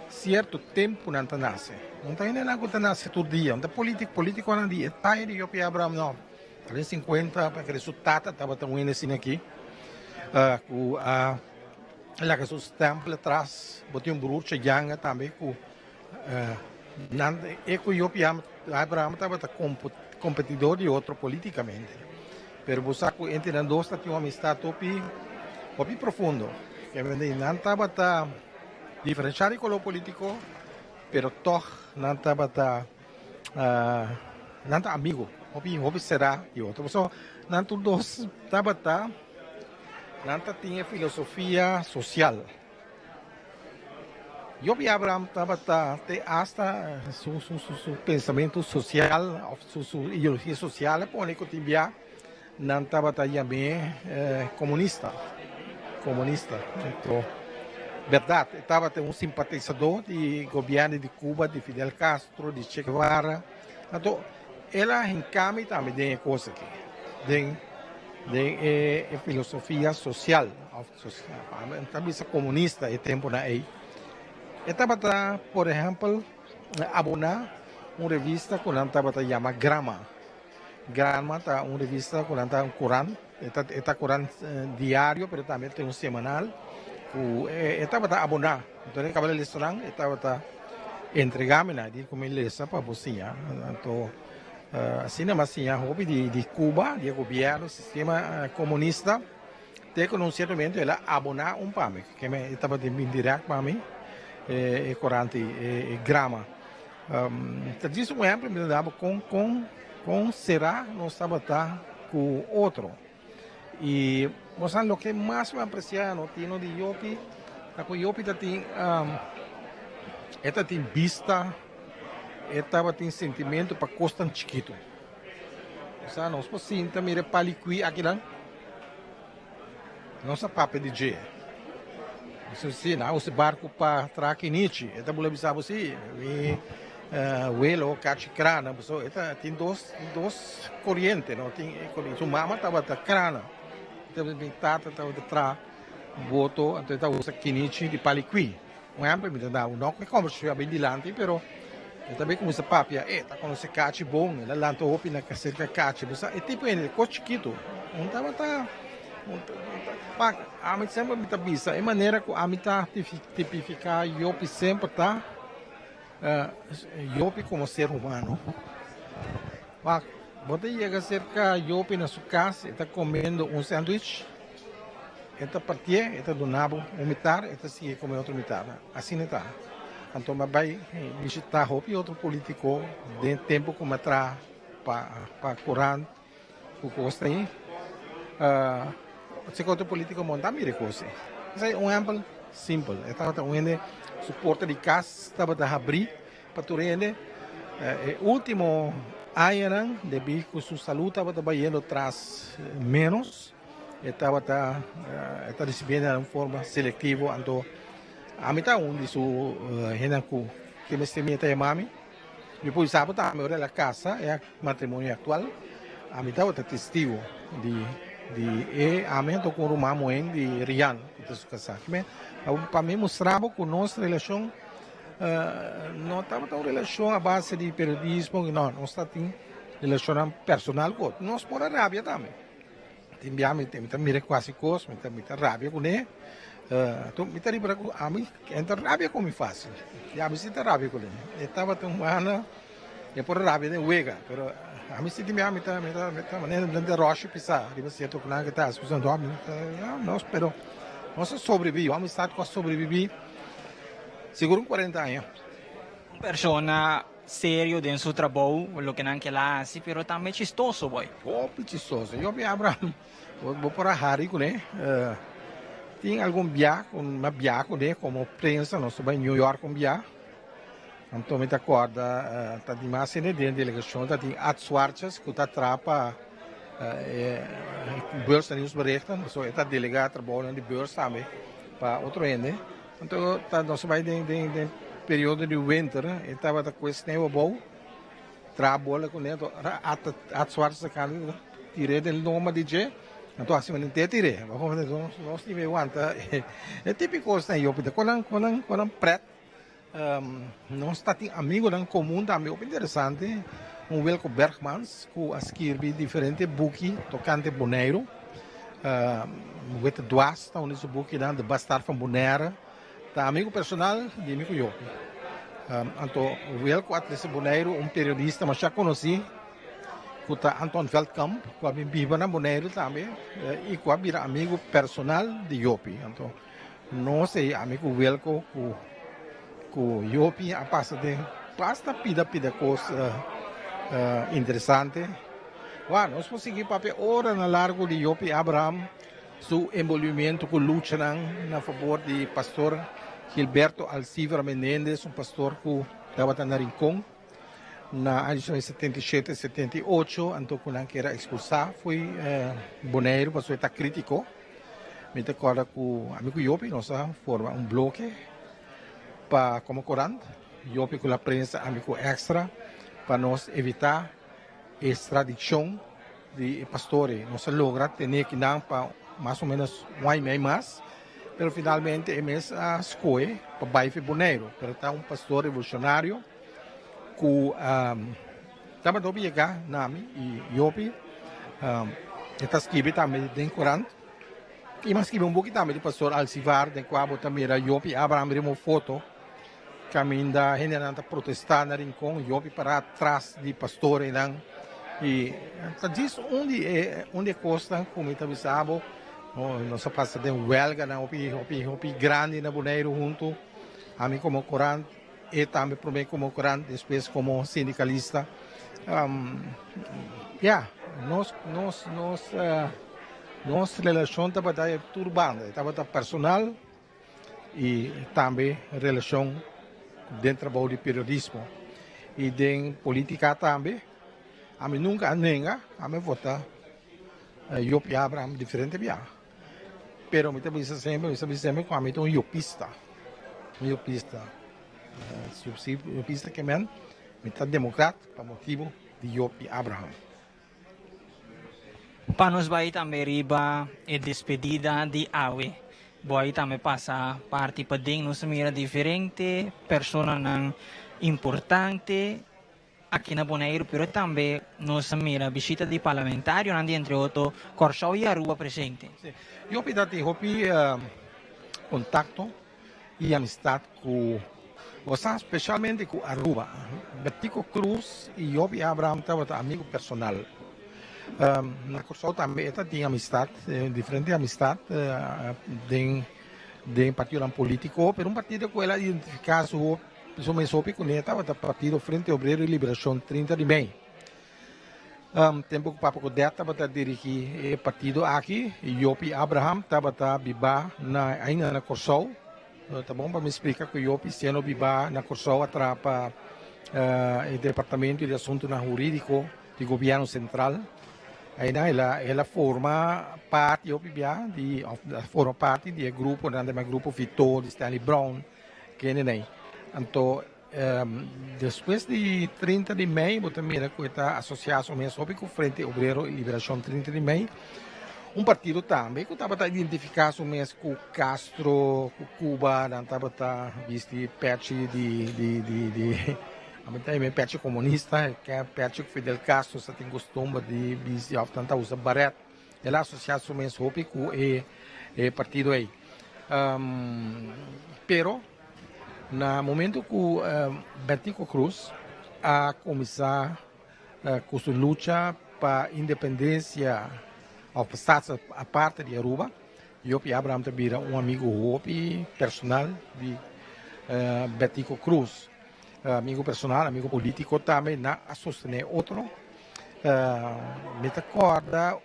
certo tempo não nasce. Não está ainda não nasce todo dia. Não é político não dia. Está aí Yopi Abraham não. 350 para que resultado estava tão indo assim aqui. Lá que os templos atrás, botei bruxo janga também com é que Yopi Abraham estava competidor de outro politicamente. Pero você entendendo dois tem uma amistade topi profundo. Que não estava diferenciar con lo político, pero toch nanta bata nanta amigo, hobi será y otro. So nanto dos tabata nanta tiene filosofía social. Yopi Abraham tabata te hasta su pensamiento social, su ideología social, pone que tibia nanta bata llamé comunista. Então, verdade, estava um simpatizador do governo de Cuba, de Fidel Castro, de Che Guevara. Então, ela encaminha também de coisa aqui, de filosofia social, também comunista e tempo na aí. Estava, por exemplo, abonar uma revista que não estava chamada Grama. Grama é uma revista que não está um Corão, está Corão diário, mas também tem um semanal. Estava a abonar, então acabei de restaurante, estava a entregar-me lá, de como ele para você, então assim não assim a hobby de Cuba, de governo, sistema comunista, tem que num certo momento ela abonar para mim, que me estava de direto para mim, e 40 gramas. Disso um exemplo, me dava com será não estava com outro. E mostrando o que mais me aprecia no tino de Iopi, o Iopi tem vista, tem sentimento para costa chiquito. Sabe, nós podemos também paliqui aqui lá, nossa papa de G. Se não, esse barco para Traquinichi, boleh bisa você, Welo, Cachicrana, tem dois correntes, não tem corrente. Mama estava da crana, teve tata estava de trás, boto, então estava usa Quinichi de paliqui. Um amplo me dá um não que como se bem dilante, pero também como essa papia, quando se cache bom, ela lança o na cerca cache, é tipo ele, coche chiquito, não estava a mim sempre me tabisa, é maneira que a mim tá tipificar Iopi sempre Iopi como ser humano. Você chega cerca Iopi na sua casa, está comendo sanduíche, está partir, está donando mitar, está sigue comendo outro mitar, assim não está. Então vai visitar outro político de tempo como atrás para curar o que gosta aí. Se outro político monta mire coisa. Isso é exemplo simples. Estava tendo suporte de casa, estava a abrir para tu rende. Último ano, devido que sua saúde estava trabalhando atrás menos, estava recebendo de uma forma seletiva. Então, a mitad de su gente que me estimita de mami, depois sabe também a casa é matrimônio atual, a mitad é testigo de amento com o mamoen de Rian, que se casar. Para mim mostrava que nossa relação não estava uma relação à base de periodismo, não, nós estamos relação personal com nós por a rábia também. Tem mira quase coisa, tem rábia com ele. Tu me tari para a mim entra rábia como fácil. Já me sinto rábia com ele. Estava tão mana e por rábia de uega, pero a mim sinto me maneira de rocha pisar. Riba certo que não que tá, usando a mim. Nós pero nós sobrevivemos, vamos estar com sobreviver. Seguro 40 anos. Persona sério dentro do seu trabalho, o que não quer lá, assim, pero também chistoso, boy. Chistoso. Eu me Abraham, vou para a Harry com ele. Tem algum viagem, uma viagem, como prensa, nós vamos em New York com viagem. Então, me acorda, está de mais dentro da delegação, está de Ad Schwartzes, que está atrapa Beurs News berichten, so está delegado trabalhando de Beurs também, para outro ende. Então, nós vamos em período de winter, estava com esse tempo bom, trabalha com ele, Ad Schwartzes, tirei do nome de G. Então, assim, não tem tirei. Nós tivemos aguenta. É típico isso aí, quando preto, nós temos amigos em comum também, interessante. Wilco Bergmans, que escreve diferentes books, tocante boneiro. With Duas, está nesse book de Bastard van Bonaire. Tá amigo personal de amigo Iopi. Então, Wilco, esse boneiro, periodista, mas já conheci. Kuta Anton Veldkamp, que vive na Bonaire também, e que vira amigo personal de Iopi. Então, nós é amigo Wilco, que Iopi passa pida coisa interessante. Nós conseguimos papel hora na largo de Iopi Abraham, seu envolvimento com luta na favor de pastor Gilberto Alcivar Menendez, pastor que estava na Rincón. Na edição de 77, 78, então quando que era expulsado, foi boneiro, passou a estar crítico. Me recorda que o amigo Iopi, nós forma bloque para como corante, Iopi com a prensa, amigo extra, para nós evitar extradição de pastores. Nós logra ter que dar para mais ou menos um ano e mais, mas finalmente é mesmo a escolha para bairro boneiro, para estar pastor revolucionário, que estava do chegar nami e Iopi está escrevendo também em Corão e mas escreveu pouco também de pastor Alcivar de qual também era Iopi Abraham uma foto caminho da gente anda protestar na Rincón Iopi para trás de pastor e diz onde costa como está avisado nós passa de huelga na Iopi grande na Bonaire junto a mim como corante, e também primeiro como corante, depois como sindicalista. Nossa relação estava turbada, estava personal e também relação dentro do periodismo. E dentro política também, a mim nunca nega, a mim vota Yopi Abraham diferente via. Pero me também sempre com a mim um yopista. Yopista que me está democrata por motivo de Yopi Abraham. Para nós vai também riba a despedida de Awe. Vai também passar parte para dentro, nós mira diferente, pessoas importante aqui na Bonaire, pero também nós mira visita de parlamentário, entre outros, Corsau e Aruba presente. Eu pedi contato e amizade com você, especialmente com Aruba. Betico Cruz e Yopi Abraham estavam amigo personal. Na Corsau também tinha amizade, diferente amizade de partido político, pero partido que ela identificasse principalmente o que estava do Partido Frente Obrero e Liberação 30 de Maio. Tempo que o Papa Deta estava dirigir o partido aqui, e Yopi Abraham estava biba ainda na Corsau. Tá bom para me explicar que Yopi sendo biba na Corsau atrapa o Departamento de Assuntos Jurídicos do Governo Central. Ainda ela forma parte do grupo, do grupo Vitor, de Stanley Brown, que é nem. Então, depois de 30 de maio, eu também com esta associação mesópico Frente Obrero e Liberação 30 de maio, partido também que estava identificado mesmo com Castro, com Cuba, estava visto parte de parte comunista, que é parte que Fidel Castro só tem costume de visitar, tanto usa barret, ela associação mesópico e partido aí. Pero no momento que Betico Cruz a começar com sua luta para a independência a parte de Aruba, Yopi Abraham também era amigo Yopi personal de Betico Cruz, amigo personal, amigo político também a sostener outro. Me recorda,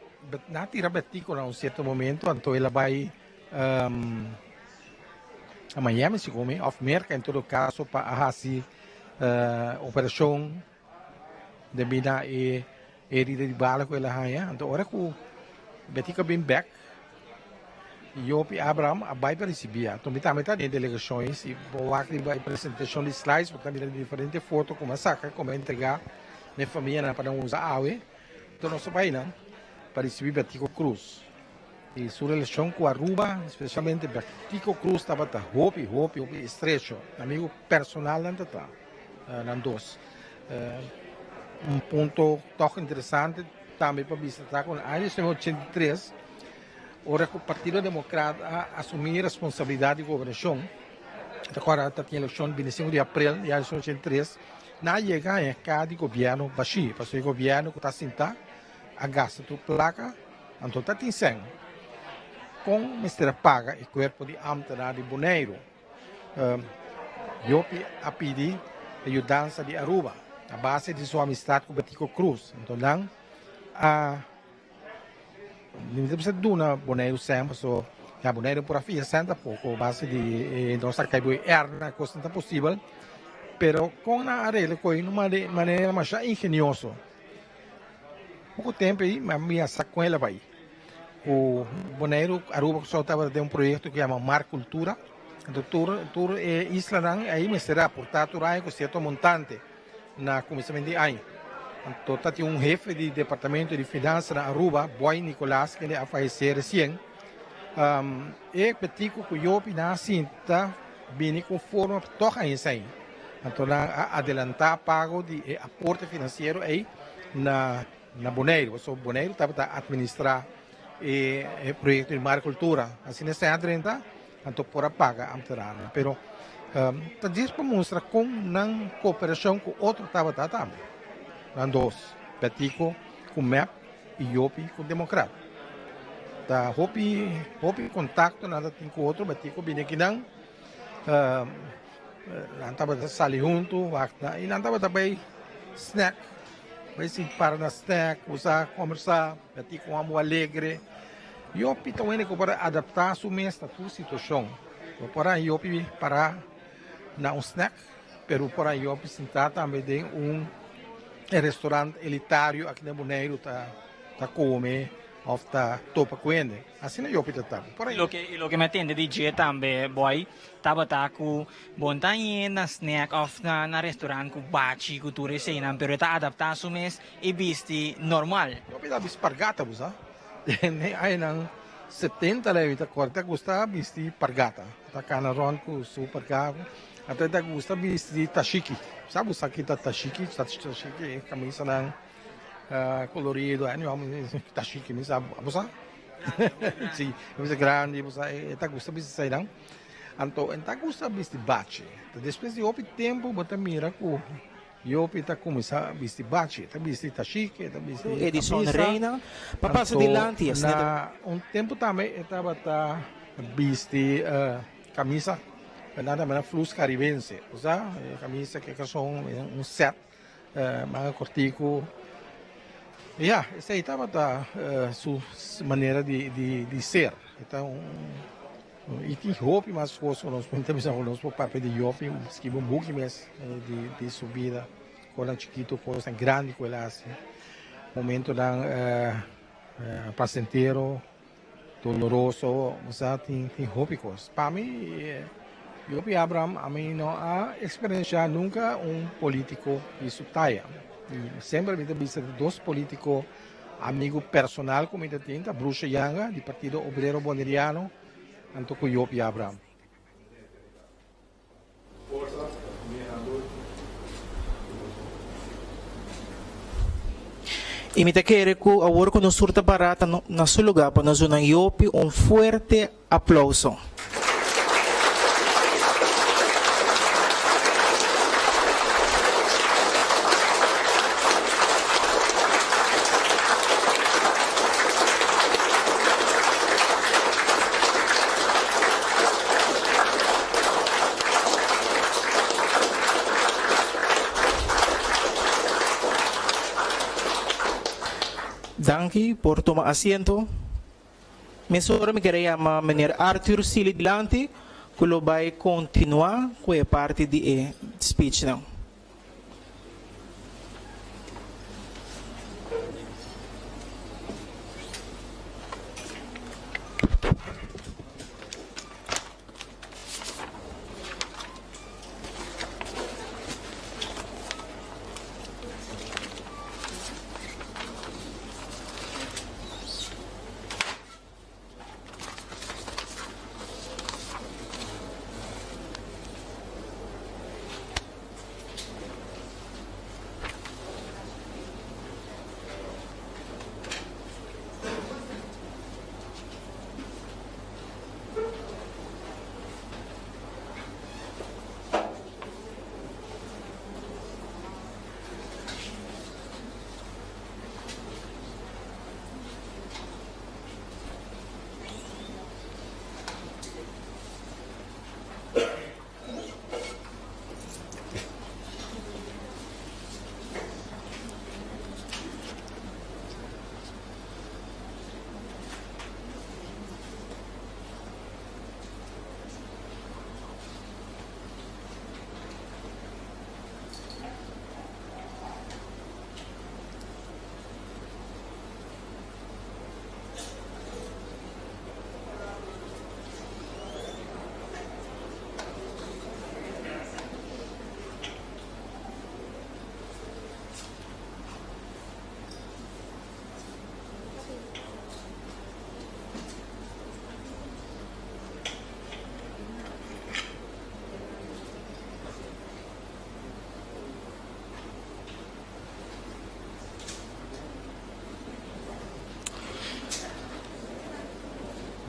na tira Betico em certo momento, então ela vai a Miami, se come, of Merca, em todo caso, para a operação de mina e herida de bala com ela raia. Então, agora que o Betica bem back, Yopi Abraham vai para receber. Então, também está em delegações e vou aqui vai apresentação de slides, porque também tem diferentes fotos, como a saca, como entregar na família para não usar AUE. Então, nós vai para receber Betico Cruz. E sua relação com Aruba, especialmente Betico Cruz, estava Hopi estrecho, amigo personal nas duas. Ponto tão interessante também para visitar com a 1983, hora que o Partido Democrata assumiu a responsabilidade de governação. Agora tinha eleição 25 de abril de 1983, na chegada de governo Bashir, porque o governo que está sentado a gasta a placa, então está tem com Mr. Paga e corpo de Amtara de Bonaire. Yopi a pedir ajudança de Aruba, a base de sua amizade com Betico Cruz. Então, não precisa de uma Bonaire sempre, a Bonaire por aqui senta pouco, a base de nossa caiboia erna, coisa não possível, pero com a areia, com uma maneira mais engenhosa. Pouco tempo aí, a minha sacola vai. O Bonaire, Aruba só estava de projeto que chama Mar Cultura. Então, tour isla aí me será portado aí com certo montante na começamento de ano. Então, tinha jefe de departamento de finanças na Aruba, Boy Nicolás, que ele a falecer recém. E Betico que Yopi na cinta vem com forma toca isso aí. Então, adelantar pago de aporte financeiro aí na Bonaire. O Bonaire estava a administrar o projeto de Mar Cultura. Assim, nessa 30, então, por paga amterana. Pero, diz para mostrar como na cooperação com outro estava também. Nas dois, Betico com MEP e Yopi com Democrata. Tá, Hopi contato nada tem com outro, Betico vem aqui não. Nantaba sali junto, e nantaba também snack. Vai se para na snack, usar, conversar, bater com amor alegre. Eu também para adaptar a mesma situação. Para eu para na snack, pero para eu sentar também em restaurante elitário aqui na Bonaire tá comer ou tá topa com ele. Assim eu pita tá. Lo que me atende DJ também, boy, tava com bontanha na snack of na restaurante com bachi, com tudo isso, não, pero tá adaptar a mes e visti normal. Eu pita bispargata, busa. Aí não 70 leve tá corta gusta visti pargata. Tá canaron com super caro. Até tá gusta visti tashiki. Sabe o saque da tashiki? Tashiki camisa não colorido, tashiki, me sabe, busa? Sim, camisa grande, busa. Tá gusta visti sai não. Então, tá gusta visti bachi. Depois de outro tempo, bota mira com eu tá começar a vestir bachi, tá vestir tashiki, tá vestir Edison Reina, papassa dilante. Na tempo também estava tá vestir camisa, nada mais flus caribense, usa camisa que são set, manga cortico. Essa aí estava sua maneira de ser. Então, e tem roupa, mas fosse nós temos o papel de roupa, esquiva um pouco mais de subida, coisa chiquito, coisa grande, coisa assim. Momento da placenteiro, doloroso, mas tem roupa coisa. Para mim, eu e Abraham, a mim não há experiência nunca político isso taia. E sempre me visto dois políticos, amigo personal, como ainda tem, a Bruxa Yanga, do Partido Obrero Boneriano, Anto ko Yopi Abraham. E me te quero que agora quando surta barata na seu lugar para nós na Yopi fuerte aplauso. Danke por tomar asiento. Mesora me queria chamar Mr. Arthur Sili Dilante, que lo vai continuar com a parte de speech não.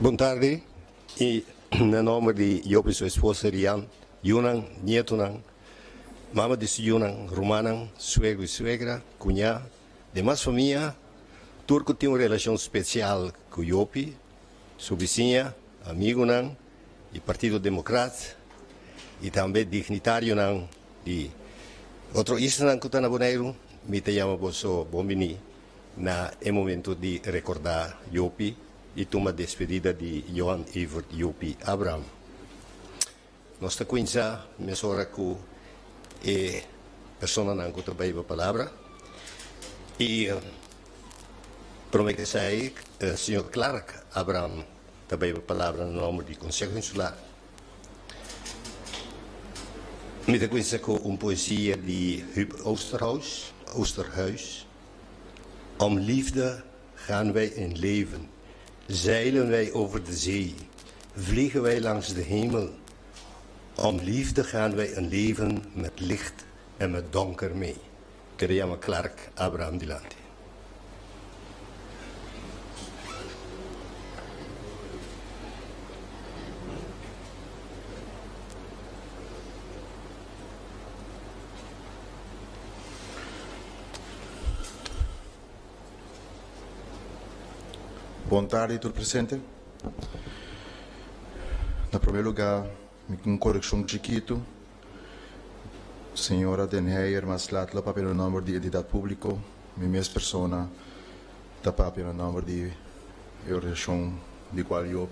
Boa tarde, e no nome de Yopi, sua esposa Rian, Yunan, Nietunan, mama de Yunan, Romanan, suegro e suegra, cunhá, demais família, turco tem uma relação especial com Yopi, sua vizinha, amigo nan, e Partido Democrata, e também dignitário não de outro isso não que está na Bonaire, me te chama Bosso Bombini na é momento de recordar Yopi e uma despedida de Johan Evert Yopi Abraham. Nossa coinza mesora que é pessoa não que também a palavra e prometo sai senhor Clark Abraham também a palavra no nome de Conselho Insular. Me te coinza com poesia de Huub Oosterhuis. Om liefde gaan wij in leven. Zeilen wij over de zee. Vliegen wij langs de hemel. Om liefde gaan wij een leven met licht en met donker mee. Kereyama Clark, Abraham Dilante. Boa tarde, tudo presente. Na primeiro lugar, uma correção chiquito. Senhora Denheyer, mas lá o papel no número de entidade público, minha persona, da papel no número de organização de qual eu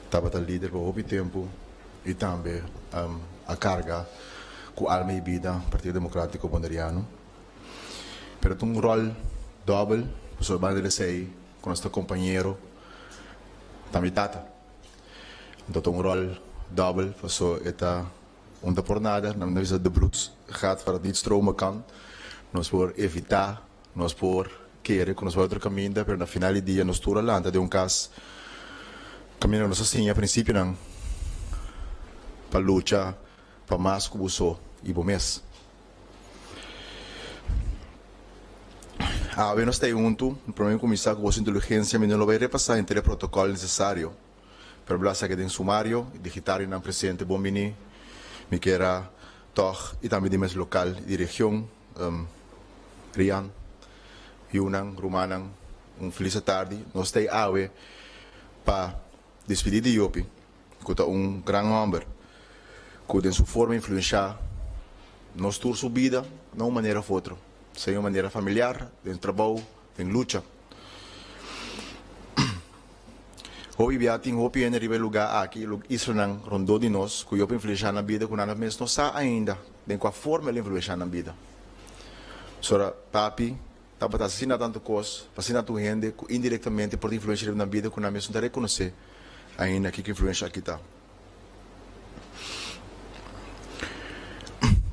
estava líder por muito tempo e também a carga com alma e vida Partido Democrático Bonaireano. Pero tem rol doble, por banda de sei, com nosso companheiro, também tata. Então tem rol doble, por esta onda por nada, na visa de bloed gaat waar het niet stromen kan. Nós por evitar, nós por querer que nós vá outro caminho, pero na final do dia nós toda landa de caso caminho nós assim a princípio não para lutar para mais que você e bom mês. Ah, nós temos no primeiro começar com a inteligência, mas não vai repassar entre o protocolo necessário. Pero blasa que tem sumário, digital na presidente Bombini, me queira toch e também de mais local de região, Rian, Yunnan, Rumanan, feliz tarde. Nós temos ave para despedir de Yopi, que é grande homem, que tem sua forma de influenciar nossa vida de uma maneira ou outra. Seja uma maneira familiar, tem trabalho, tem luta. Hoje viatem, hoje em nível lugar aqui, isso não rondou de nós, que eu influenciar na vida, que nada mais não sabe ainda, de qual forma ele influenciar na vida. Sora papi, estava assinando tanto coisa, assinando tanto gente, indiretamente por influenciar na vida, que nada mais não reconhecer ainda que influencia aqui está.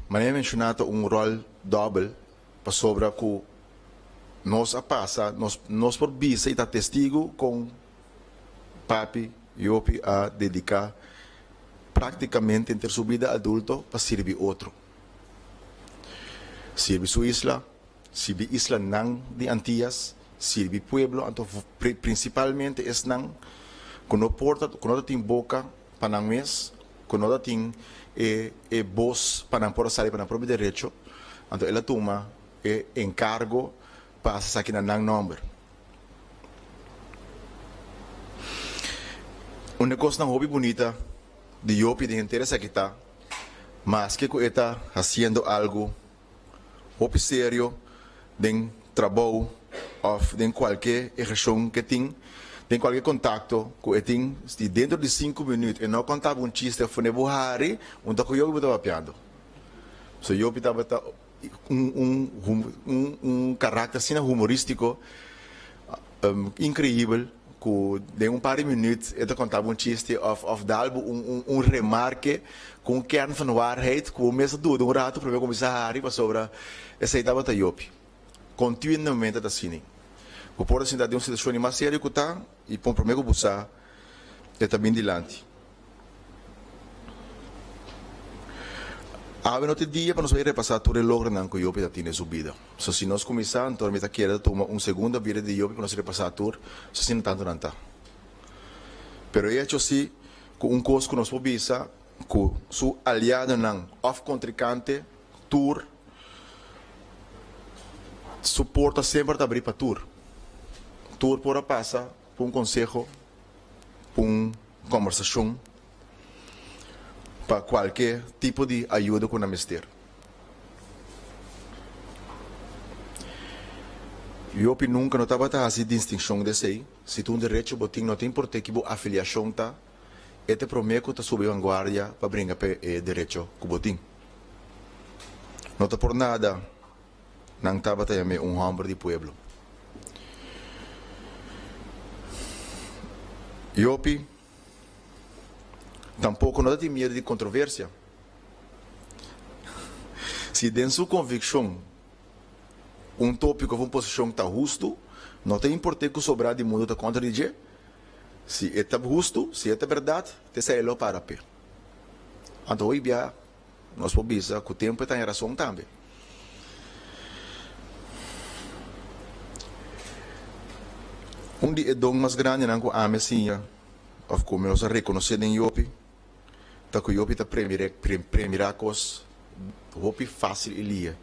Mas é mencionado rol doble, para sobre que nós passa, nós por vista e está testigo com papi Yopi a dedicar praticamente entre sua vida adulta para servir outro. Servir sua isla, servir isla não de Antillas, servir pueblo, então principalmente é não quando porta, quando tem boca para não mês, quando tem voz para não poder sair para não próprio direito, então ela toma encargo para sair aqui na número. Uma coisa não hobby bonita de Yopi de interesse aqui está, mas que está fazendo algo hobby sério de trabalho ou de qualquer reação que tem qualquer contato que tem dentro de 5 minutos e não contava chiste foi Buhari onde que eu estava piando. So Yopi estava caráter assim humorístico incrível. De par de minutos, ele contava chiste of dalbo remarque com kern van waarheid, que o mesmo do rato para começar a arriba sobre essa ideia da Yopi. Continuamente assim. O por assim de uma situação mais séria que está e para primeiro buscar é também dilante. A no dia para nós vai repassar todo o logro que Yopi já tem sua vida. So, se nós começar, então a querer tomar segunda vida de Yopi para nós repassar tudo, se não tanto não está. Pero é assim, com coisa que nós podemos ver, com seu aliado não, off contrincante, tour, suporta sempre abrir para tour. Tour por passar, por conselho, por conversação, para qualquer tipo de ajuda com o ministério. Eu nunca notava essa distinção desse aí. Se tu direito botim não tem por que a afiliação tá, este prometo tá sob vanguardia para brincar para direito que botim. Não tá por nada, não estava também homem de pueblo. Iopi tampouco não tem medo de controvérsia. Se dentro sua convicção tópico ou uma posição está justo, não tem importância que sobrar de mundo está contra dizer. Se é justo, se é verdade, te sai lá para pé. Então hoje nós podemos que o tempo está em razão também. Dia dom mais grande não com a messinha, of como nós reconhecer em Iopi, tá que Iopi tá primeiracos, Iopi fácil e lia.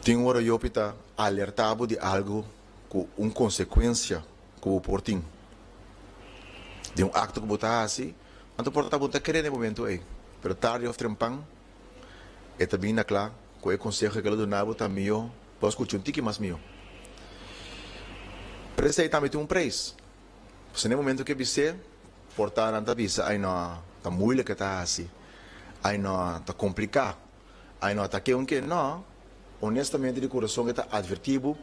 Tem hora Iopi tá alertado de algo com uma consequência com o portinho. De acto que botar assim, então porta botar querer no momento aí, pero tarde ou trempang, é também na claro, com o conselho que ele donava tá mio, posso escutar um tique mais mio. Preço aí também tem preço. Se no momento que você portar na visa, aí não tá muito que tá assim, aí não tá complicado, aí não tá que não, honestamente de coração que tá advertido,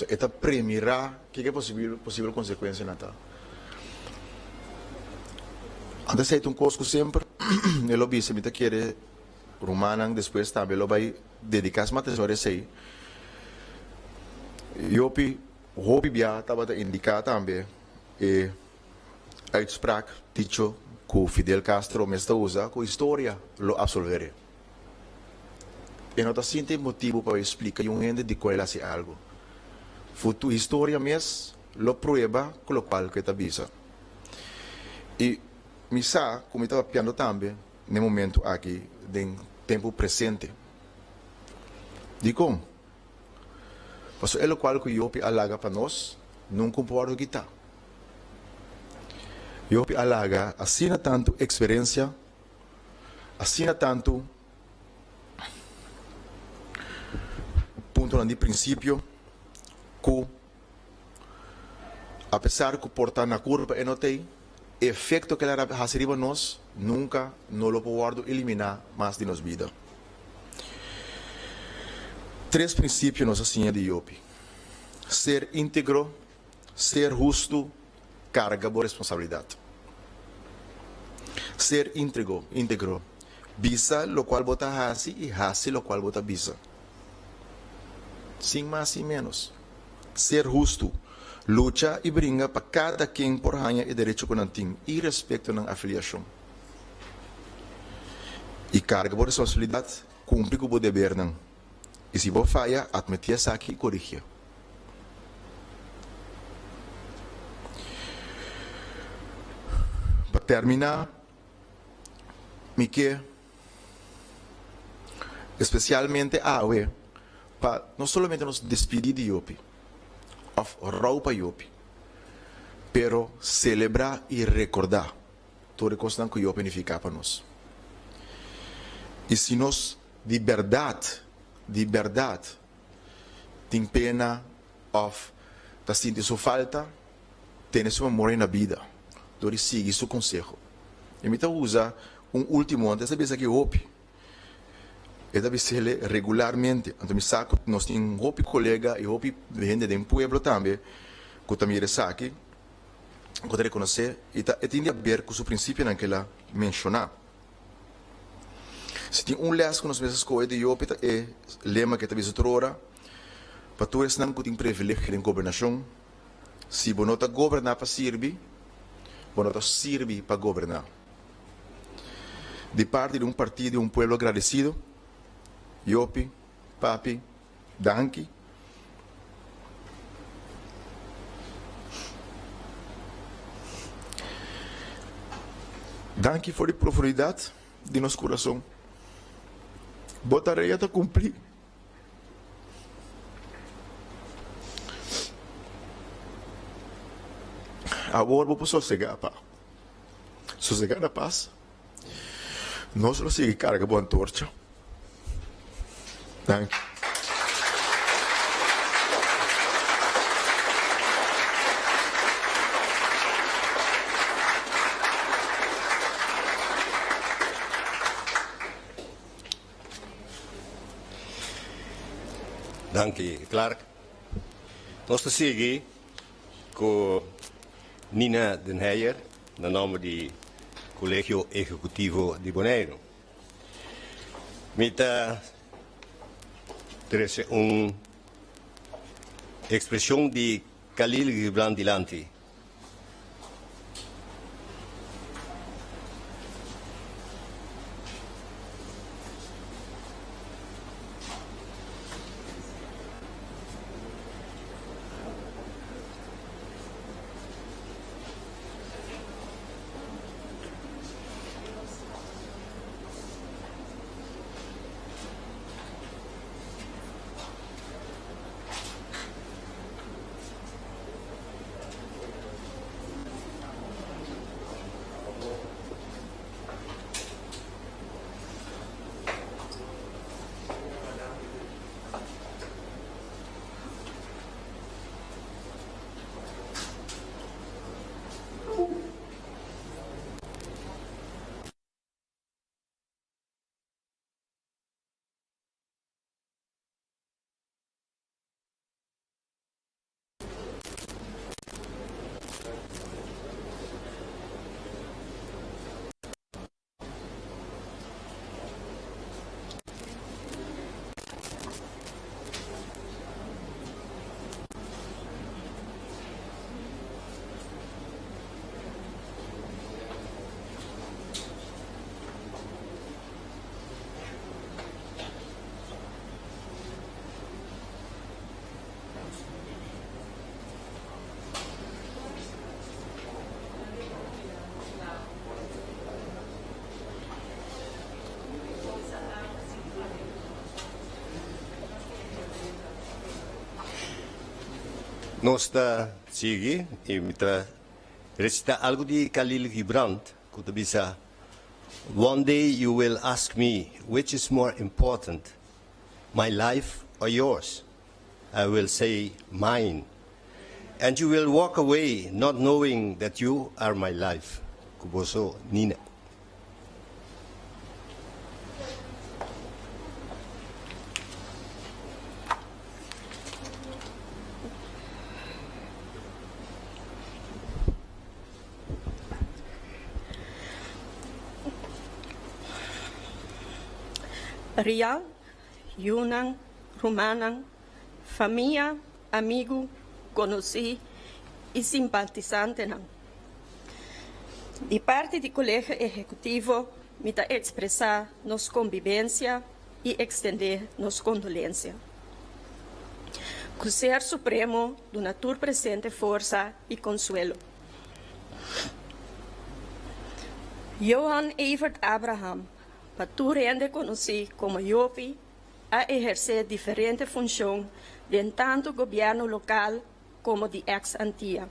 é tá premirar que é possível consequência na tá. Antes aí coisa sempre, ele observa me tá querer romano depois também ele vai dedicar mais atenção a isso aí. O hobby bia estava indicado também e a uitspraak dicho que Fidel Castro me está usa que a história lo absolverá. E não está sem motivo para explicar um ende de qual é algo. Futu história mesmo lo prueba com o qual que está visa. E me sa como estava piando também no momento aqui de tempo presente. De como? Mas é o qual que Iopi alaga para nós, não comporta que está. Iopi alaga, assina tanto experiência, assina tanto ponto de princípio, que apesar que portar na curva e não tem, efeito que ela recebe a nós, nunca não lo pode eliminar mais de nossa vida. 3 princípios nós assim de Iopi: ser íntegro, ser justo, carga boa responsabilidade. Ser íntegro, visa lo qual bota hasi e hasi lo qual bota visa. Sem mais sem menos. Ser justo, luta e brinca para cada quem por ranha e direito que não tem e respeito na afiliação. E carga boa responsabilidade, cumpre com o dever não. E se você falha, admitir isso aqui e corrigir. Para terminar, me quer especialmente para não somente nos despedir de Iopi, of roupa Iopi, pero celebrar e recordar toda a coisa que Iopi significa para nós. E se nós de verdade, tem pena of tá sentindo sua falta, tem sua memória na vida, dori siga seu conselho. E me usa último antes de pensar que Iopi é deve ser regularmente. Então me saco nós temos Iopi colega e Iopi gente de pueblo também que também é aqui, que reconhecer e tem a ver com o princípio naquela mencionar. Se tem les que nós mesmos coisas de Iopi é lema que talvez outra hora, para todos não tem privilégio de governação. Se você não governar para servir, você não serve para governar. De parte de partido de pueblo agradecido, Iopi, papi, danke. Danke por a profundidade de nosso coração. Botarei até cumprir. Agora vou sossegar, pá. Sossegar na paz. Nós lo sigue carga boa torcha. Thank you. Dank je, Clark. Nós seguimos com Nina Den Heijer, no nome do Colégio Executivo de Bonaire. Mita trazer uma expressão de Khalil Gibran dilante. Nós está seguindo e me recita algo de Khalil Gibran, que diz: One day you will ask me which is more important, my life or yours. I will say mine. And you will walk away not knowing that you are my life. Kuboso Nina. Ria, Yunnan, Rumanan, família, amigo, conheci e simpatizante. De parte do Colégio Executivo, me dá expressar nossa convivência e estender nossa condolência. Que o Ser Supremo do Natur presente força e consuelo. Johan Evert Abraham, paturende conheci como Yopi, a exercer diferentes funções de tanto governo local como de ex-Antia.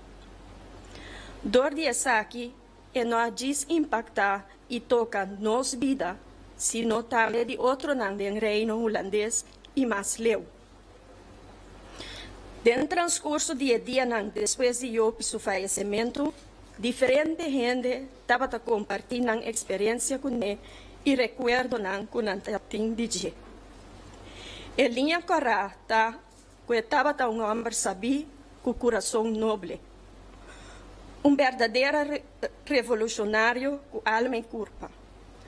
Dor de aqui e não diz impactar e toca nos vida, sino também de outro nang do reino holandês e mais leu. No transcurso de dia depois de Yopi seu falecimento, diferente gente estava compartilhando experiência com ele e recuerdo com nantating DJ. Em linha correta, que estava um homem sabi com coração nobre. Verdadeiro revolucionário com alma e corpo.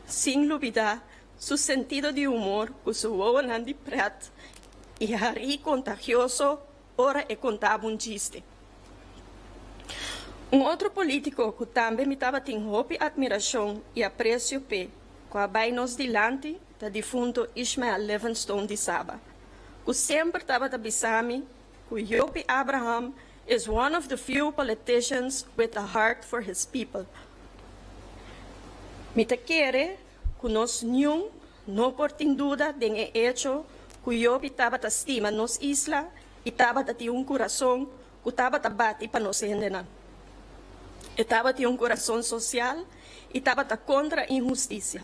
Sem dúvida, seu sentido de humor com seu olho de preto e rir contagioso, ora e contava chiste. Outro político que também me estava tendo admiração e apreço pe, com a bainos dilante da defunto Ishmael Livingstone de Saba, que sempre estava bisami, que Yopi Abraham is one of the few politicians with a heart for his people. Me te quere que nós não portem dúvida de hecho que Yopi estava estima nos isla e estava ter coração que estava bate para nos endenar. Estava ter coração social e estava contra a injustiça.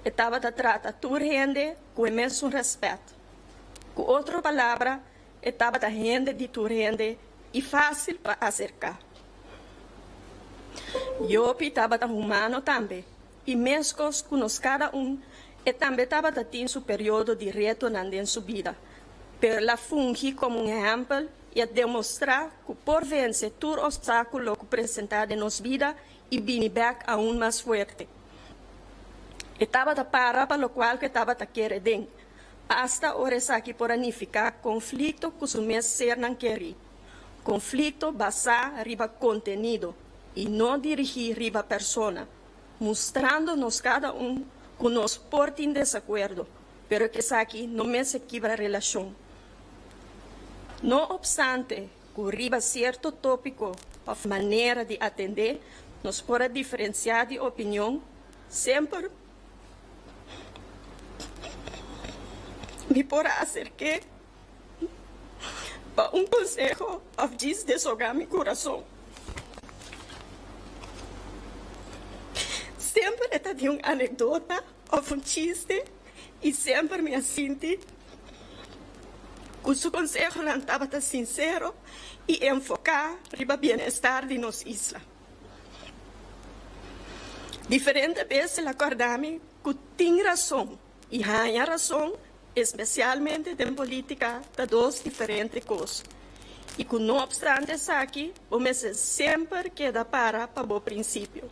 estava a tratar tua gente com o mesmo respeito. Com outra palavra, estava a gente de tua gente e fácil para acercar. Eu estava humano também, e mesmo com nós cada e também estava tendo seu período de reto na sua vida, para la fungir como exemplo e demonstrar que por vencer todo obstáculo que apresentado em nossa vida e vir back aún mais forte. Estava a parar para o qual que estava a querer dentro, hasta hora aqui por unificar conflito que o mesmo ser não queria. Conflito basado riba contenido e não dirigir riba persona, mostrando-nos cada que nos porta em desacordo, pero que aqui não me se quebra a relação. Não obstante, que riba certo tópico ou maneira de atender, nos pode diferenciar de opinião, sempre me pode acercar para consejo ou desahogar meu coração. Sempre está de uma anedota ou chiste e sempre me senti que o seu conselho não estava sincero e enfocar no bem-estar de nossa isla. Diferentes vezes acordamos que tem razão e há razão, especialmente em política, de duas diferentes coisas. E que não obstante isso aqui, o mês sempre queda para o princípio.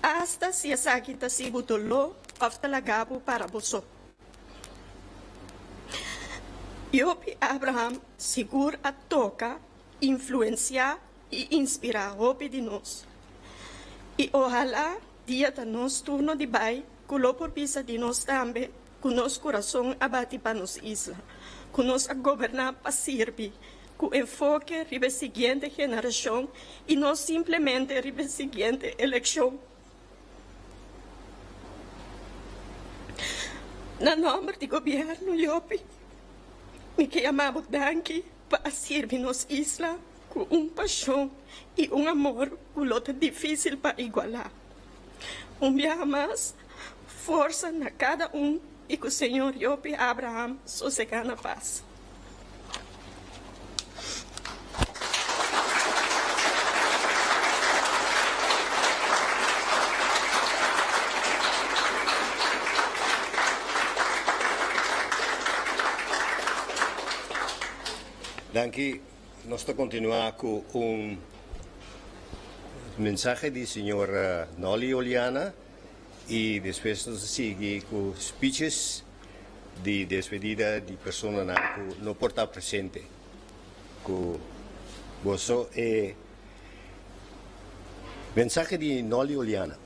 Hasta se essa aqui está se botolou, ou talagabo para você. Eu e Abraham seguro a toca, influenciar e inspirar o de nós. E ojalá dia da nosso turno de bai, que o por pisa de nós também, que nosso coração abate para nossa isla, que nós a governar para servir, que o enfoque ribe a seguinte geração e não simplesmente ribe a seguinte eleição. No nome do governo, eu me chamamos Danki para servir nossa isla com paixão e amor que é difícil para igualar. Dia mais, força na cada e que o Senhor Yopi Abraham sossegar na paz. Danke. Nós vamos continuar com mensagem do Sr. Noli Oliana e depois nós seguimos com speeches de despedida de pessoas que não podem estar presentes. Você é mensagem de Noli Oliana.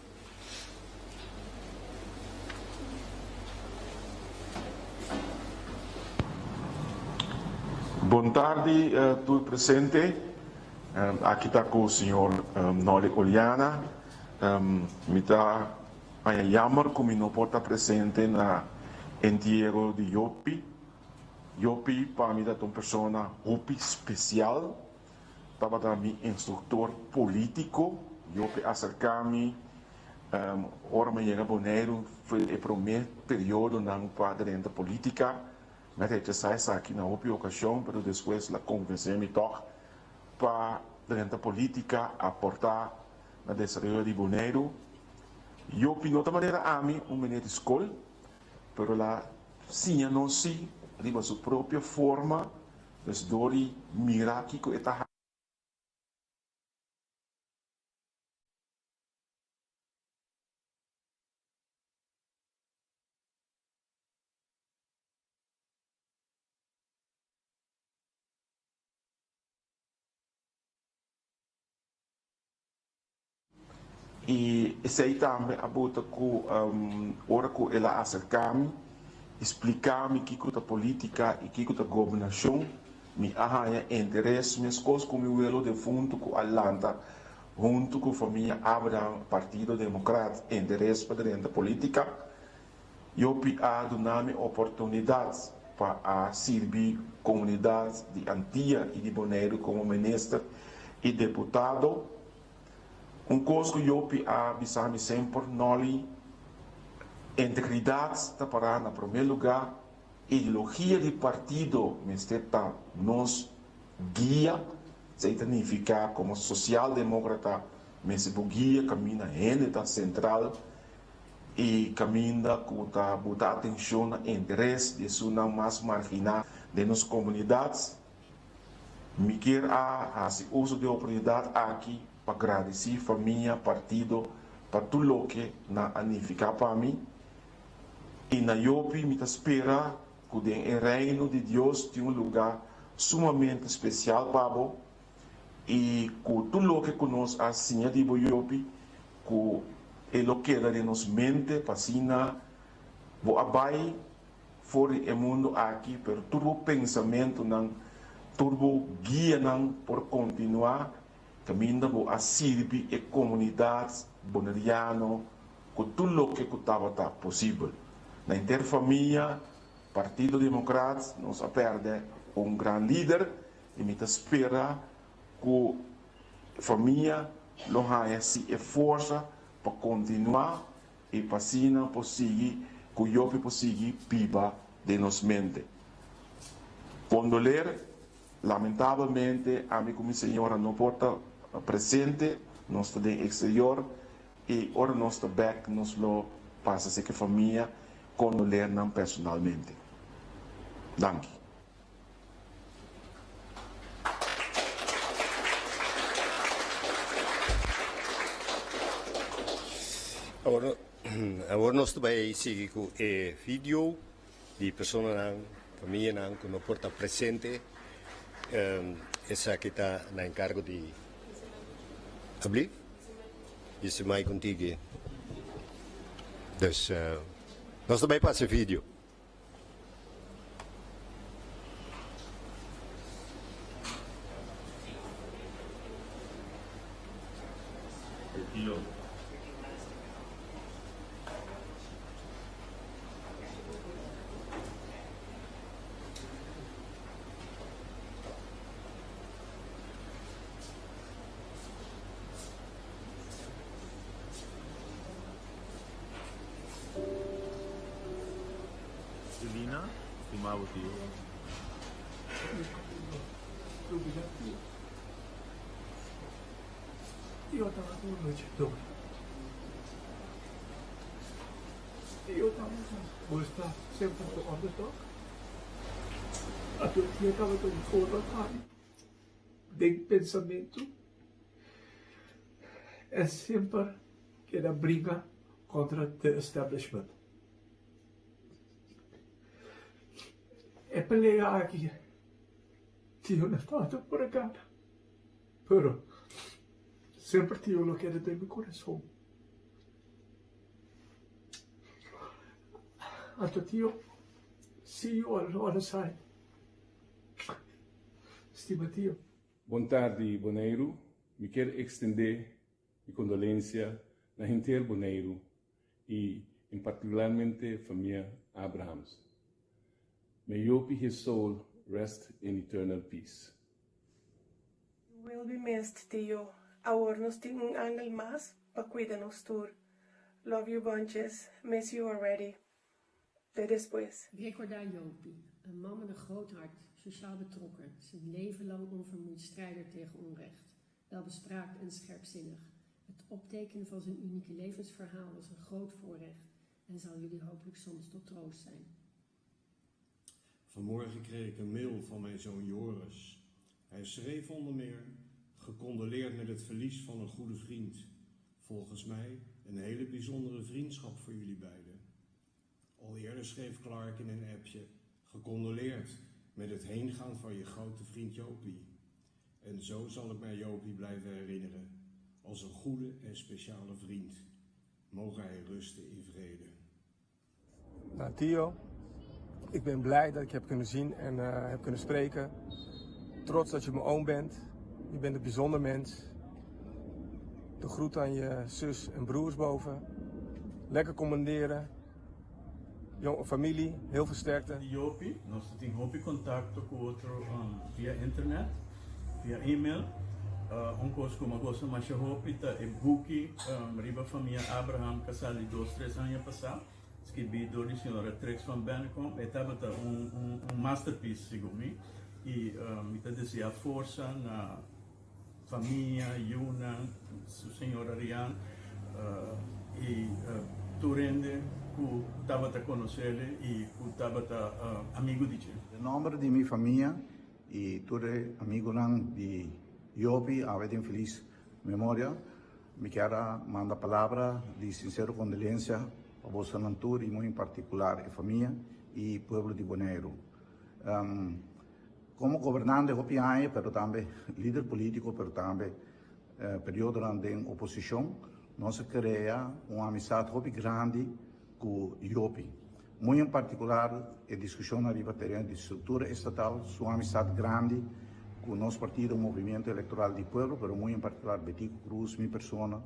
Boa tarde a todos presentes. Aqui está com o senhor Noli Oliana. Me está jammer que não pode estar presente na enterro de Yopi. Yopi para mim é uma pessoa muito especial. Estava também instrutor político. Yopi acercar-me. Ora me chega Bonaire, foi o primeiro período na dentro da política. Mas a gente sai aqui na outra ocasião, mas depois ela convenceu-me para dentro da política aportar na desenvolvimento de Bonaire. Eu opino de maneira a mim menino de escola, mas ela sim não se a sua própria forma, das dores mirar que está e esse aí também a bota com hora que ela acercar-me, explicar-me que a política e que a governação me arranha interesse, minhas coisas como o elo de fundo com Atlanta, junto com a família Abraham, Partido Democrático, interesse para dentro da política, eu pedi dar-me oportunidades para servir comunidades de Antilha e de Bonaire como ministro e deputado. Coisa que eu avisava sempre, Noli, integridade está para, na primeiro lugar, ideologia de partido, mas está nos guia, significa como social-demócrata, mas guia, caminha ainda central e caminha com botar atenção no interesse de zona mais marginal de nossas comunidades. Me quero uso de oportunidade aqui para agradecer a família, partido, para tudo o que na anificar para mim. E na Iopi, me espera que o reino de Deus tem lugar sumamente especial para você. E com tudo o que conosco assim de Iopi, que ele queda de nos mente, para assim, vou abai fora do mundo aqui, pero todo pensamento não turbo guia não por continuar caminhando a servir a comunidade boneriana com tudo o que estava possível. Na interfamília, Partido Democrata, nós perde grande líder e me espera que a família não haja se esforça para continuar e para assim conseguir que o Iopi consiga pipa de nos mente. Condoler, lamentavelmente, a minha senhora não pode estar presente, nós estamos no exterior e ora nós estamos back, nós lo passa a ser que a família condoler não personalmente. Danke. Agora nós também seguimos com o vídeo de pessoas, família que não pode estar presente. Essa que está na encargo de abrir. Isso é mais contigo. Dus, nós também passamos vídeo. Julina, estimado tío. Eu estava com noite doida. Eu estava gostando sempre do underdog. A tua tia estava tão fora, cara. De pensamento é sempre que era briga contra o establishment. É pelear aqui. Tio não está por acá. Pero sempre tio lo quer de meu coração. Alto tio, see you on the other side. Estima tio. Boa tarde, Boneiro. Me quero estender minha condolência na inteira Boneiro e, em particularmente, a família Abrahams. May Yopi his soul rest in eternal peace. You will be missed, tío. Ahora nos tiene un ángel más para cuidarnos tú. Love you bunches. Miss you already. Tot después. Ik record daar Jopie, een man met een groot hart, sociaal betrokken, zijn leven lang onvermoeid strijder tegen onrecht. Welbespraakt en scherpzinnig. Het optekenen van zijn unieke levensverhaal was een groot voorrecht en zal jullie hopelijk soms tot troost zijn. Vanmorgen kreeg ik een mail van mijn zoon Joris. Hij schreef onder meer: gecondoleerd met het verlies van een goede vriend. Volgens mij een hele bijzondere vriendschap voor jullie beiden. Al eerder schreef Clark in een appje: gecondoleerd met het heengaan van je grote vriend Jopie. En zo zal ik mij Jopie blijven herinneren. Als een goede en speciale vriend. Mogen hij rusten in vrede. Nou, Theo, ik ben blij dat ik je heb kunnen zien en heb kunnen spreken. Trots dat je mijn oom bent. Je bent een bijzonder mens. De groet aan je zus en broers boven. Lekker commanderen. Jonge familie, heel veel sterkte. Jopie, nós temos Jopie contato com o outro via internet, via e-mail. Coisa como gosta mais Jopie tá e Buki, riba família Abraham casal de 2-3 anos passado. escribidor de senhora Trex van Bennekom, estava masterpiece, segundo mim, e me dizia a força na família, Yuna, senhora Rian, e tu rende que estava a conhecer e que estava amigo de ti. Em nome de minha família e todo amigo de Yopi, a ter feliz memória, me quero mandar palavra de sincera condolência para você Nantur e muito em particular a família e povo de Bonaire. Como governante Yopi, mas também líder político, mas também período de oposição, nós criamos uma amizade Yopi grande com Yopi. Muito em particular a discussão na terreno de estrutura estatal, sua amizade grande com o nosso partido, o Movimento Eleitoral do Povo, mas muito em particular Betico Cruz, minha persona,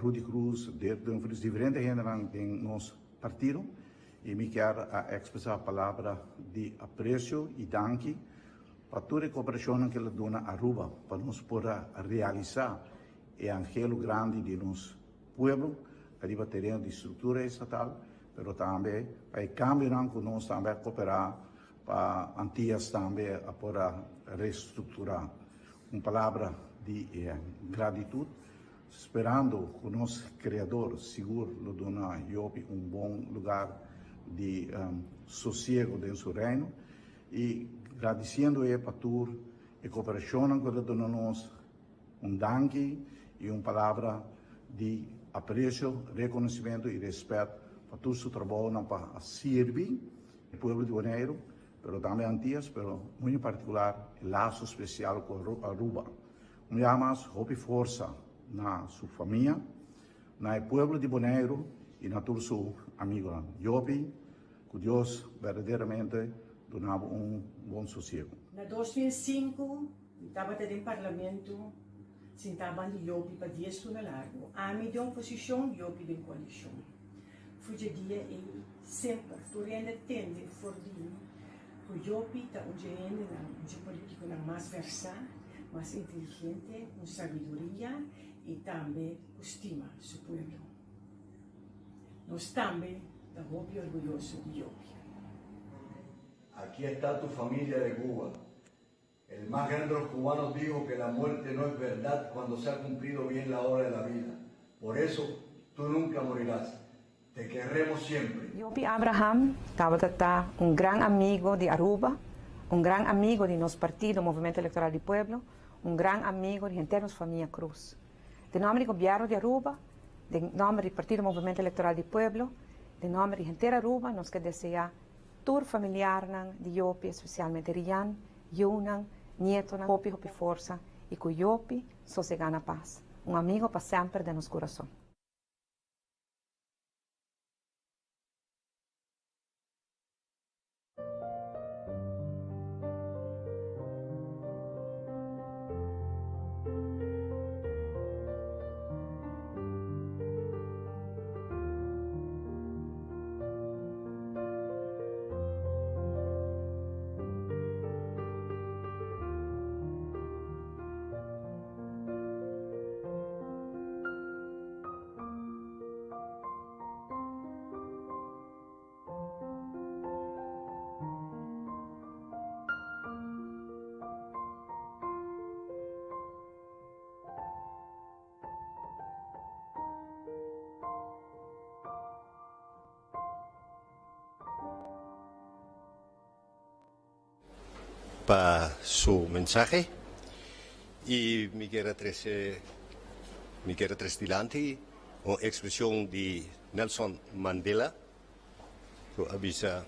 Rudy Cruz, de diferentes gente em nosso partido, e me quero expressar a palavra de apreço e danke para toda a cooperação que ela dona a Aruba, para nós poder realizar o angelo grande de nosso povo, a terreno de estrutura estatal, mas também para o cambio que nós também cooperar para Antillas também a poder reestruturar. Uma palavra de gratidão, esperando que o nosso Criador seguro nos dona Yopi bom lugar de sossego dentro do seu reino e agradecendo para tudo a cooperação que ele dona nós, danke e uma palavra de apreço, reconhecimento e respeito para todo o seu trabalho para servir o povo de Bonaire, mas também Antillas, mas muito em particular o laço especial com Aruba. Muito mais Yopi força na sua família, no povo de Bonaire e na todos os amigos. Yopi, que Deus verdadeiramente donava bom sossego. Na 2005, estava no parlamento, sentava de Yopi para 10 anos largo. A minha de oposição, Yopi de coalição. Foi o dia e sempre, durante tempo, for dia, o Yopi está um político mais versado, mais inteligente, com sabedoria e também com estima do seu povo. Nós também estamos orgulhosos de Yopi. Aquí está tu familia de Cuba. El más grande de los cubanos dijo que la muerte no es verdad cuando se ha cumplido bien la hora de la vida. Por eso tú nunca morirás. Te querremos siempre. Yopi Abraham estava um grande amigo de Aruba, um grande amigo de nosso partido, Movimento Eleitoral do Pueblo, um grande amigo de gente da nossa família Cruz. De nome do governo de Aruba, de nome do partido Movimento Eleitoral do Pueblo, de nome de gente de Aruba, nós queremos desejar todo familiar de Yopi, especialmente Rian, Yunan, Nieto, Yopi força e com Yopi sossego na paz. Um amigo para sempre de nosso coração. Para su mensaje y me quiero tres delante una expresión de Nelson Mandela que avisa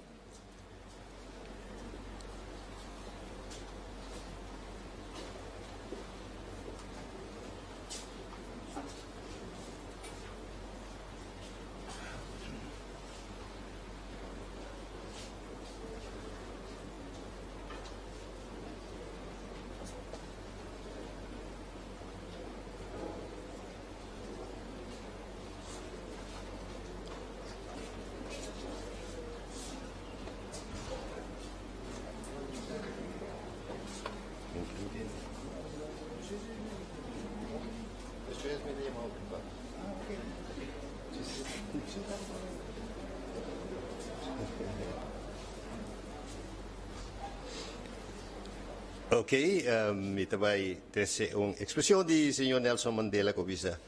Ok, itabai tese een expressie die senor Nelson Mandela kobisa.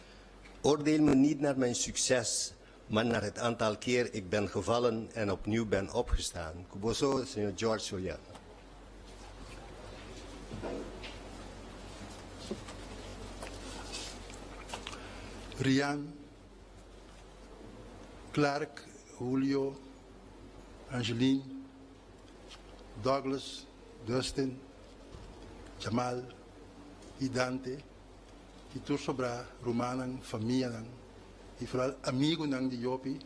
Oordeel me niet naar mijn succes, maar naar het aantal keer ik ben gevallen en opnieuw ben opgestaan. Kuboso, senor George Julian. Rian, Clark, Julio, Angeline, Douglas, Dustin, Jamal, Dante, e tudo sobra Romanang, família nang, e vooral amigo nang de Jopi,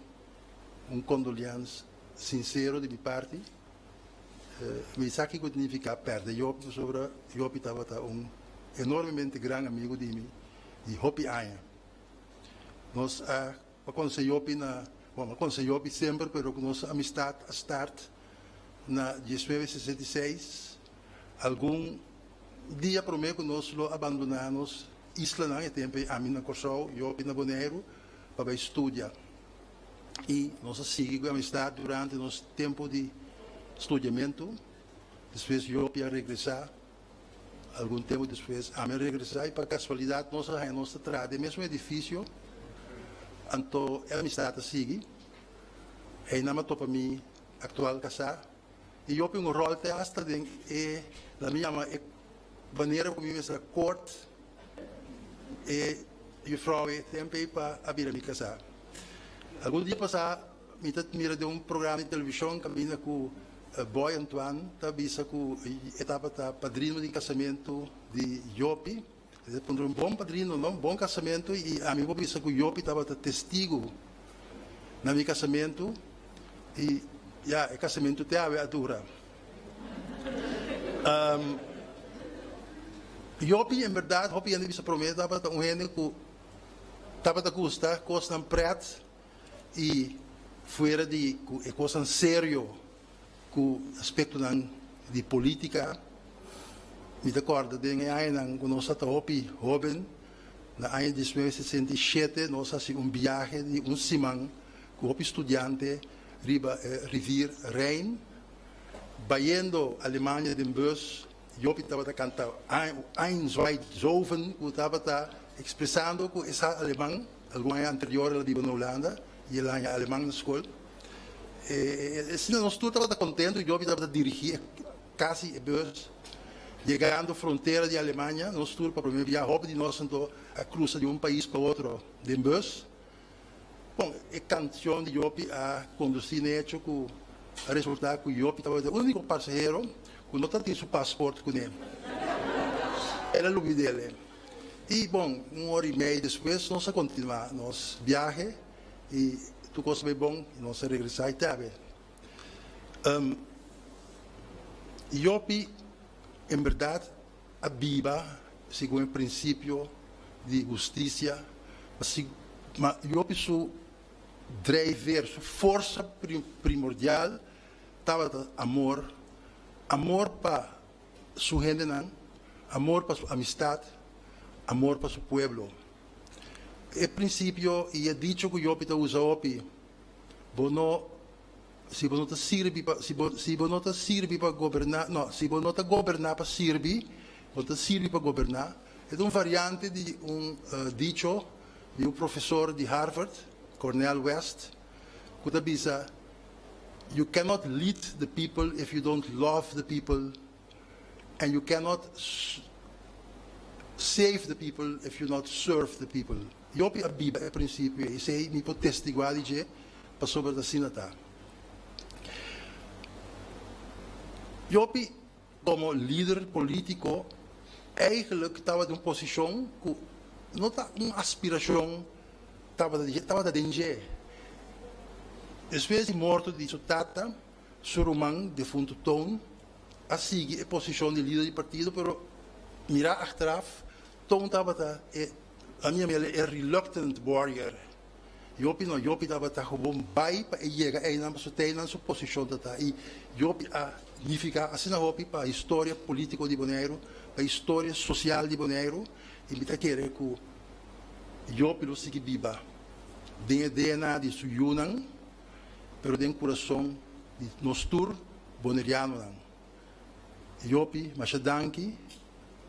condolência sincero de minha parte. Me sabe que significa perder Jopi sobre Jopi estava enormemente grande amigo de mim, de Hopi Aya. Nós conhecemos Jopi conhecemos Jopi sempre, pero nossa amistade start na 1966. Algum dia prometo que nós lo abandonamos isla na tempo a mim na Corsol, Jopi na Bonaire, para estudar. E nós seguimos a amistade durante nosso tempo de estudamento. Depois Jopi a regressar. Algum tempo depois a mim regressar e para casualidade nós trade mesmo edifício. Então a amistade segue. E na topa mim atual casar. E Jopi um rol te hasta den e la minha maneira como me corte e juffrouw tempo para abrir minha casa. Algum dia passar, me mira de programa de televisão caminha com Boy Antoine, tabisa com etapa da padrino de casamento de Jopi. Ele pondrá bom padrino, não, bom casamento e a mim vou pensar que o Jopi estava testigo na meu casamento e o casamento te a dura. Jopi, em verdade, Jopi ainda se promete, estava a custar, costam preto e fora de coisas sério com aspecto de política. Me recordo de que nós Jopi jovem, na ano de 1967, nós fizemos viagem de semana com Jopi estudante riba rivier Rijn, bayendo Alemanha de bus. Jopi estava a cantar ein, zwei, zoven, que estava expressando que essa alemão, algum ano anterior ela vive na Holanda, e ela é alemão na escola. Assim, nós todos estávamos contentes, Jopi estava a dirigir quase a bus, chegando à fronteira de Alemanha, nós todos para a primeira viagem, Jopi de nós então a cruza de país para outro de bus. Bom, a canção de Jopi a conduzir hecho que a resultar que Jopi estava o único passageiro que não tinha seu passaporte com ele. Era o dele. E, bom, 1 hora e meia depois, nós continuamos nosso viagem e tudo coisa bem bom, e nós regressamos também. Jopi, em verdade, a Bíblia, segundo o princípio de justiça, mas Jopi, sua driver, sua força primordial, estava amor. Amor para sua gente, amor para sua amistade, amor para seu pueblo. É princípio e é dicho que Jopi usa Jopi. Se você não serve para governar, não, se você não governar para servir, você serve para governar. É uma variante de dicho de professor de Harvard, Cornel West, que diz: you cannot lead the people if you don't love the people, and you cannot save the people if you not serve the people. Jopi a Bíblia é princípio, e sei me pode testiguar de para sobre a sinata. Jopi, como líder político, eigenlijk estava em uma posição que não está uma aspiração, estava da danger. Depois de morte de sua tata, seu irmão, defunto Tom, a seguir a posição de líder de partido, mas mirar achteraf, Tom estava a minha maneira é reluctant warrior. Jopi estava gewoon bij para chegar a sua posição e Jopi a significa assim Jopi para a história política de Bonaire, para a história social de Bonaire, e me querer que Jopi lo siga viva, tem a DNA de sua Yunnan, pero tem coração de nostur boneriano. Iopi, mas danki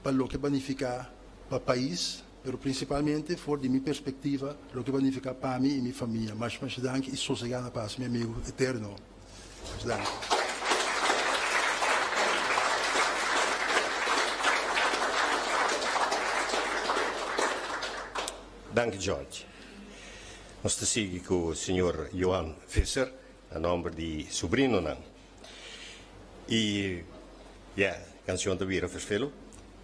para lo que significa para o país, pero principalmente por de minha perspectiva, lo que significa para mim e minha família. Mas danki e sossegada paz, meu amigo eterno. Mas danki. Dank George. Nós seguimos com o senhor Johan Visser, a nome de sobrinho não. E a canção da Vira Verspelo,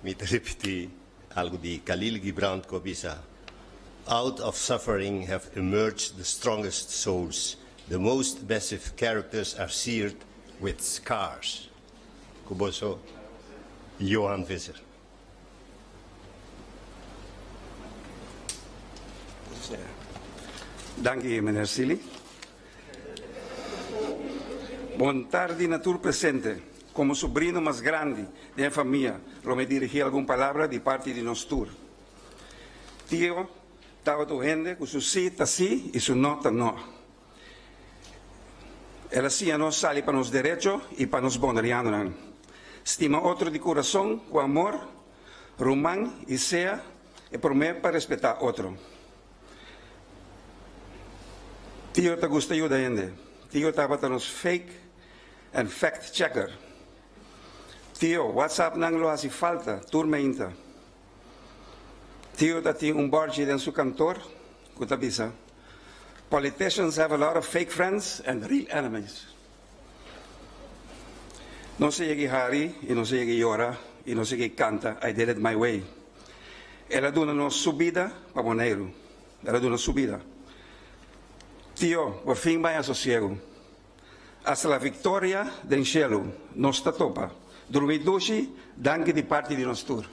me repetir algo de Khalil Gibran que diz: Out of suffering have emerged the strongest souls. The most massive characters are seared with scars. Kuboso Johan Visser. Danke, meneer Sili. Boa tarde, Natur presente. Como sobrinho mais grande da minha família, eu me dirigi alguma palavra de parte de nosso tour. Tio, estava doendo, com seu sim está sim e seu não está não. Ela sim a nós sale para nos direitos e para nos bonarianos. Estima outro de coração, com amor, romã e sea, e promete para respeitar outro. Tio te gusta eu da gente. Tio estava nos fake and fact checker. Tio, WhatsApp não lo hace falta, turma inta. Tio tem board em seu cantor, que avisa. Politicians have a lot of fake friends and real enemies. Não sei que Harry, e não sei que Yora, e não sei que canta, I did it my way. Ela dá uma subida para Bonaire. Ela dá uma subida. Tio, por fim vai a sossego. Hasta la victoria del cielo, nos topa. Dormidushi, danke di parte di nos tour.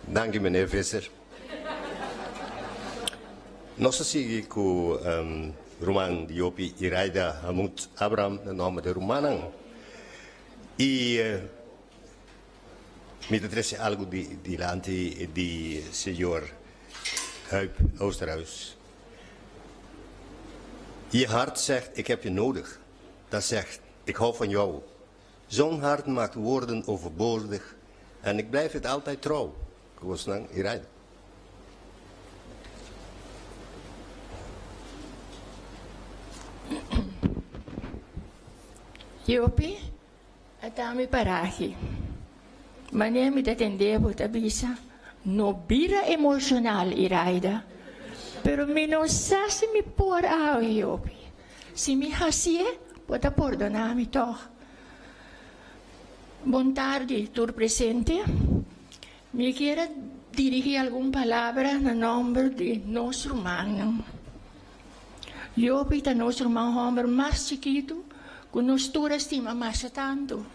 Dank u, meneer Visser. Nós seguimos com Roman Iopi Iraida Hamut Abraham, no nome de Romanang. E me interessa algo diante de senhor Huip Oosterhuis. Je hart zegt, ik heb je nodig. Dat zegt, ik hou van jou. Zo'n hart maakt woorden overbodig. En ik blijf het altijd trouw. Kosnang Iraida. Iopi, atami parahi. Mane mi atendebo tabisa, no bira emocional Iraida. Pero mi non sa se mi por ao Iopi. Se mi hasie, pode perdonarmi toch. Buon tardi, tur presente. Mi quiera dirigir alguna palabra en nombre de nuestro hermano. Iopi é nosso irmão homem mais chiquito, que nos todos estima mais tanto.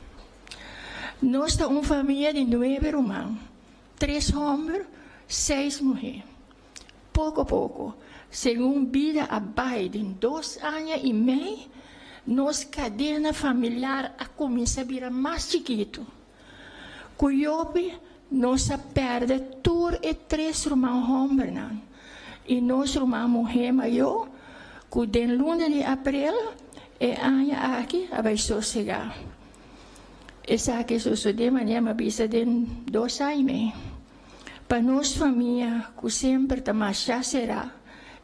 Nós somos uma família de 9 irmãos, 3 homens, 6 mulheres. Pouco a pouco, segundo vida abaixo de 2 anos e meio, nossa cadena familiar começa a virar mais chiquito. Com Iopi, nós perde todos e 3 irmãos homens. E nossa irmã mulher maior, que den luna de abril, é a aqui vai sossegar. Essa aqui sucedeu, mas é uma vista de 2 anos e meio. Para nossa família, que sempre mais já será,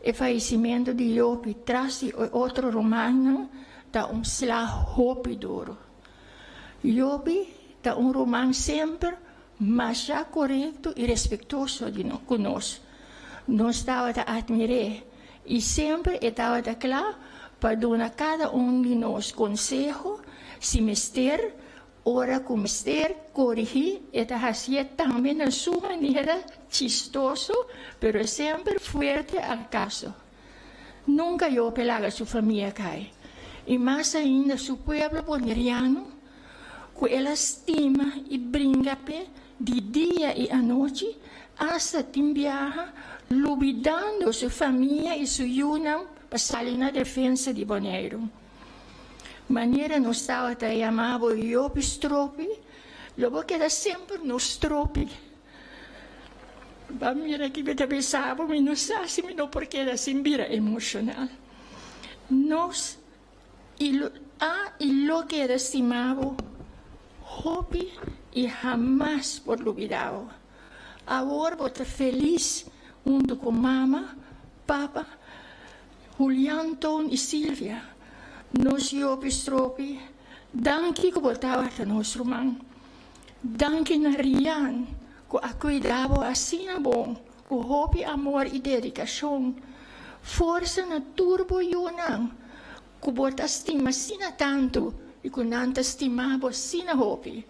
o falecimento de Iopi traz outro romano, dá slag rápido. Iopi dá romano sempre, mas já correto e respeitoso conosco. Nós estávamos a admirar e sempre estava claro para dar a cada de nós conselho, se mister, ora com mister, corrigir, e fazer também na sua maneira chistoso, mas sempre forte ao caso. Nunca eu pelaga sua família cai. E mais ainda, seu povo boneriano, que ela estima e brinca de dia e à noite, hasta timbiaja, lubidando sua família e sua união para sair na defesa de Bonaire. Maneira não estava a chamar o Iopi Stropi, logo que era sempre no Stropi. Mira que me pensava, mas não sabe, não porque era assim, vira emocional. Nós, e lo que era estimado, hobby e jamás por olvidado. Agora vou estar feliz junto com mama, papa, Julián, Tom e Silvia. Nós Jopis Tropi, danke que botava a nosso irmão. Danke na Rian, que a cuidava assim na bom, com hobby, amor e dedicação. Força na turbo yunang, que bota estima sina tanto e que não estimava sina hobby.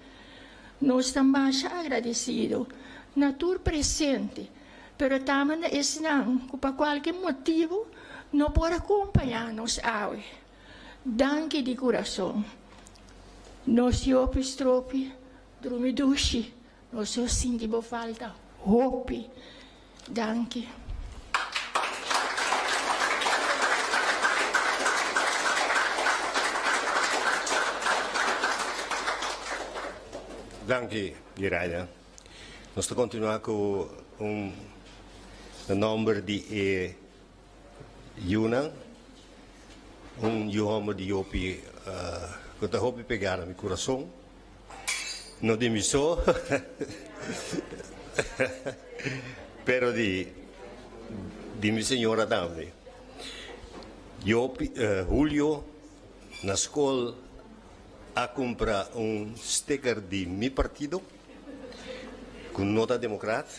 Nós também agradecidos na tur presente, pero também não, que por qualquer motivo não pode acompanhar-nos hoje. Danke de coração. Nós Jopis Tropi, Drumidushi, nós sentimos falta, hope. Danke. Danke, Giraida. Nós vamos continuar com o nome de Yuna, homem de Yopi, que está a pegar no meu coração. Não de mim só, pero de minha senhora também. Julio, na escola, a comprar sticker de meu partido, com nota democrata,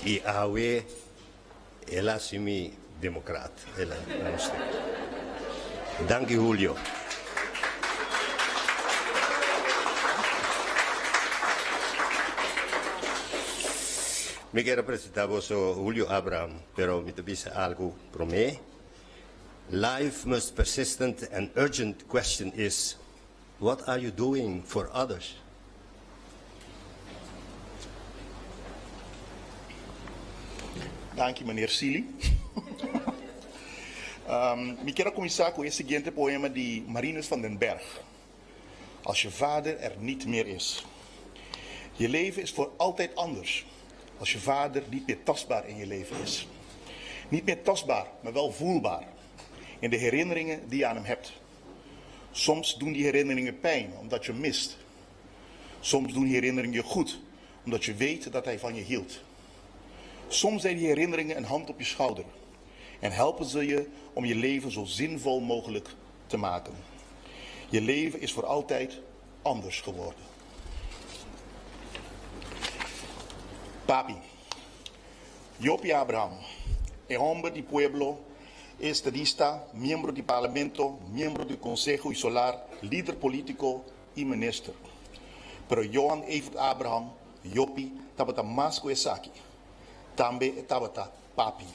e a ela assumi democrata. Ela Danke, Julio. Me quero apresentar você, Julio Abraham, pero me dice algo para mim. Life most persistent and urgent question is, what are you doing for others? Dank je, meneer Sili. Ik quero começar com o seguinte poema de Marinus van den Berg. Als je vader er niet meer is. Je leven is voor altijd anders. Als je vader niet meer tastbaar in je leven is. Niet meer tastbaar, maar wel voelbaar. In de herinneringen die je aan hem hebt. Soms doen die herinneringen pijn, omdat je hem mist. Soms doen die herinneringen je goed, omdat je weet dat hij van je hield. Soms zijn die herinneringen een hand op je schouder. En helpen ze je om je leven zo zinvol mogelijk te maken. Je leven is voor altijd anders geworden. Papi, Yopi Abraham, hombre de pueblo, estadista, miembro del Parlamento, miembro del Consejo Insular, líder político y minister. Pero Johan Evert Abraham, Yopi, tabata masco esaki. Também tabata papi.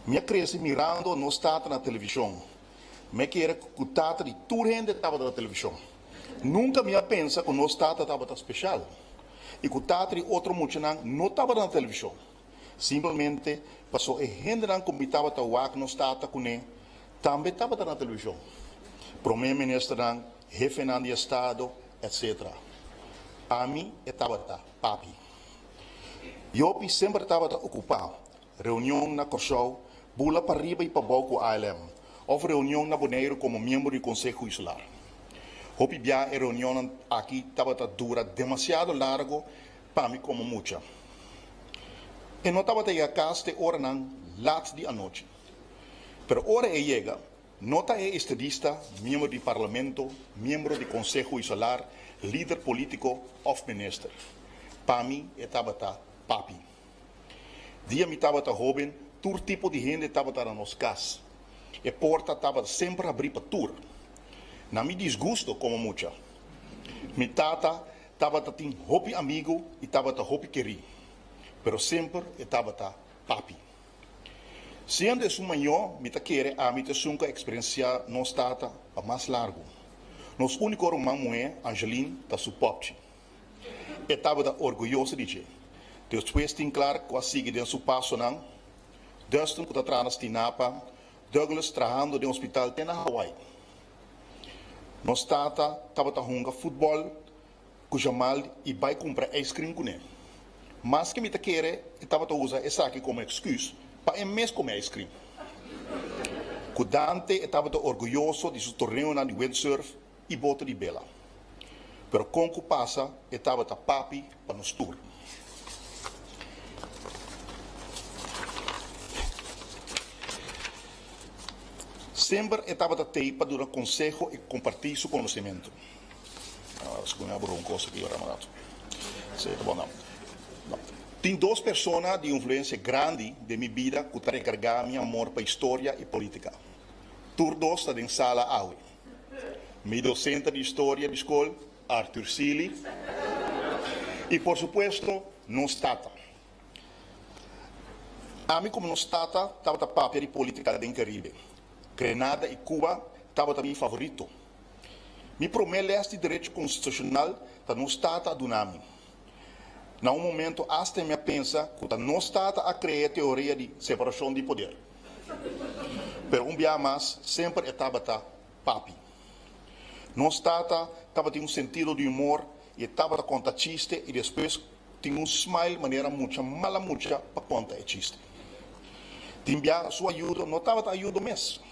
Minha cresce mirando no staat na televisão. Me quer que tata de turende tabata na televisão. Nunca me pensa que no staat tabata especial. E que tata de outro muchanan não tabata na televisão. Simplesmente passou e gente como estava a wak no staat com ele, também estava na televisão. Primeiro-ministro, chefe de estado, etc. A mim estava papi. Yopi sempre estava ocupado. Reunião na Corsol, bula para riba e para baixo com a ALM. Ou reunião na Bonaire como membro do Conselho Insular. Hopi bia a reunião aqui estava dura demasiado largo para mim como mucha. E não estava a casa de hora não, laat de noite. Pero hora chega, não está estadista, membro do Parlamento, membro do Conselho Insular, líder político ou minister. Para mim, estava papi. Dia me estava jovem, todo tipo de gente estava na nossa casa. E a porta estava sempre abrir para tudo. Não me desgosto como mucha. Mi tata estava tem hopi amigo e estava hopi querido. Pero sempre estava papi. Sendo isso maior, me quer a me sunca experienciar nos tata a mais largo. Nos único irmão é Angeline da supopte. Estava orgulhoso de dizer. Depois tem claro que sigue de seu passo não. Dustin que está atrás de Napa, Douglas trabalhando no hospital na Hawaii. Nos tata estava jogando futebol com Jamal e vai comprar ice cream com ele. Mas que me te quer, estava a usar essa aqui como excusa para mês como é escrito. Que Dante estava orgulhoso de seu torneio de windsurf e bota de bela. Pero com que passa, estava papi para nos tour. Sempre estava para dar conselho e compartilhar seu conhecimento. Acho que me abro uma coisa aqui agora, Tem duas pessoas de influência grande de minha vida que recarregaram meu amor para história e política. Todos estão em sala aula. Meu docente de história de escola, Arthur Sili, e por supuesto, nos tata. A mim, como nos tata, estava a papel de política do Caribe. Grenada e Cuba estavam também favorito. Me promete este direito constitucional da nos tata do nome. Na um momento, hasta me pensa que a nos tata a criar a teoria de separação de poder. Pero dia mais, sempre estava papi. Nos tata estava tem sentido de humor e estava conta chiste e depois tinha smile maneira mucha mala mucha para conta é chiste. Tinha sua ajuda, não estava ajuda mesmo.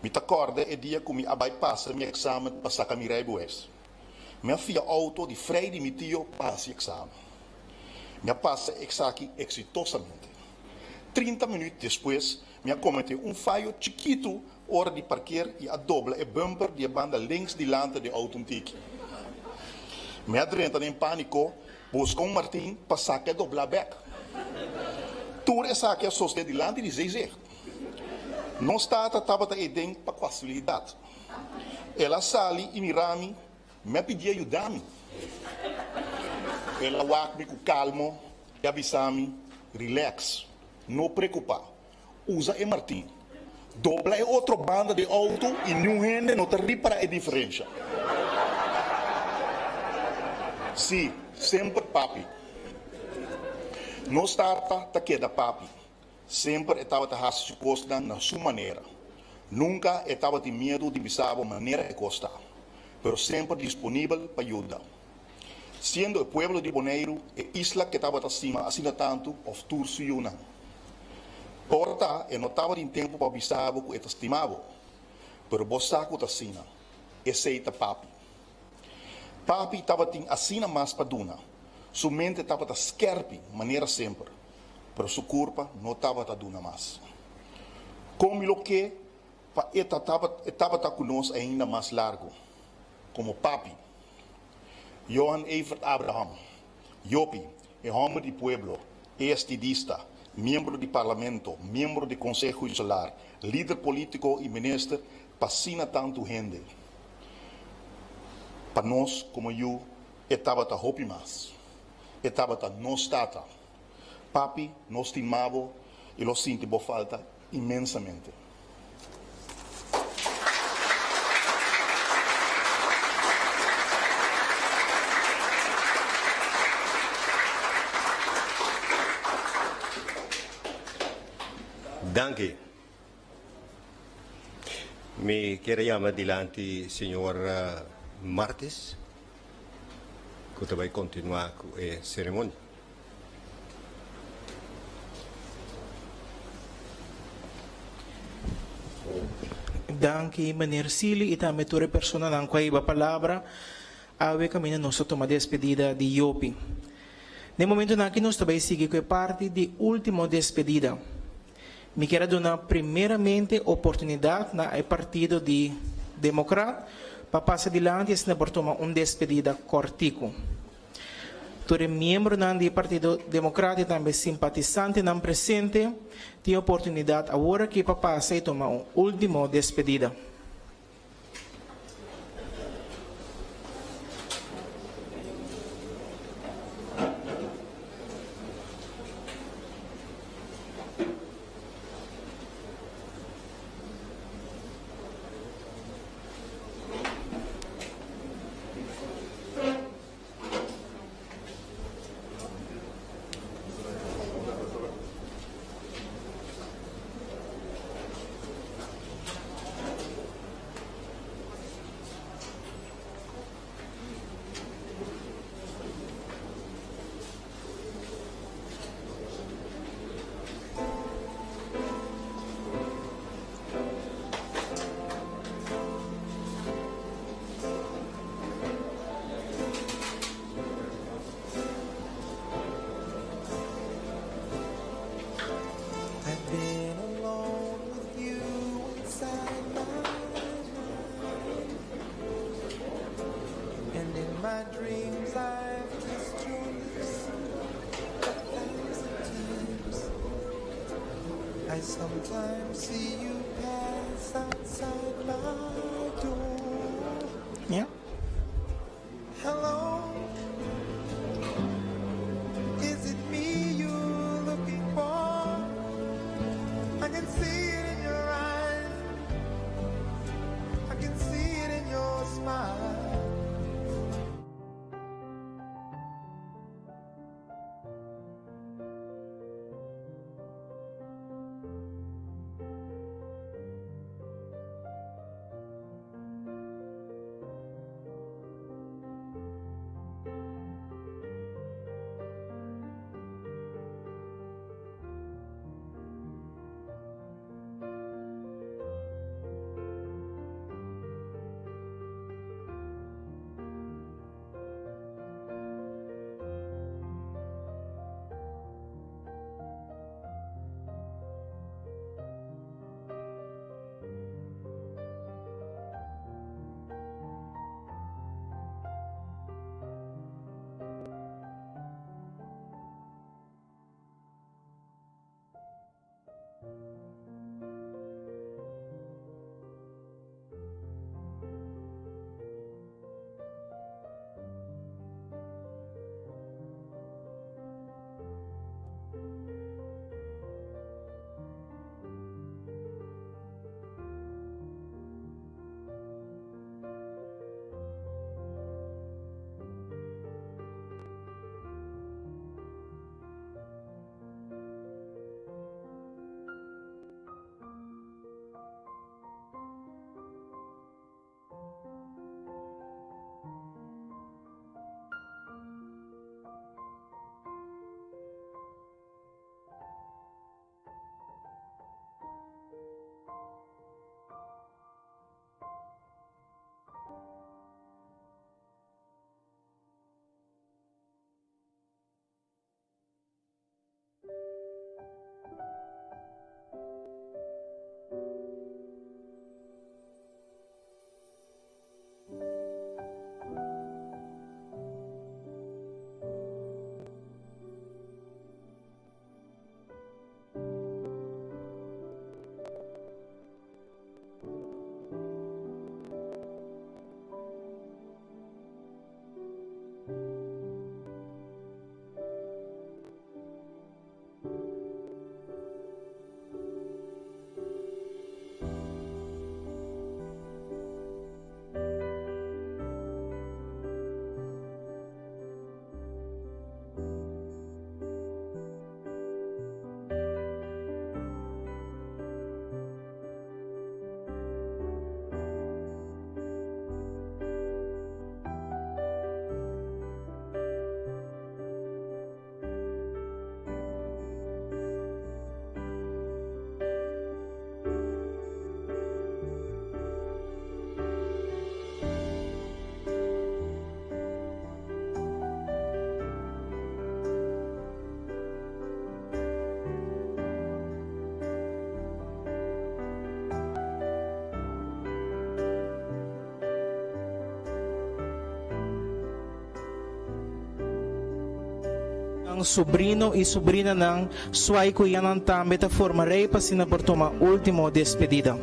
Me acorda é dia que me abai meu exame para sacar minha raibues. Minha filha auto de freio de meu tio passa o exame. Me passa exame exitosamente. 30 minutos depois, me cometi fallo chiquito, hora de parquear e a dobra e bumper de banda links delante de auto antigo. Me adrenta em pânico, busco Martin para sacar doblar back. Tour é sacar só delante de Zezé. Não estava a ideia para facilidade. Ela sali e mirami, me pedia ajudar-me. Ela wak-me com calmo e avisa-me, relax, não preocupar. Usa e Martin. Dobla é outra banda de auto e não rende, não te repara a diferença. Sim, sempre papi. Não estava a queda papi. Sempre estava a fazer as coisas na sua maneira. Nunca estava de medo de visar a maneira de costar. Mas sempre disponível para ajudar. Sendo o pueblo de Bonaire a isla que estava acima, assim tanto, of Turso e Yunnan. Porta, eu não estava em tempo para visar o que estimava. Mas o saco está assim. Esse é papi. Papi estava assim mais para duna. Sua mente estava a skerpe, maneira sempre. Pero sua corpo não estava a duna mais. Como o que, estava conosco ainda mais largo. Como papi. Johan Evert Abraham, Yopi, é homem de pueblo, é estadista, membro do parlamento, membro do conselho insular, líder político e ministro, fascina tanto gente. Para nós, como eu, estava a hopi mais. Estava a nos tata. Papi nos estimava e lo sentimos falta imensamente. Danke. Me quero chamar adiante senhor Martes, que vai continuar com a cerimônia. Danke, meneer Sili, e também toda pessoa não conhece a palavra, ave caminho nossa toma de despedida de Yopi. No momento em que nós também seguimos com a parte de última despedida. Me quero dar primeiramente oportunidade na partido de Democrata para passar adiante e se tomar uma despedida cortico. Todo membro do Partido Democrata e também simpatizante não presente tem oportunidade agora que para passar e tomar uma última despedida. I sometimes see you pass outside my door. Yeah. Hello, is it me you're looking for? I can see it in your eyes, I can see it in your smile. Ang sobrino y sobrina ng Suay Kuyanan Tambet formarei para sinaporto uma último despedida.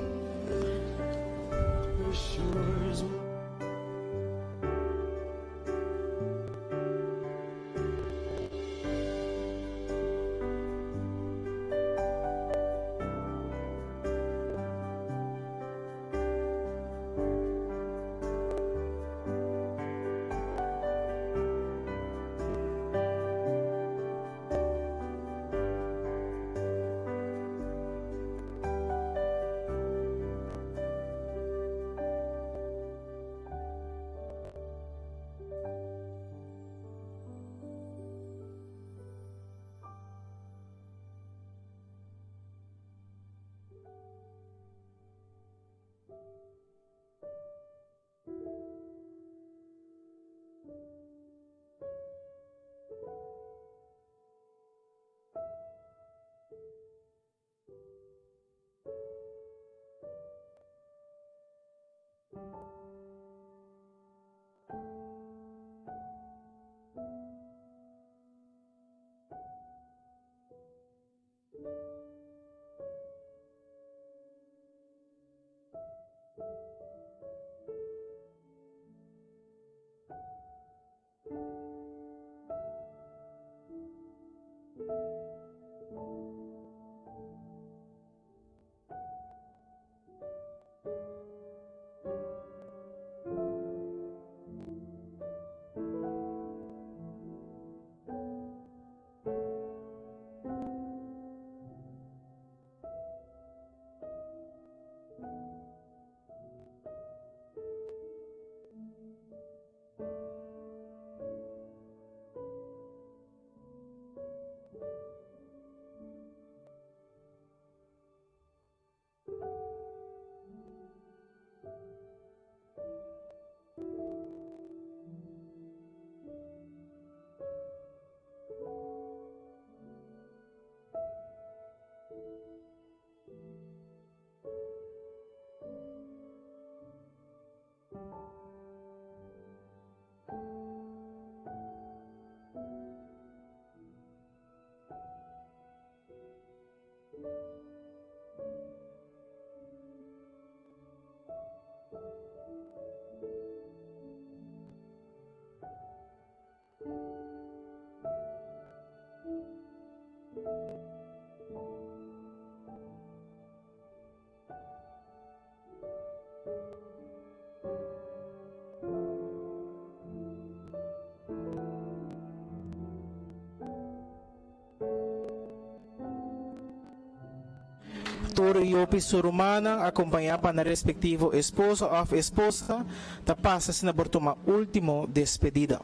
Tur Yopi Surumana, acompanhada para respectivo esposo ou esposa, da passa na bortuma último despedida.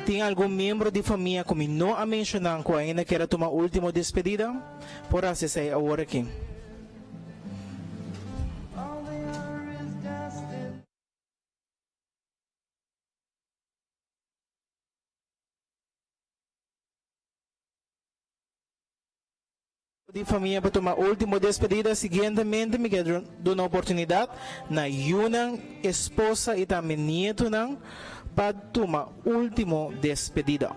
Tem algum membro de família que não a mencionar que ainda quer tomar última despedida? Por acessar agora aqui. De família para tomar última despedida, seguintemente me quero dar uma oportunidade na Yunang esposa e também nieto nang para tomar última despedida.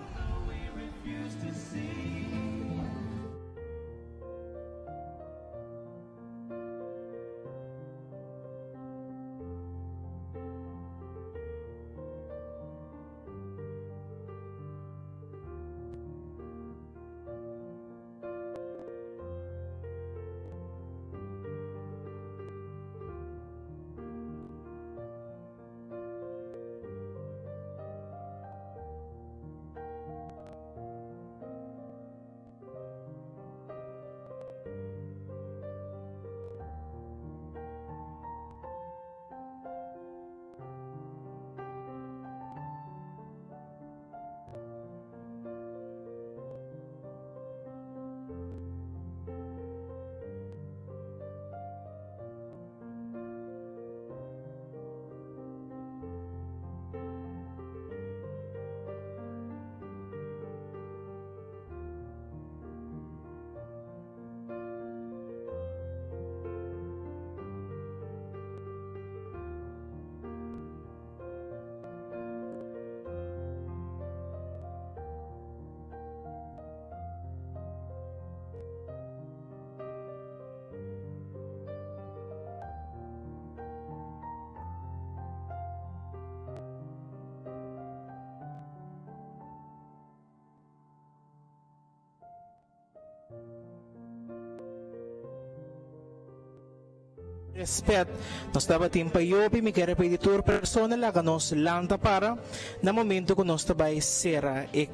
Respeto, nós dava tempo para eu me quero pedir toda pessoa lá que nós lanta para no momento que nós vai ser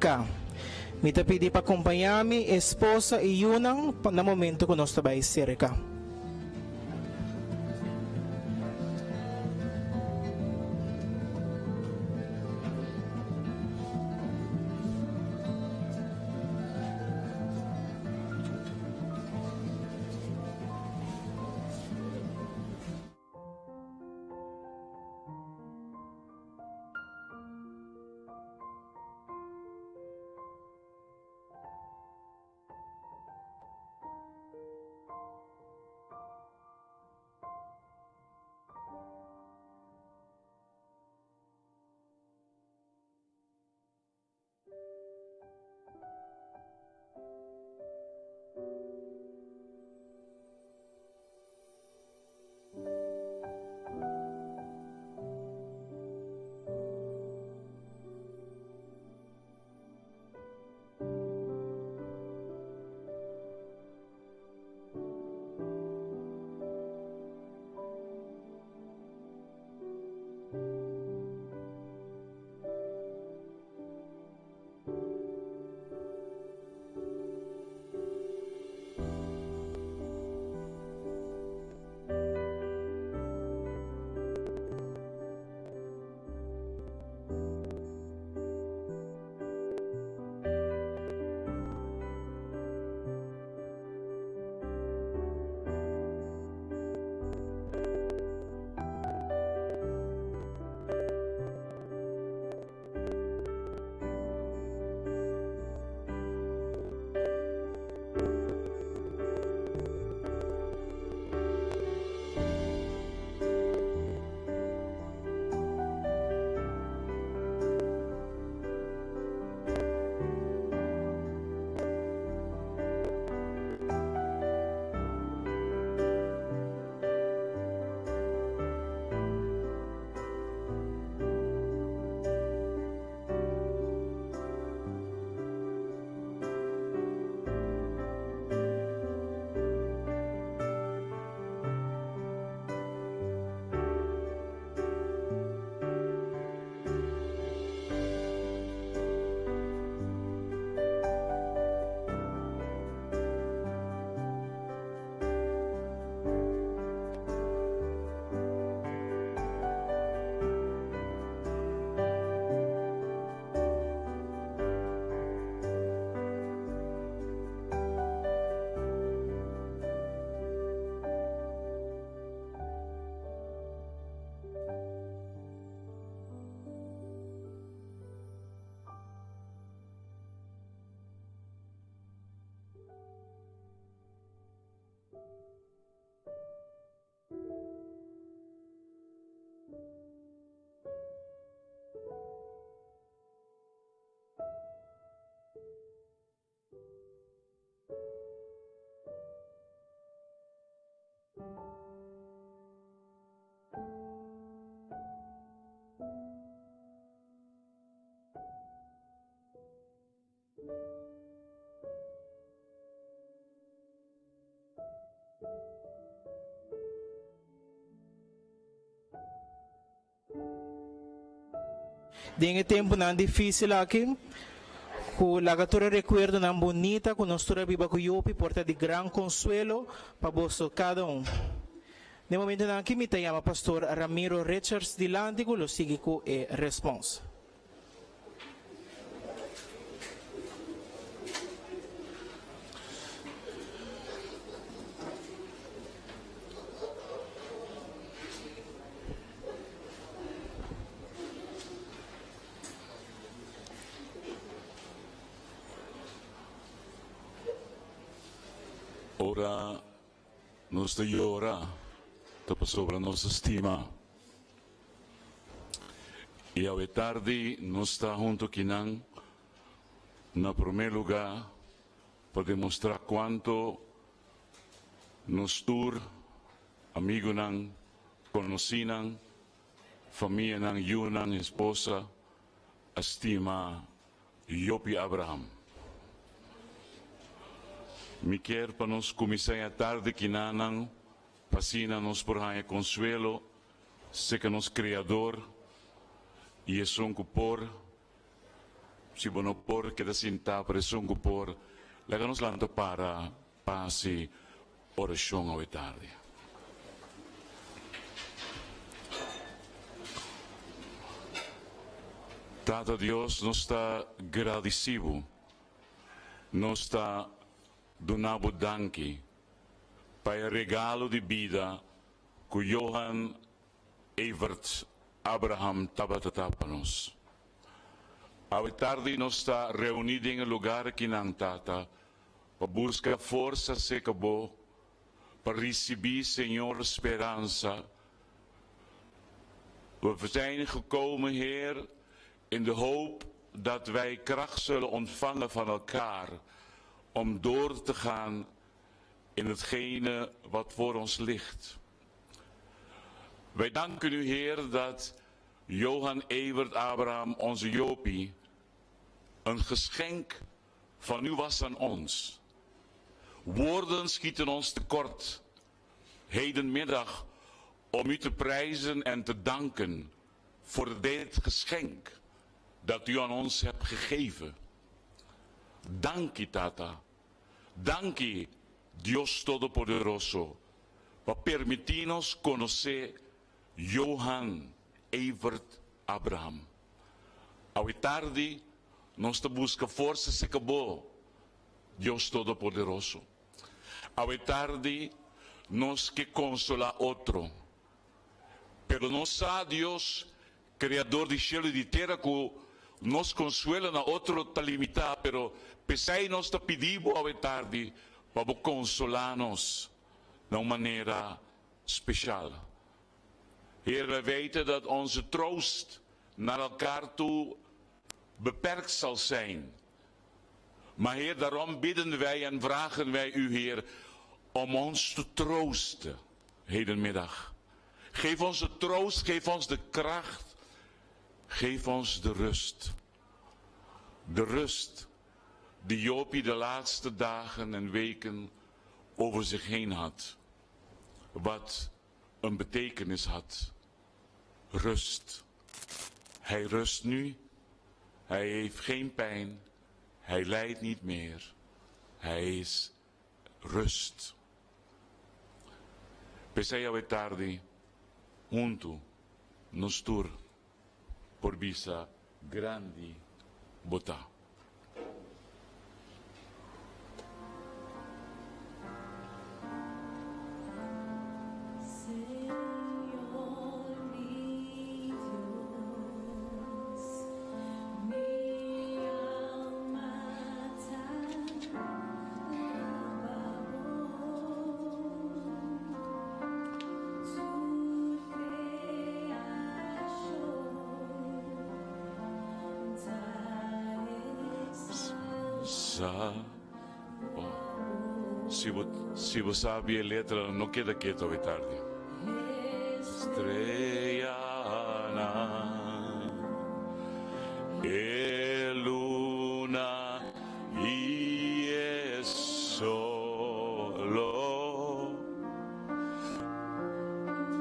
cá. Me te pedi para acompanhar minha esposa e Yunang no momento que nós vai ser cá. Dinge tempo na difícil aqui. Com lagatura recuerdo na bonita, com nós toda viva com Yopi, porta de gran consuelo para vosso cada um. No momento na que me chama pastor Ramiro Richards de Lántico, lo sigue com a resposta. Ora nos llora sobre nossa estima. E ao tarde nos está junto aqui na primeiro lugar para demonstrar quanto nos tur amigo nan conhecinan família nan yunan esposa estima Yopi Abraham. Me quer para nos começar a tarde que nanang pasina nos por haya consuelo, se que nos criador e é son por se bono por que da sinta para son por lega nos lanto para pasi oração ao tarde. Tata Deus nos está agradecido, nos está donavo danki para o regalo de vida que Johan Evert Abraham tabatata para nós. À tarde nós está reunidos em um lugar aqui na Tata para buscar força se acabou para receber Senhor esperança. We zijn gekomen, Heer, in de hoop dat wij kracht zullen ontvangen van elkaar om door te gaan in hetgene wat voor ons ligt. Wij danken u, Heer, dat Johan Evert Abraham, onze Jopie, een geschenk van u was aan ons. Woorden schieten ons tekort, hedenmiddag, om u te prijzen en te danken voor dit geschenk dat u aan ons hebt gegeven. Dank u, Tata. Dank u, Dios Todopoderoso, por permitirnos conocer Johan Evert Abraham. Ao tarde, nós busca força se acabou, Deus Todo-Poderoso. Ao tarde, nós que consola outro. Pero não sabe Deus, Criador de céu e de terra, que nos consuela na outro está limitado, pero pensei nós está pedindo ao tarde para consolar-nos de uma maneira especial. Heer, wij weten dat onze troost naar elkaar toe beperkt zal zijn. Maar Heer, daarom bidden wij en vragen wij u, Heer, om ons te troosten, hedenmiddag. Geef ons de troost, geef ons de kracht, geef ons de rust. De rust die Jopie de laatste dagen en weken over zich heen had. Wat een betekenis had. Rust. Hij rust nu. Hij heeft geen pijn. Hij lijdt niet meer. Hij is rust. Pensei ao tarde, junto, nos tur, por visa grande botar. Se você sabe a letra, não queda quieto à tarde. Estrellana e luna e é solo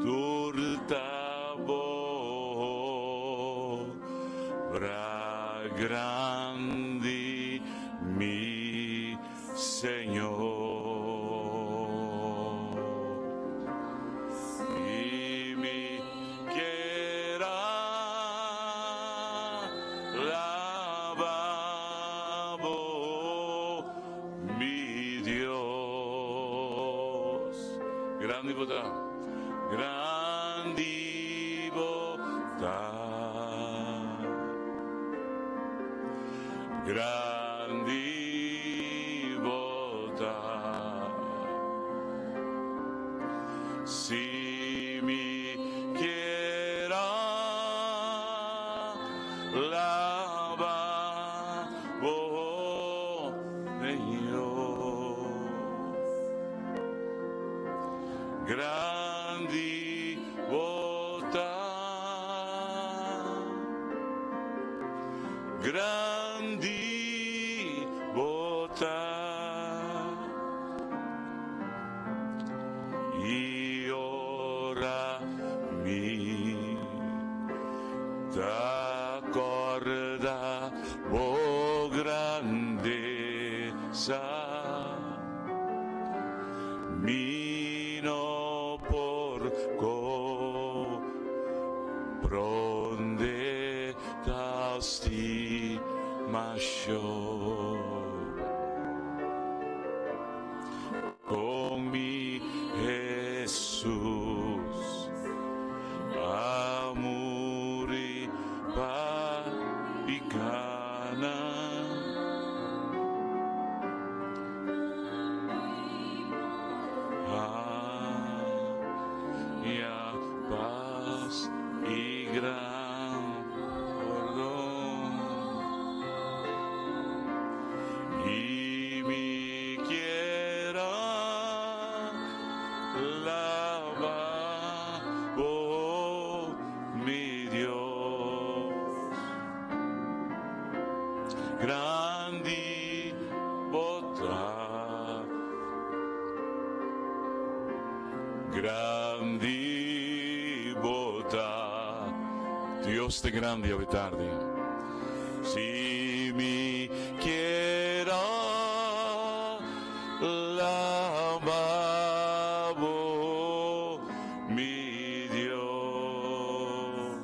turtabo obra grande, mi Señor. Y me quiera lavabo, mi Dios. Grande bondad, grande bondad, grande bondad. Si mi quiera lavabo, Señor. Grandi bondad, grandi bondad, y ora mi t'accorda, oh grandezza, mino porco pronde tasti masho con mi Jesús amuri pa picana. Paz y gran perdón, y mi quiera lavar, oh mi Dios, grandi bondad, grandi bondad, Dios de grande hoy tarde. Si mi quiera lavabo, mi Dios,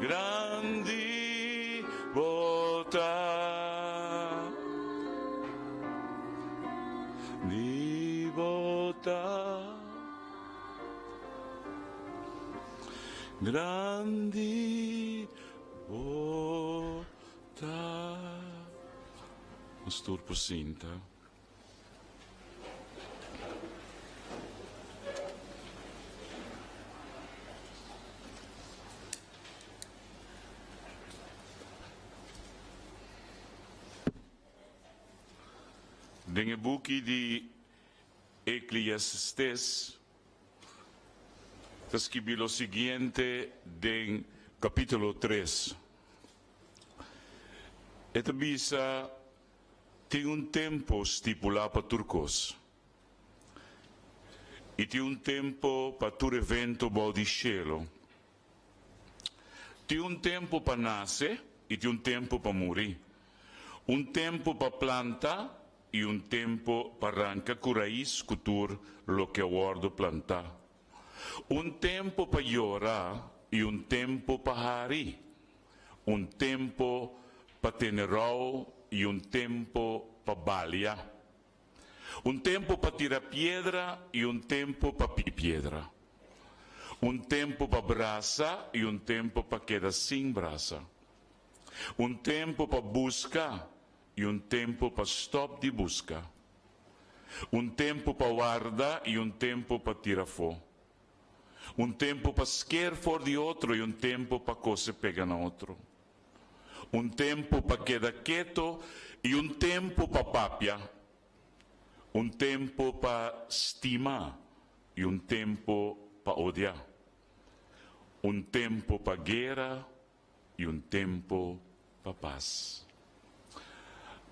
grandi bondad, di bondad, grandi bondad. Pastor Jacinta. Dengan buku di Eclesiastes, está escrito lo siguiente en capítulo 3. Esta bisa tem tempo stipulado para turcos. E tem tempo para tu evento bom di cielo. Tem tempo para nascer e tem tempo para morrer. Tempo para planta e tempo para arrancar com raiz cultura lo que aguardo plantar. Tempo para llorar e tempo para rir. Tempo para tenerau e tempo para balear. Tempo para tirar pedra e tempo para piedra. Tempo para braça e tempo para quedar sem braça. Tempo para buscar e tempo para stop de busca. Tempo para guardar e tempo para tirar fora. Tempo para esquecer fora de outro e tempo para coisa pegar na outro. Tempo para quedar quieto e tempo para papia. Tempo para estimar e tempo para odiar. Tempo para guerra e tempo para paz.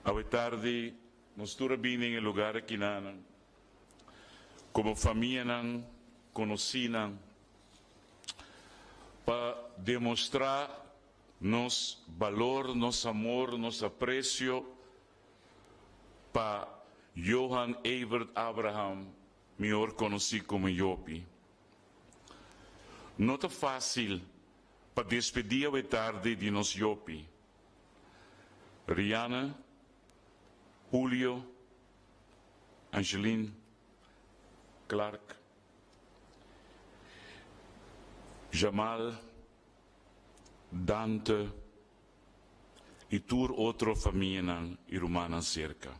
A tarde, nós estamos vindo em lugar aqui na como família não conhecida, para demonstrar nosso valor, nosso amor, nosso apreço para Johan Evert Abraham, melhor conhecido como Jopi. Não é fácil para despedir a tarde de nosso Jopi. Rihanna, Julio, Angeline, Clark, Jamal, Dante e tur outra família e romana cerca.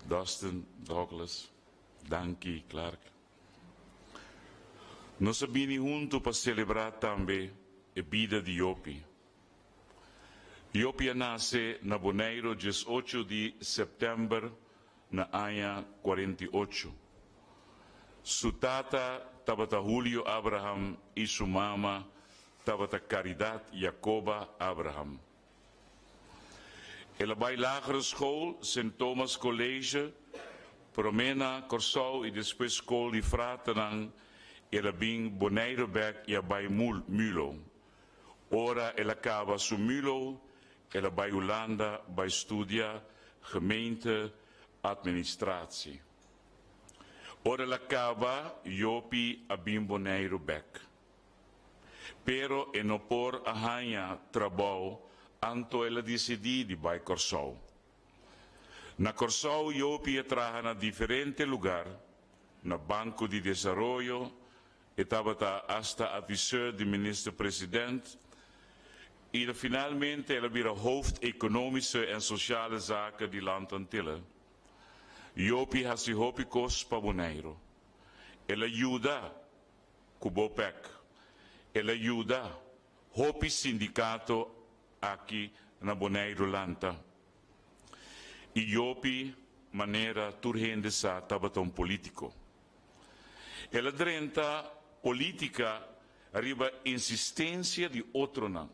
Dustin, Douglas, Danke, Clark. Nós sabemos juntos para celebrar também a vida de Jopi. Jopi nasce na Bonaire, 18 de setembro, na ano 48. Su tata tabata Julio Abraham e sua mama tabata Caridad Jacoba Abraham. Ela vai lagere school, St. Thomas College, Promena, Corsau e depois school de Fratenang, ela vem Boneirebeck e vai Mulo. Ora ela acaba su Mulo, ela vai Holanda, vai estudar gemeente, administratie. Ora ela acaba Jopi a bim Boneirebeck. Pero e no por a hanha trabalho, anto ela decidi de vai Corsau. Na Corsau, Jopi trabalha na diferente lugar, na Banco de Desenvolvimento, estava hasta advisor do ministro-presidente, e finalmente ela vira hoofd economische en sociale zaken de land Antille. Jopi has si hopi kos pa Bonaire. Ela ajuda Kubopek. Ela ajuda hopi sindicato aqui na Bonaire Lanta. E Jopi maneira turhende sa tabaton político. Ela drenta política arriba insistência de outro não.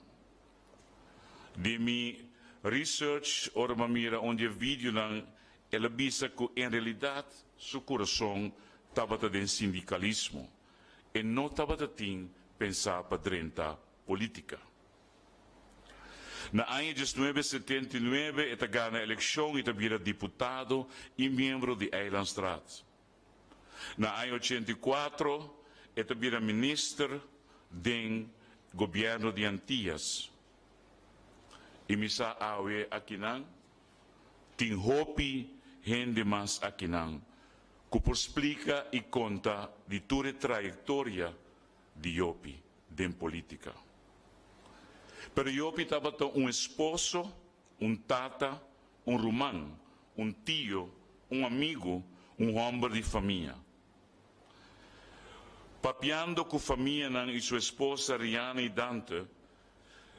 De mi research ora mira onde vídeo não ela visa que em realidade seu coração tabata de sindicalismo e não tabata tin pensar para drenta política. Na ano de 1979, ela ganha a eleição e vira deputado e membro de Eilandstraat. Na ano 84, ela vira ministro do governo de Antillas. E misa awe aqui não, tem hopi gente mais aqui não, que explica e conta de toda a trajetória de Jopi em política. Pero Jopi estava esposo, tata, romano, tio, amigo, homem de família. Papiando com a família e sua esposa Rihanna e Dante,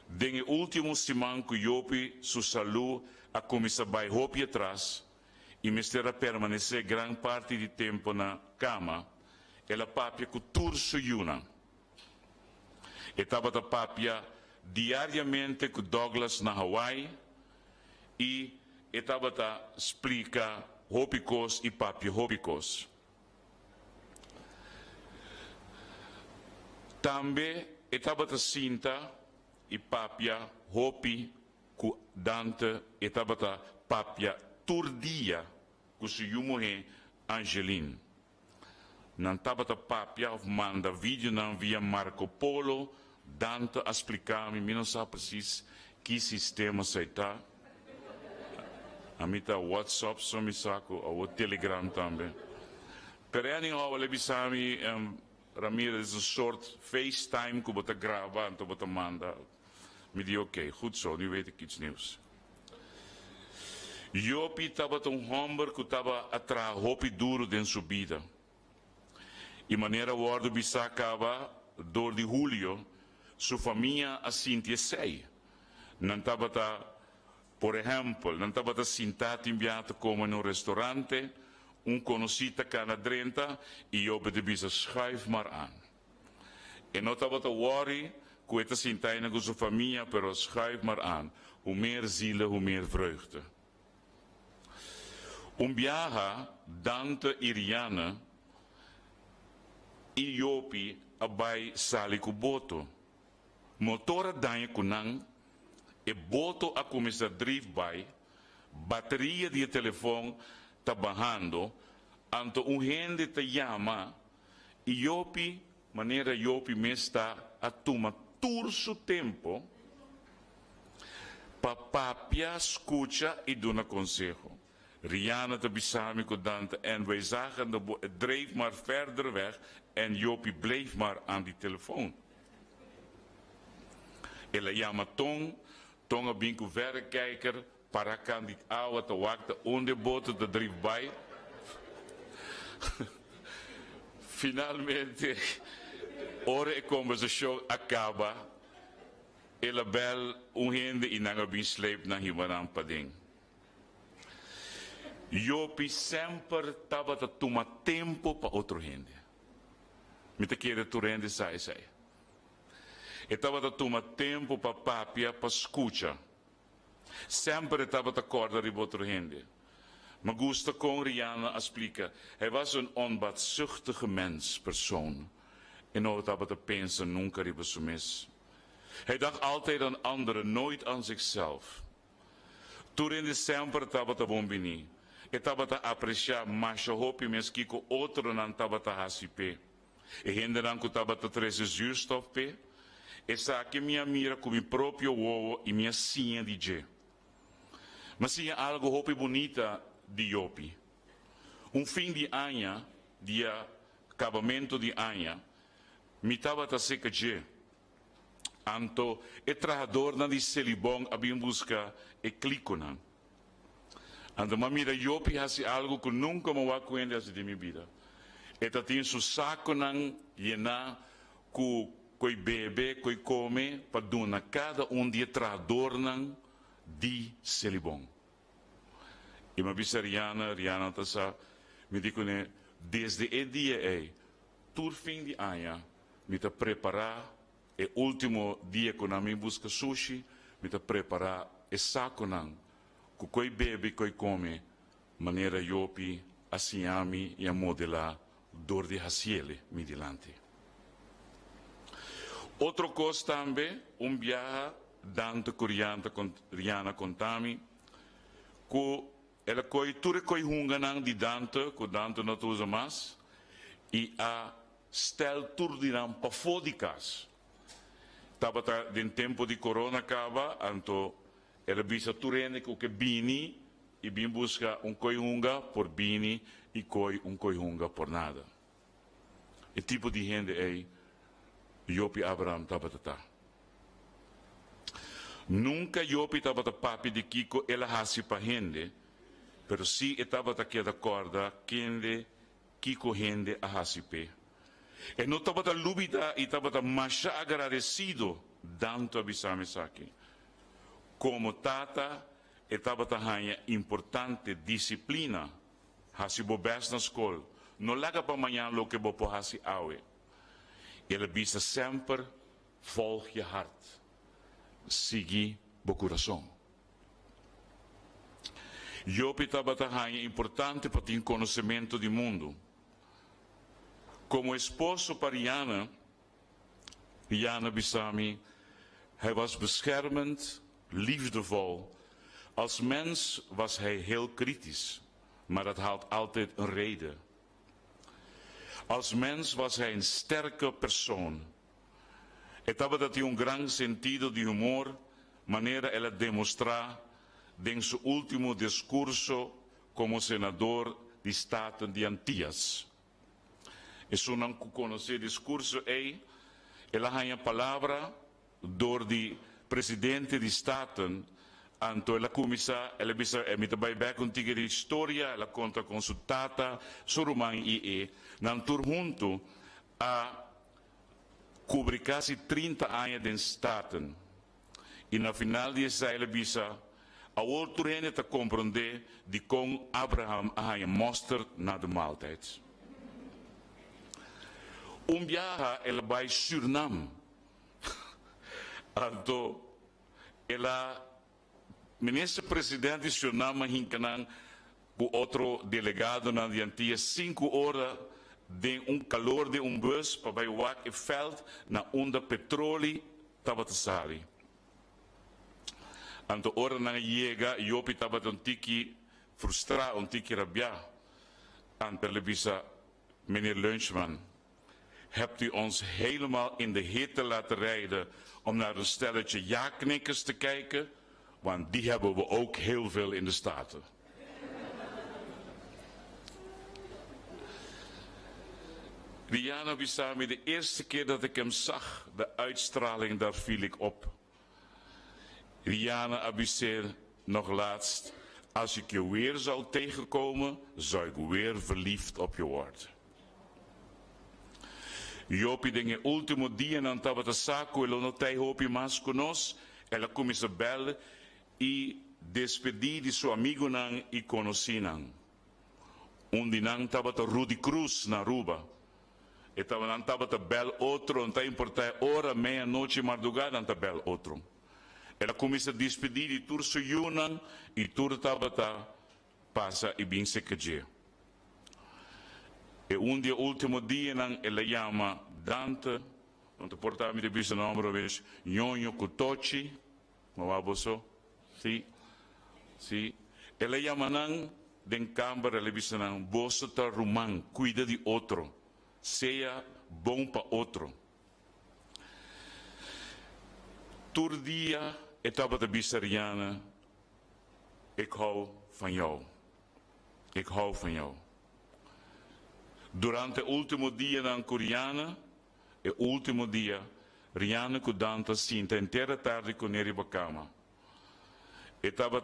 den último semana que Jopi sua saúde a começar a Jopi atrás e mistera permanecer grande parte do tempo na cama, ela papia com turso yuna. Estava a papia diariamente com Douglas na Hawaii e estava a explicar hopicos e papia hopicos. Também estava a cinta e papia hopi com Dante estava a papia turdia com sua mulher Angeline. Não estava a papia manda vídeo não via Marco Polo. Dante a explicar-me, não sabe precis que sistema se está. A mim está WhatsApp, só me saco, ou Telegram também. Pero anyhow, ele sabe, Ramirez, een soort FaceTime que você grava, então você manda. Me diz, ok, goed zo, nu weet ik iets nieuws. Jopi estava homem que estava atrás, hopi duro de sua vida. E maneira o ordem bisacava, dor de Julio, sua família assim te sei. Não estava, por exemplo, não estava sentado em biata como em restaurante, conhecido canadrenta, e eu de bisa schuif maar aan. E não estava worry, que eu sentado com sua família, pero schuif maar aan. Hoe meer zielen, hoe meer vreugde. viaje Dante e Rihanna e Yopi abai sali ku boto. Motora danha kunang e boto a começar a drive by, bateria de telefone tá barrando, anto gente te chama e Yopi, maneira Yopi me está a tomar turso tempo para papia escuta e dar conselho. Rihanna te bisami com Dante en wij zagen het dreef maar verder weg en Jopie bleef maar aan die telefoon. Ela chama Tom a binco verrekijker, para kan dit oude te wachten onder boten te drive bij. Finalmente, ora a conversação acaba, ela bel gente e não bin sleep na himaran pading. Yopi sempre estava a tomar tempo para outro gente. Me te queira tu rende sai. Estava a tomar tempo para papia, para escuta. Sempre estava a acordar de outro gente. Me gusta com Rihanna explica. Hij was een onbaatzuchtige persoon. En nooit estava a pensar nunca riba sumis. Hij dacht altijd aan anderen, nooit aan zichzelf. Toen in december estava a bombini. Estava a apreciar mais a hopi mes kiko outro não estava a hasipe. E ainda não estava a trazer zuurstof pe. Essa aqui minha mira com meu próprio ovo e minha sinha de je. Mas tinha algo hopi bonita de Yopi. Fim de ano, dia acabamento de ano, me estava a seca je. Anto, e trajador na de Celibong abim busca e clico na. Ando mamira Yopi hasi algo que nunca me va cuenta de minha vida. Eta tem su saco nang yena ku koi bebe koi come para dona cada dia trajador nang di Celibong. E me bisa Rihanna tasa me dico ne desde e dia tur fim de ano me te preparar e último dia quando a mim busca sushi me te preparar e saco nang ku koi bebe koi come maneira Yopi assim ami e a modelar dor de hasiele mi dilante. Outro coisa também viaje Dante Rihanna contami ku ela koi ture koi hunganang di Dante ku Dante não usa mais e a stel tur dinam pa fodicas. Tava den tempo di corona acaba anto ela bisa turene ku ke bini e bin busca koi hunga por bini e koi hunga por nada. E tipo de gente Yopi Abraham tata. Nunca Yopi tava papi de Kiko ela hasi pa gente, pero si estava aqui da corda quem Kiko gente a hasi pe. E não tava lúbida e tava mais agradecido tanto a bisame saki. Como tata estava hanha importante disciplina, hasi bo best na escola. Não laga para amanhã lo que bo po hasi awe. Ele bisa sempre volg je hart. Sigi bo coração. Yopi estava importante para ter conhecimento do mundo. Como esposo para Rihanna Bisami, hij was beschermend, liefdevol. Als mens was hij heel kritisch, maar dat had altijd een reden. Als mens was hij een sterke persoon. Estava dat hij gran sentido de humor, maneira ela demonstrar em seu último discurso como senador de Estado de Antillas. E se não conhecer o discurso ela tem a palavra door de presidente de Estado, anto ela começa, ela bisa vai back contigo de história, ela conta com sua tata, surumang nantur junto a cobrir quase 30 anos de Estado. E na final de essa ela bisa a outro gente te compreender de como Abraham a mostra na de maaltijd. Viaje ela vai Suriname. Anto ela ministro presidente de Suriname hinkanang o outro delegado na diantia 5 horas de calor de bus para bij Wak e veld na onder petróleo tabatasari. Anto ora na llega Jopi tabat tiki frustrado, tiki rabia. Ante lebisa meneer Lunchman, hebt u ons helemaal in de hitte laten rijden om naar een stelletje ja-knikkers te kijken? Want die hebben we ook heel veel in de Staten. Rihanna Bissami, de eerste keer dat ik hem zag, de uitstraling, daar viel ik op. Rihanna Abisser, nog laatst, als ik je weer zou tegenkomen, zou ik weer verliefd op je worden. Jopi dengue ultimo dia não estava de saco, ele não tem hopi mais conosco, ela começou a bela e despedir de seu amigo não e conheci não. Onde não estava de Rudy Cruz na Aruba. Então não estava de bel outro, não está importar hora, meia-noite, madrugada, não está bel outro. Ela começa a despedir de tur su yunan e tur estava passa e bem se quejer. E dia último dia ela chama Dante, não te portava de bisa número vez, Nhonho Kutochi, não é você? Sim, sim. Ela chama não den câmara, ela bisa não, você tá rumang, cuida de outro, seja bom para outro. Tur dia estava de bisa Rihanna, ik hou van jou, ik hou van jou. Durante o último dia na Coreana, e último dia, Rihanna com Dante sinta inteira tarde com ele na cama. E estava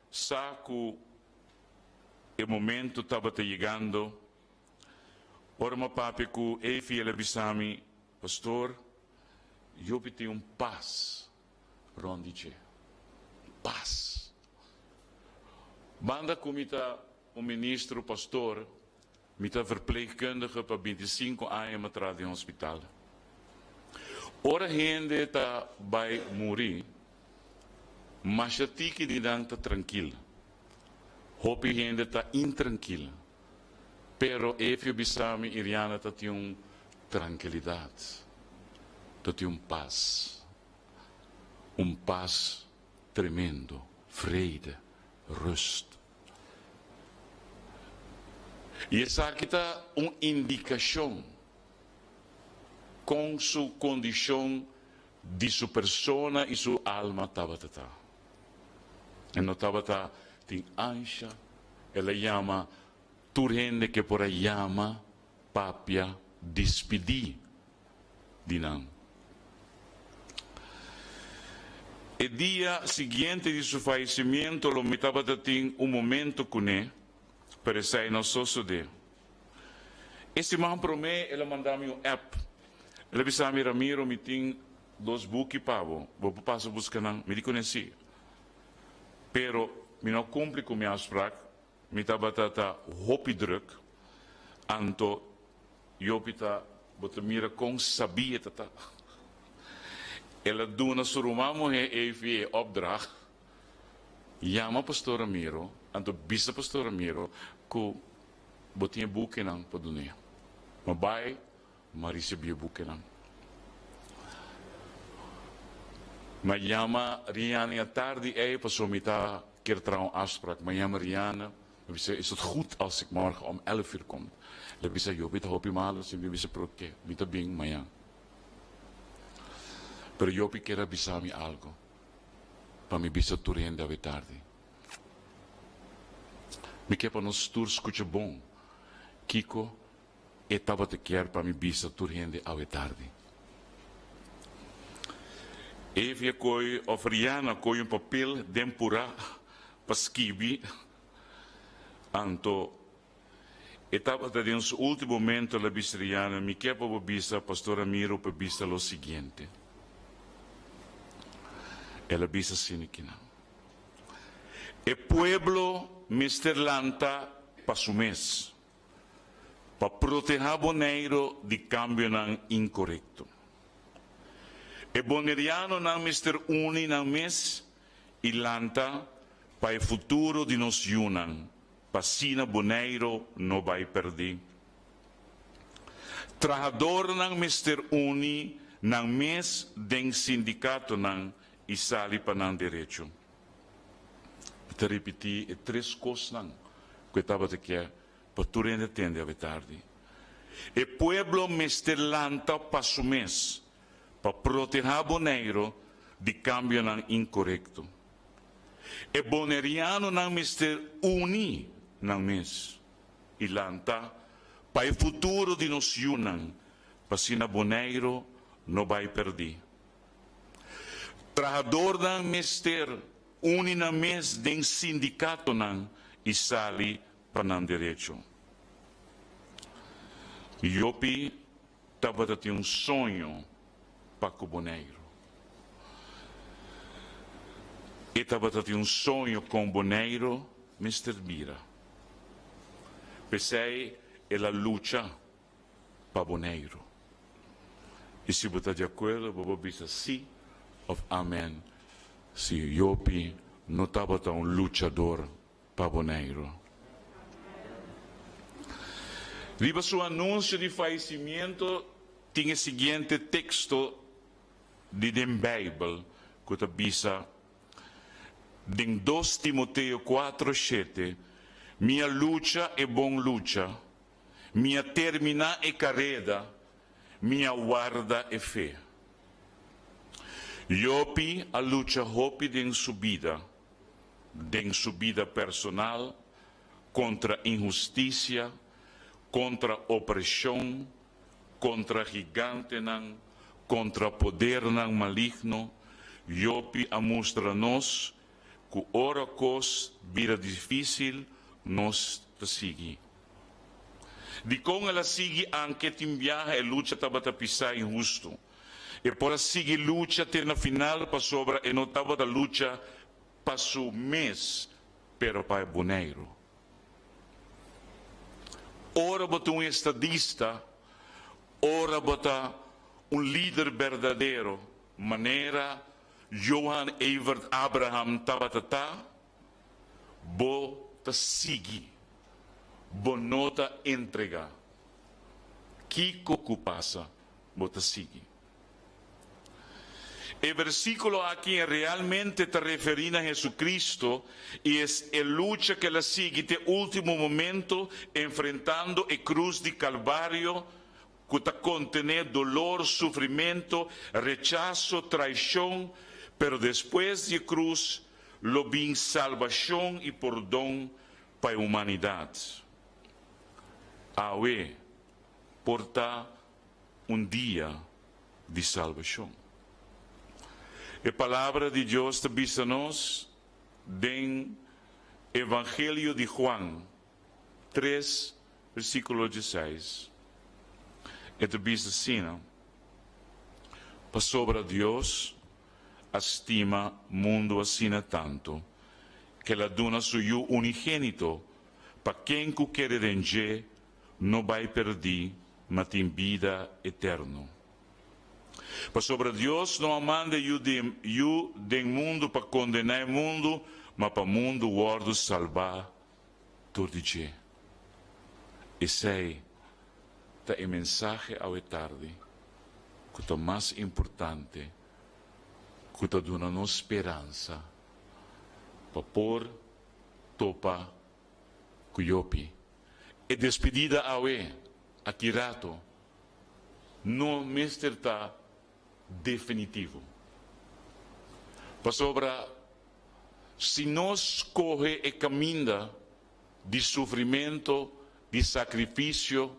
saco, e momento estava chegando. Ora, meu papi com e filha bisami, pastor, eu pedi paz, rondiche, paz. Banda comita ministro, pastor, met een verpleegkundige para 25 anos atrás in hospital. Ora gente está bij morir, mas a tiki de dan está tranquila. Hopi gente está intranquila. Pero efio bisami iriana está tem tranquilidade, está tem paz, paz tremendo, vrede, rust. E essa aqui está uma indicação com sua condição de sua persona e sua alma estava. E não estava tem ancha, ela chama turende que por aí chama papia despedir de não. E dia seguinte de seu falecimento, ele me estava tendo momento com ele. Para sair no sosode. Esse man para mim, ele mandou-me app. Ele disse a mim, Ramiro, me tem 2 buki pavo. Vou passar buscando, me conheci. Pero, me não cumpre com minha afspraak. Me estava hopi druk. Anto, eu pita, bota mira com sabia tata. Ela doet na surumamo even opdracht. Chama pastor Ramiro, anto bisa pastor Ramiro, que botinha buque não para dunia. Mas vai, mas recebia buque não. Mas chama Rihanna à tarde, passou me tá quer trouwen afspraak. Maar chama Rihanna, is het goed als ik morgen om 11 uur kom? Dan bisa yo, bita hopi malo, si bisa proke, bita bing maya. Pero yo quero bisami algo. Para me bisa turende a tarde. Me quer para nos tur escuta bom. Kiko, estava te quer para me bisa turende a tarde. Even koi of Rihanna koi een papel dempura paskibi. Anto estava te in su ultimo momento la bisa Rihanna me quer para bisa pastor Ramiro para bisa lo seguinte. Ela bisa sinikina. E pueblo misterlanta para su mes. Para proteger boneiro de cambio nan incorrecto. E boneriano nan mister uni nan mes. E lanta para o futuro de nos yunan. pasina boneiro no vai perder. Trabajador ng Mr. Uni ng mes den sindicato ng isali pa ng direito. Te repeti e três coisas não que estava aqui para tu entender a tarde. E pueblo Mr. Lanta passo mês para proteger boneiro de cambio ng incorrecto. E boneriano ng Mr. Uni ng mes ilanta para o futuro de nos yunan para sina boneiro no vai perder. Trabajador ng Mr. Uni na mes den sindicato ng isali pa ng direito. Iopi estava a ter sonho para o boneiro. E estava a ter sonho com o boneiro, Mr. Bira. Pensei ela luta para boneiro. E se você está de acordo, você diz sim ou amém. Se Iopi não estava tão lutador para boneiro. Riba seu anúncio de falecimento tinha o seguinte texto de the Bible, que está bisa em 2 Timoteo 4:7, minha luta é bom luta, minha termina é carreira, minha guarda é fé. Iopi a luta hopi den subida personal, contra injustiça, contra opressão, contra gigante, contra poder maligno. Iopi a mostra-nos que ora cos vira difícil, nos te sigue. De com ela sigue anche timbiaja e luta tabata pisar injusto. E por seguir luta até na final para sobra e não estava da luta para o mês, pero para o boneiro. Ora bota estadista, ora bota líder verdadeiro, maneira Johan Evert Abraham tabatata, bota sigue, bonota entrega. Kiko kupasa, bota sigue. El versículo aquí realmente te refiere a Jesucristo y es el lucha que la sigue este último momento enfrentando el cruz de Calvario que te contiene dolor, sufrimiento, rechazo, traición, pero después de cruz lo vin salvación y perdón para la humanidad. Ahora porta un día de salvación. A palavra de Deus te diz-nos em Evangelho de Juan 3, versículo 16. E te diz assim, para sobre Deus estima mundo assim tanto, que ela dona seu unigênito, para quem que quer ranger, não vai perder, mas tem vida eterna. Para sobre Deus não manda eu do mundo para condenar o mundo, mas para o mundo guardo salvar todo dia. Esse é a mensagem ao tarde, que é mais importante, que está dando esperança para pôr topa com Iopi. E despedida ao aqui rato, não me está definitivo. Para sobra, se nós corre e caminha de sofrimento, de sacrifício,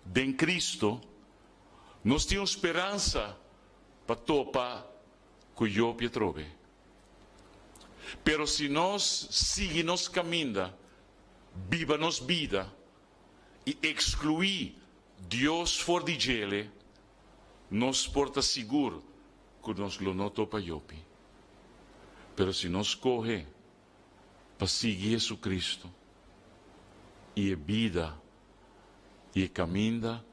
de Cristo, nós temos esperança para topar com Iopi trove. Pero se nós seguimos caminhando, viva nos vida e excluir Deus fora de ele, nos porta seguro que nos lo noto para Iopi. Pero se nós corre para seguir Jesus Cristo e a vida e caminha,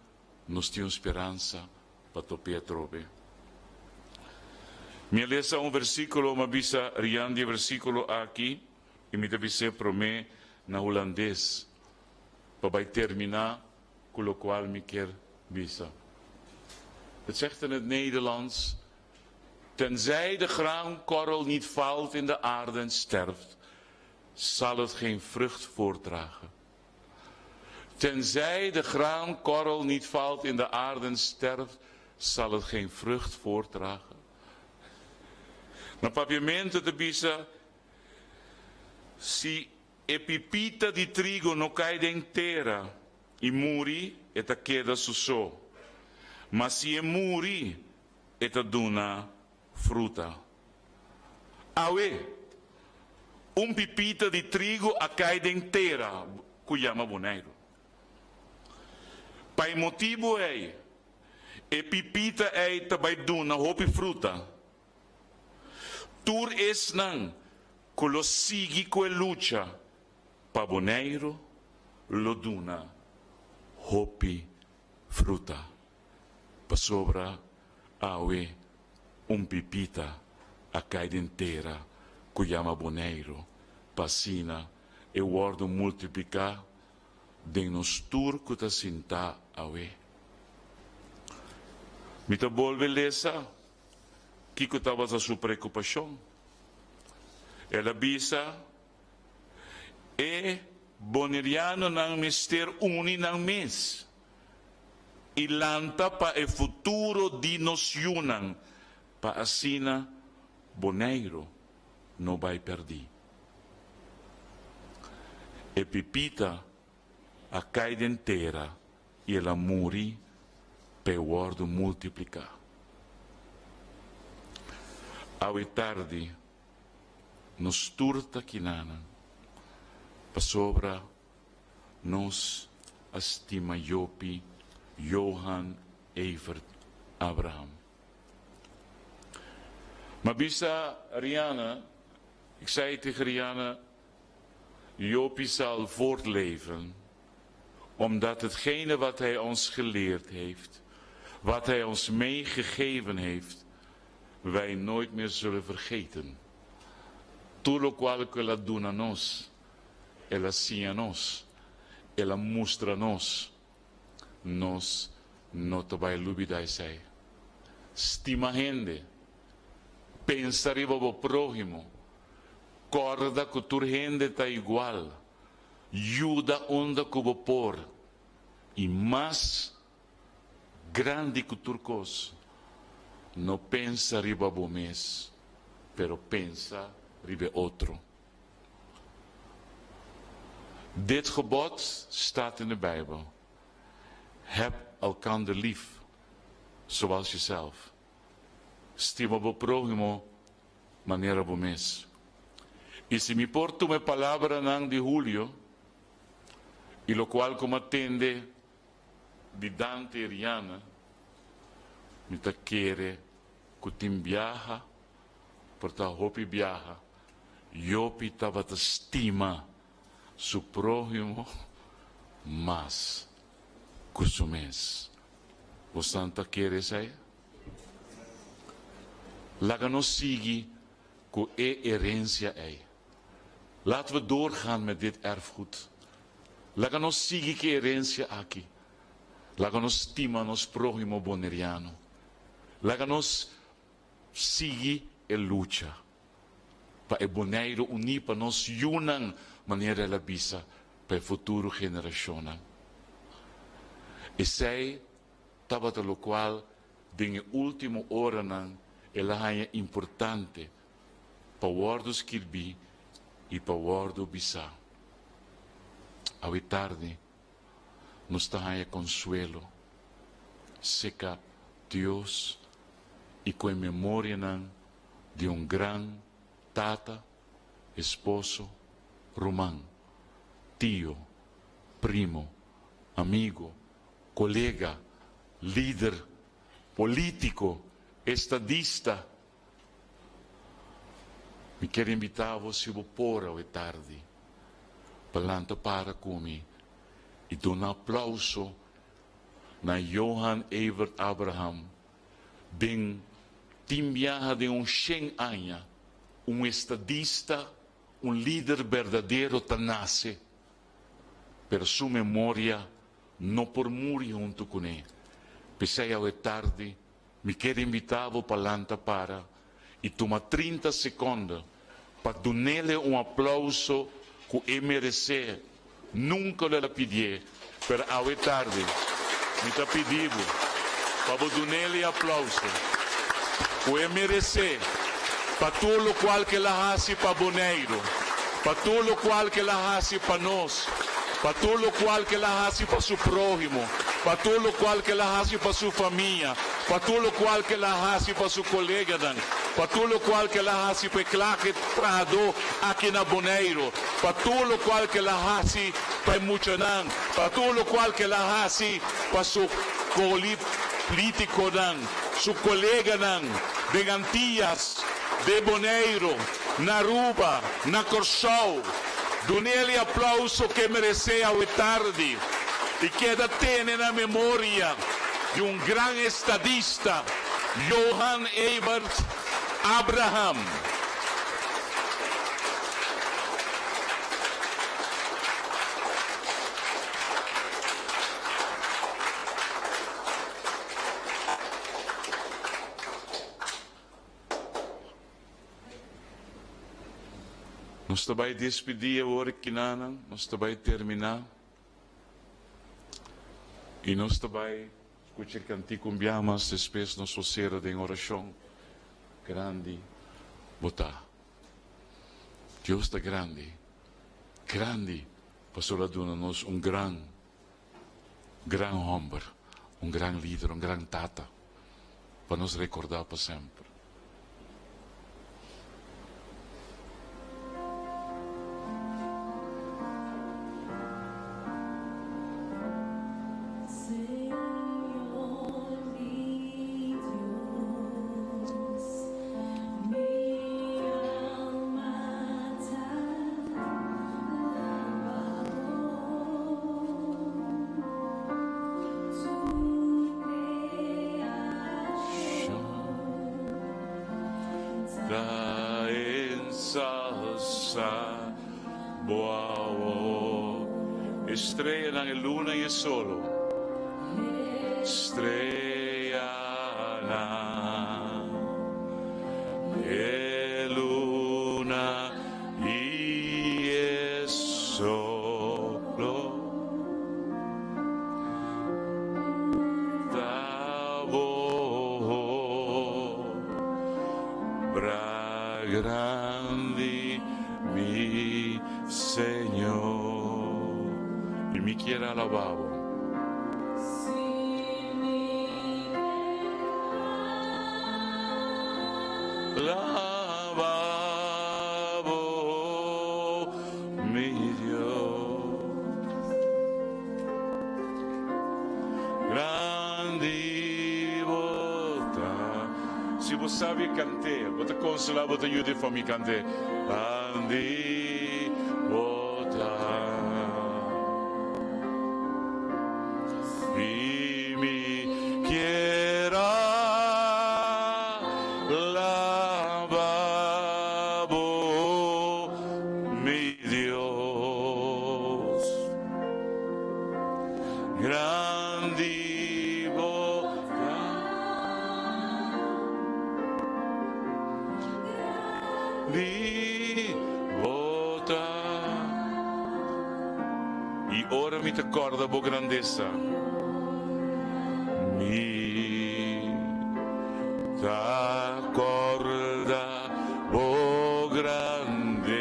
nós temos esperança para topar trove. Me lesa versículo, uma visa riandi versículo aqui, e me deve ser para mim na holandês, para terminar com o qual me quer bisa. Het zegt in het Nederlands: tenzij de graankorrel niet valt in de aarde en sterft, zal het geen vrucht voortdragen. Tenzij de graankorrel niet valt in de aarde en sterft, zal het geen vrucht voortdragen. Na papiamento de bisa, si epipita di trigo no cae inteira, e muri, eta queda suso. Mas se é muri, eta duna fruta. Awe, pipita de trigo a cae inteira, cuyama boneiro. Pai motivo é, pipita é também duna hopi fruta. Tur es nan, colo sigi co lucha, pa boneiro, lo duna hopi fruta. Pa sobra awe pipita a caide inteira, cuyama boneiro, passina e wordo multiplicar, den nos turco ta sinta awe. Mita bol beleza, Kiko estava a sua preocupação. Ela bisa boneriano ng mister uni ng mes. Ilanta pa e futuro di nos yunang pa asina boneiro no vai perdi. E pipita a caide inteira e ela muri pe wordo multiplicar. Ao tarde, nos turta kinana, pa sobra nos astima Jopi, Johan, Evert, Abraham. Mabisa Rihanna, ik zei tegen Rihanna, Jopi zal voortleven, omdat hetgene wat hij ons geleerd heeft, wat hij ons meegegeven heeft, wij nooit meer zullen vergeten. Tudo qual que ela dona nos, ela ensina nos, ela mostra nos não te vai olvidar sei. Estima gente, pensa riba o prójimo, corda que tu gente está igual, ajuda onde que o por, e mais grande que tu coisa. Não pensa riba o mês, pero pensa riba outro. Dit gebod staat in de Bijbel. Heb elkander lief, zoals jezelf. Stima o prójimo, maneira o mês. E se me porto uma palavra nang de Julio, e lo qual como atende de Dante e Rihanna, me ta quere que tim viaja, por ta hopi viaja, Jopi tava ta estima su prójimo mas que su mês. O Santa quere sei? Laat nos siga que herência é. Laten we doorgaan met dit erfgoed. Laat nos siga que herência aqui. Laat nos estima nos prójimo boneriano. Laat nos siga e lucha. Para o boneiro unir para nos unam maneira ela bisa para o futuro geração. E sei, estava pelo qual, de última hora, ela é importante para o ordo escrever e para o ordo bisa. Ao tarde, nos está consuelo, seca Deus e com a memória de grande tata, esposo, romano, tio, primo, amigo, colega, líder, político, estadista. Me quero invitar a você a pôr ao tarde, para comigo e dar um aplauso na Johan Evert Abraham, bem timbiaha de 100 anos, estadista, líder verdadeiro tanase, per sua memoria, non por muri junto con ele. Pensei ao tarde, me quero invitavo para para, e toma 30 segundos para dar-lhe aplauso que ele merece. Nunca lhe pedi, per ao tarde, me está pedindo para dar-lhe aplauso que ele merece, para tudo o qual que ela hace para Bonaire, para tudo o qual que ela hace para nós, para tudo o qual que ela hace para seu prójimo, para tudo o qual que ela hace para sua família, para tudo o qual que ela hace para seu colega, para tudo o qual que ela hace para claque trabalhador aqui na Bonaire, para tudo o qual que ela hace para Muchanan, para tudo o qual que ela hace para seu político, seu colega de Antillas, de Bonaire, na Aruba, na Corsol. Dá-lhe aplauso que merece ao tarde e queda ter na memória de grande estadista, Johan Evert Abraham. Nós também despedir a hora que nós também terminar. E nós também escutar cantico umbiamas depois nós ser em oração grande botar. Deus está grande, grande, para dona-nos grande homem, grande líder, grande tata, para nos recordar para sempre. Da ensalza boao, estrella na luna e solo, estrella na e luna e solo, bra grandi mi Señor, y mi quiera alabado. Alabado mi Dios, grandi volta. Se você sabe cantar, você consola, você ajuda a me cantar. Grandi volta. E me quiera alabado mi Dios, grandi volta. Di volta. E ora mi ricorda bo grandezza. Mi t'accorda bo grandezza,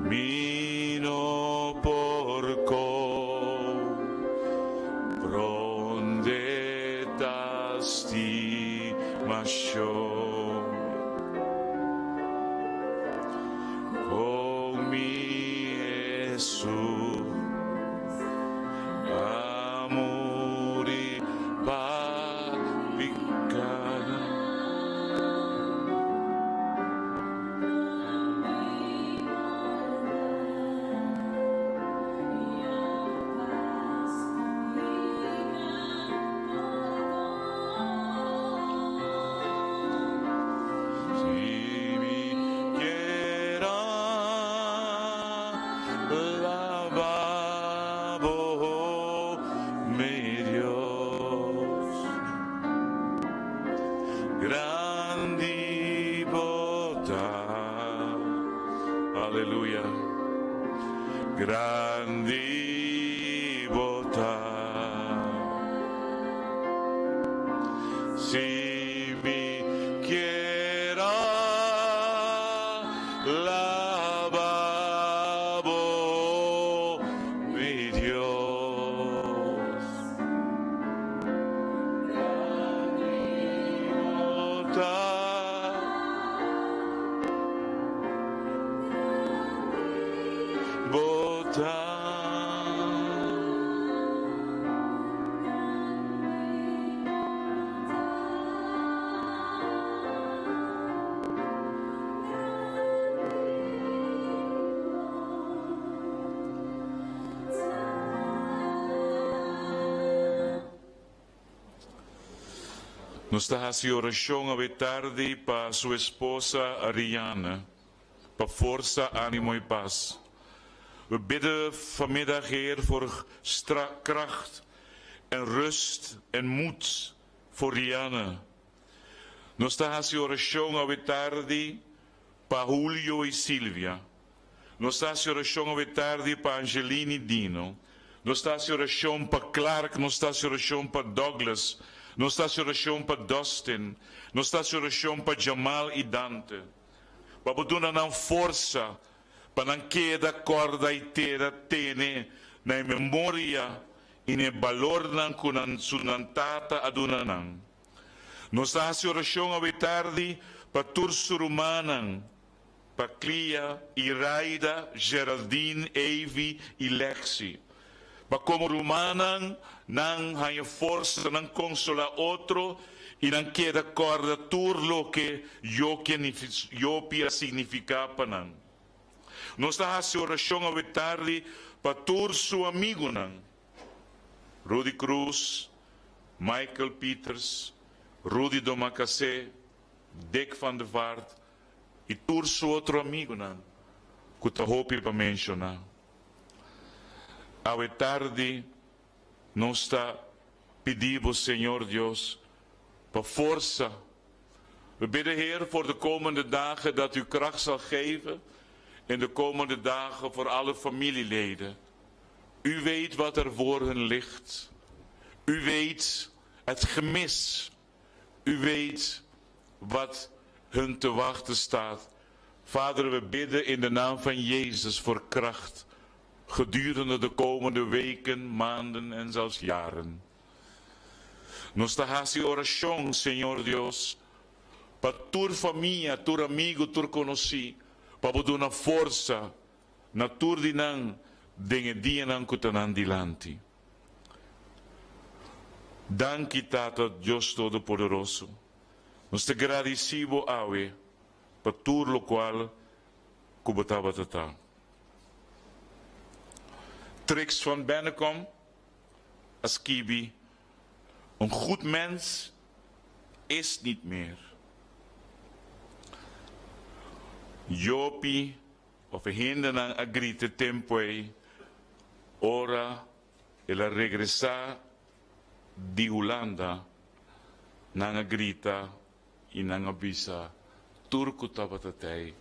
mi no porco prondeta stimación con mi Jesús. Amori palicana, si mi quiera Aleluia. Grandi bontà, si mi quiera lavabo mi Dios. Grandi bontà, Nós estamos em oração à tarde para sua esposa Ariane, para força, ânimo e paz. We bidden vanmiddag, Heer, voor kracht en rust en moed voor Rianne. Nós estamos em oração à tarde para Julio e Silvia. Nós estamos em oração à tarde para Angelina e Dino. Nós estamos em oração para Clark, nós estamos em oração para Douglas. Nós estamos em oração para Dustin. Nós estamos em oração para Jamal e Dante. Para dar uma força para não queda corda e terra tene na memória e no valor que não tata adunanan. Nós estamos em oração à tarde para Turso Rumanan, para Clia, Iraida, Geraldine, Evi e Lexi. Para como Rumanan não tem força, não consola outro e não queda corda turlo que Iopia significa para não. Nós estamos em oração à tarde para Turso amigo não. Rudy Cruz, Michael Peters, Rudy Domacacé, Dick van der Vaart e Turso outro amigo não. Que eu hope para mencionar. À tarde, nós está pedindo, Senhor Deus, para força. We bidden, Heer, voor de komende dagen dat u kracht zal geven. In de komende dagen voor alle familieleden. U weet wat er voor hen ligt. U weet het gemis. U weet wat hun te wachten staat. Vader, we bidden in de naam van Jezus voor kracht. Gedurende de komende weken, maanden en zelfs jaren. Nos estamos em oração, Senhor Deus, para tua família, tua amigo, tua conhecido, para dar uma força na tua dinam, dengue dia não que tanan dilante. Danke, Tata, Deus Todo-Poderoso. Nos te agradecemos, Awe, para tudo o qual que botava tata. Trix van Bennekom, als Kibi, een goed mens is niet meer. Jopi, of hinder aan agrite tempoe, ora, ela regressa di Holanda, nang agrita, inang abisa, turco tabatatay,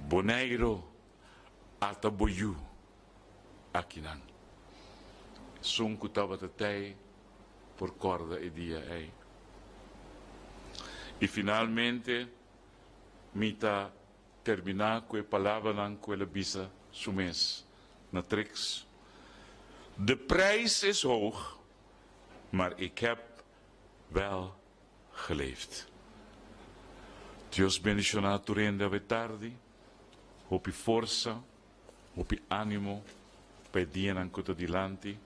boneiro, ataboyu. Aqui não. Sunco estava até por corda e dia aí. E finalmente, mita terminar com a palavra não com a bisa sumes na trix. De prijs is hoog, maar ik heb wel geleefd. Deus bendicionar tu renda a tarde, hopi força, hopi ânimo. Pediam que adiante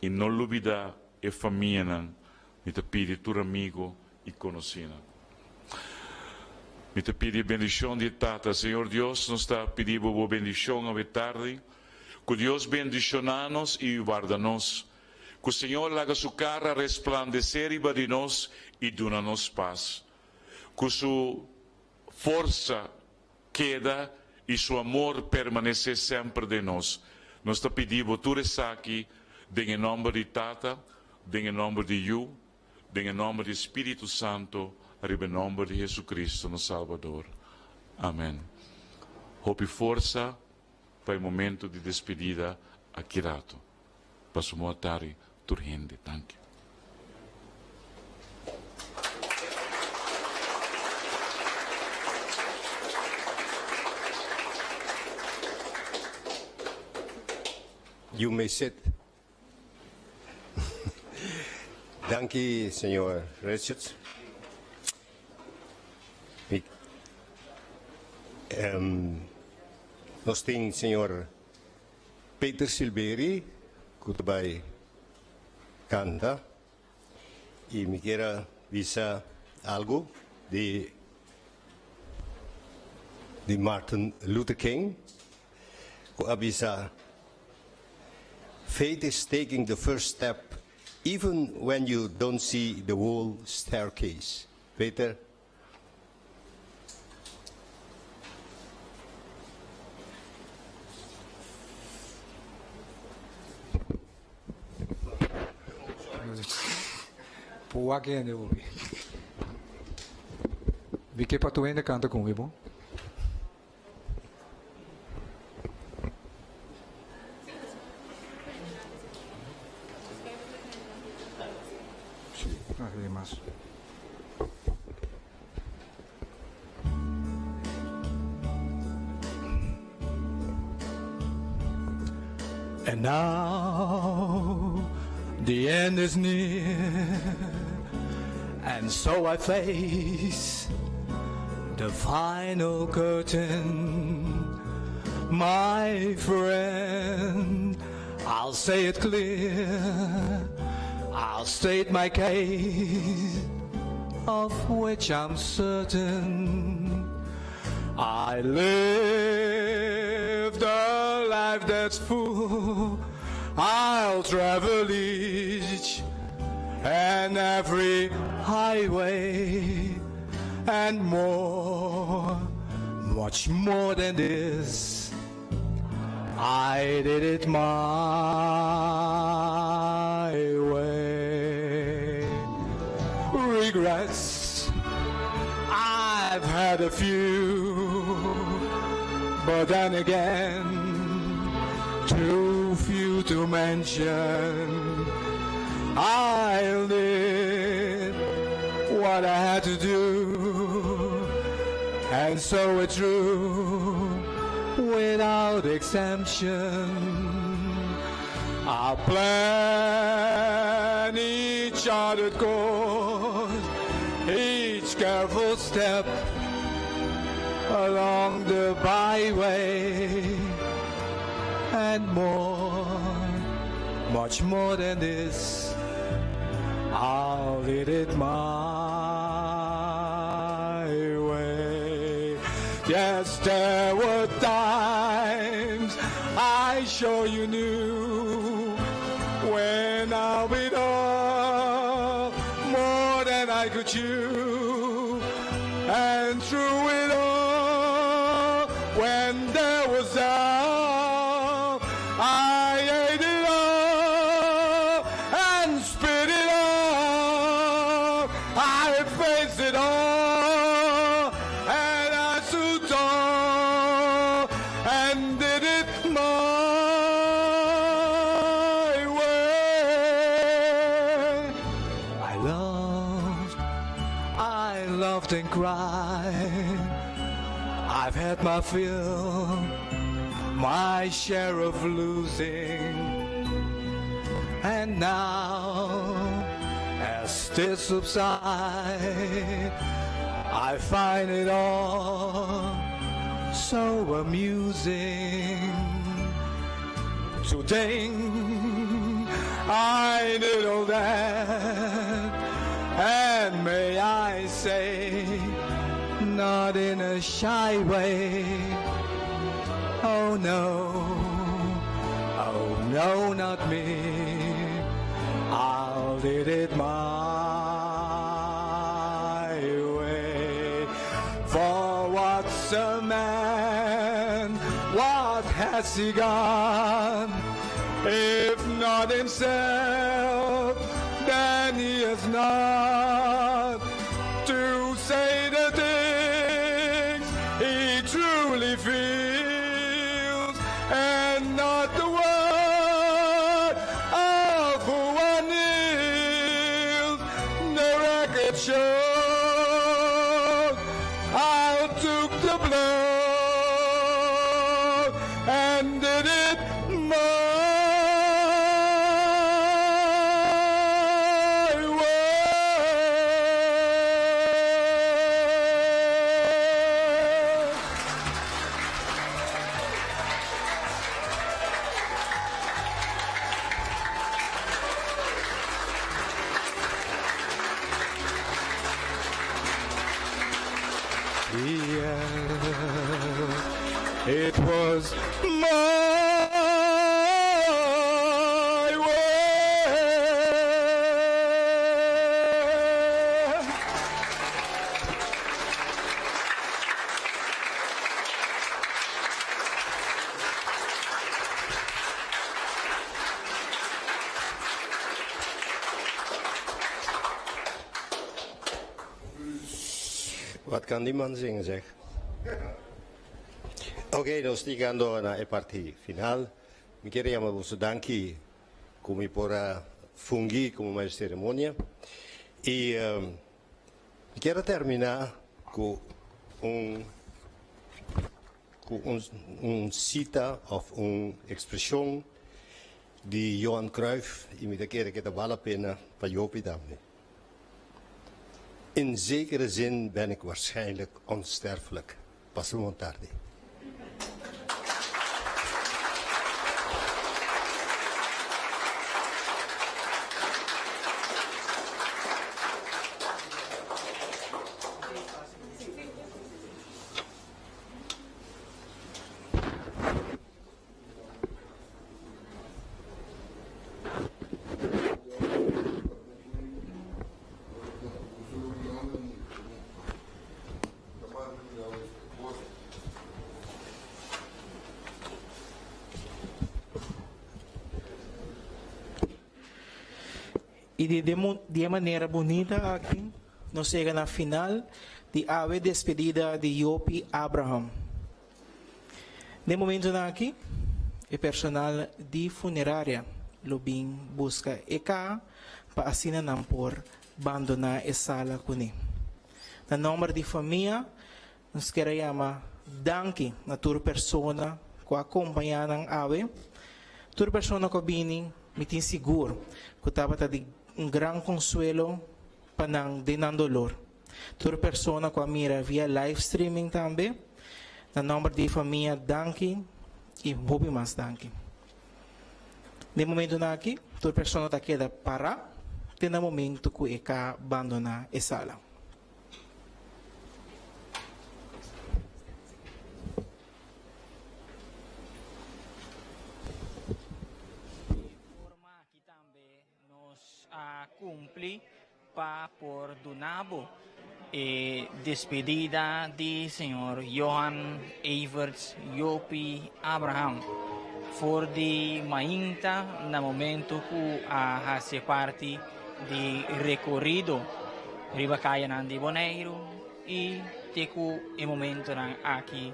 e não olvidar a família me te pede tu amigo e conhecido. Me te pede bendição de Tata, Senhor Deus, nos está pedindo boa bendição a tarde, que Deus bendicionar-nos e guarda-nos, que o Senhor haga sua cara resplandecer de nós e dona-nos paz, que sua força queda e seu amor permaneça sempre de nós. Nós te pedimos tudo isso aqui, em nome de Tata, em nome de Yu, em nome do Espírito Santo, em nome de Jesus Cristo, nosso Salvador. Amém. Hopi força para o momento de despedida aqui rato. Passumo atari turhende. Thank you. You may sit. Dank u, senor Richards. Nós temos senhor Peter Silveri, que também canta, e me quer avisar algo de Martin Luther King, que avisa: faith is taking the first step even when you don't see the whole staircase. Peter? Puwagyan ubi. Bike patuin na kanta kung ibo. Más. And now the end is near, and so I face the final curtain. My friend, I'll say it clear, I'll state my case, of which I'm certain. I lived a life that's full. I'll travel each and every highway and more, much more than this. I did it my way. Regrets, I've had a few, but then again, too few to mention. I did what I had to do, and so it's true, without exemption. I'll plan each charted course, each careful step along the byway, and more, much more than this, I'll lead it my way. Yes, there were times I sure you knew when I'll be all more than I could chew, and through it all, when there was all, I ate it all and spit it all. I faced it all and I stood tall and did it my way. I loved and cried. I've had my fill, my share of losing, and now, as this subsides, I find it all so amusing to think I did all that, and may I say, not in a shy way. Oh no, not me. I'll did it my way. For what's a man? What has he got? If not himself, then he is not to say the things he truly truly feels, and not the word of who one is. The record shows I took the blow and did it my It was my way. Wat kan die man zingen, zeg? Oké, nós chegando na parte final. Me queríamos vos danki como para fungir como mais cerimônia. E quero terminar com cita ou uma expressão de Johan Cruyff e me quero que vale a pena para Jopie também. In zekere zin ben ik waarschijnlijk onsterfelijk. Passo tarde. E de maneira bonita aqui, nós chegamos na final de ave despedida de Jopie Abraham. No momento aqui, o personal de funerária lobin busca cá para assinar por abandonar a sala com ele. No nome de família, nós queremos danke na toda pessoa que acompanha a ave, toda pessoa que vem, me tem seguro que estava de grande consuelo para de não dolor. Toda pessoa que mira via live streaming também, no nome de família, danke e muito mais danke. No momento aqui, toda pessoa está queda para, tem no momento que eka abandona a sala. Cumpli pa por Dunabo e despedida de Senhor Johan Everts Jopie Abraham for di mainta na momento que a hace parte di recorrido ribacaya nan di Bonaire e teku e momento nan aqui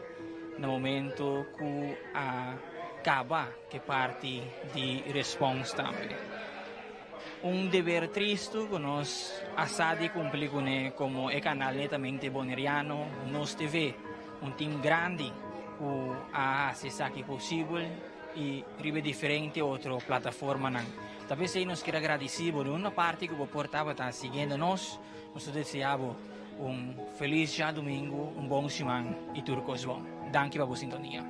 na momento que a acaba que parte di response também. Un deber triste que nos asadi cumplir con como el canal netamente boneriano nos TV, un team grande que hace aqui posible y ribe diferente otra plataforma nan. Talvez aí nos quero agradecer por uma parte que o portava está seguindo nós desejamos feliz já domingo, bom semana e tudo coisa bom. Danke para a sintonia.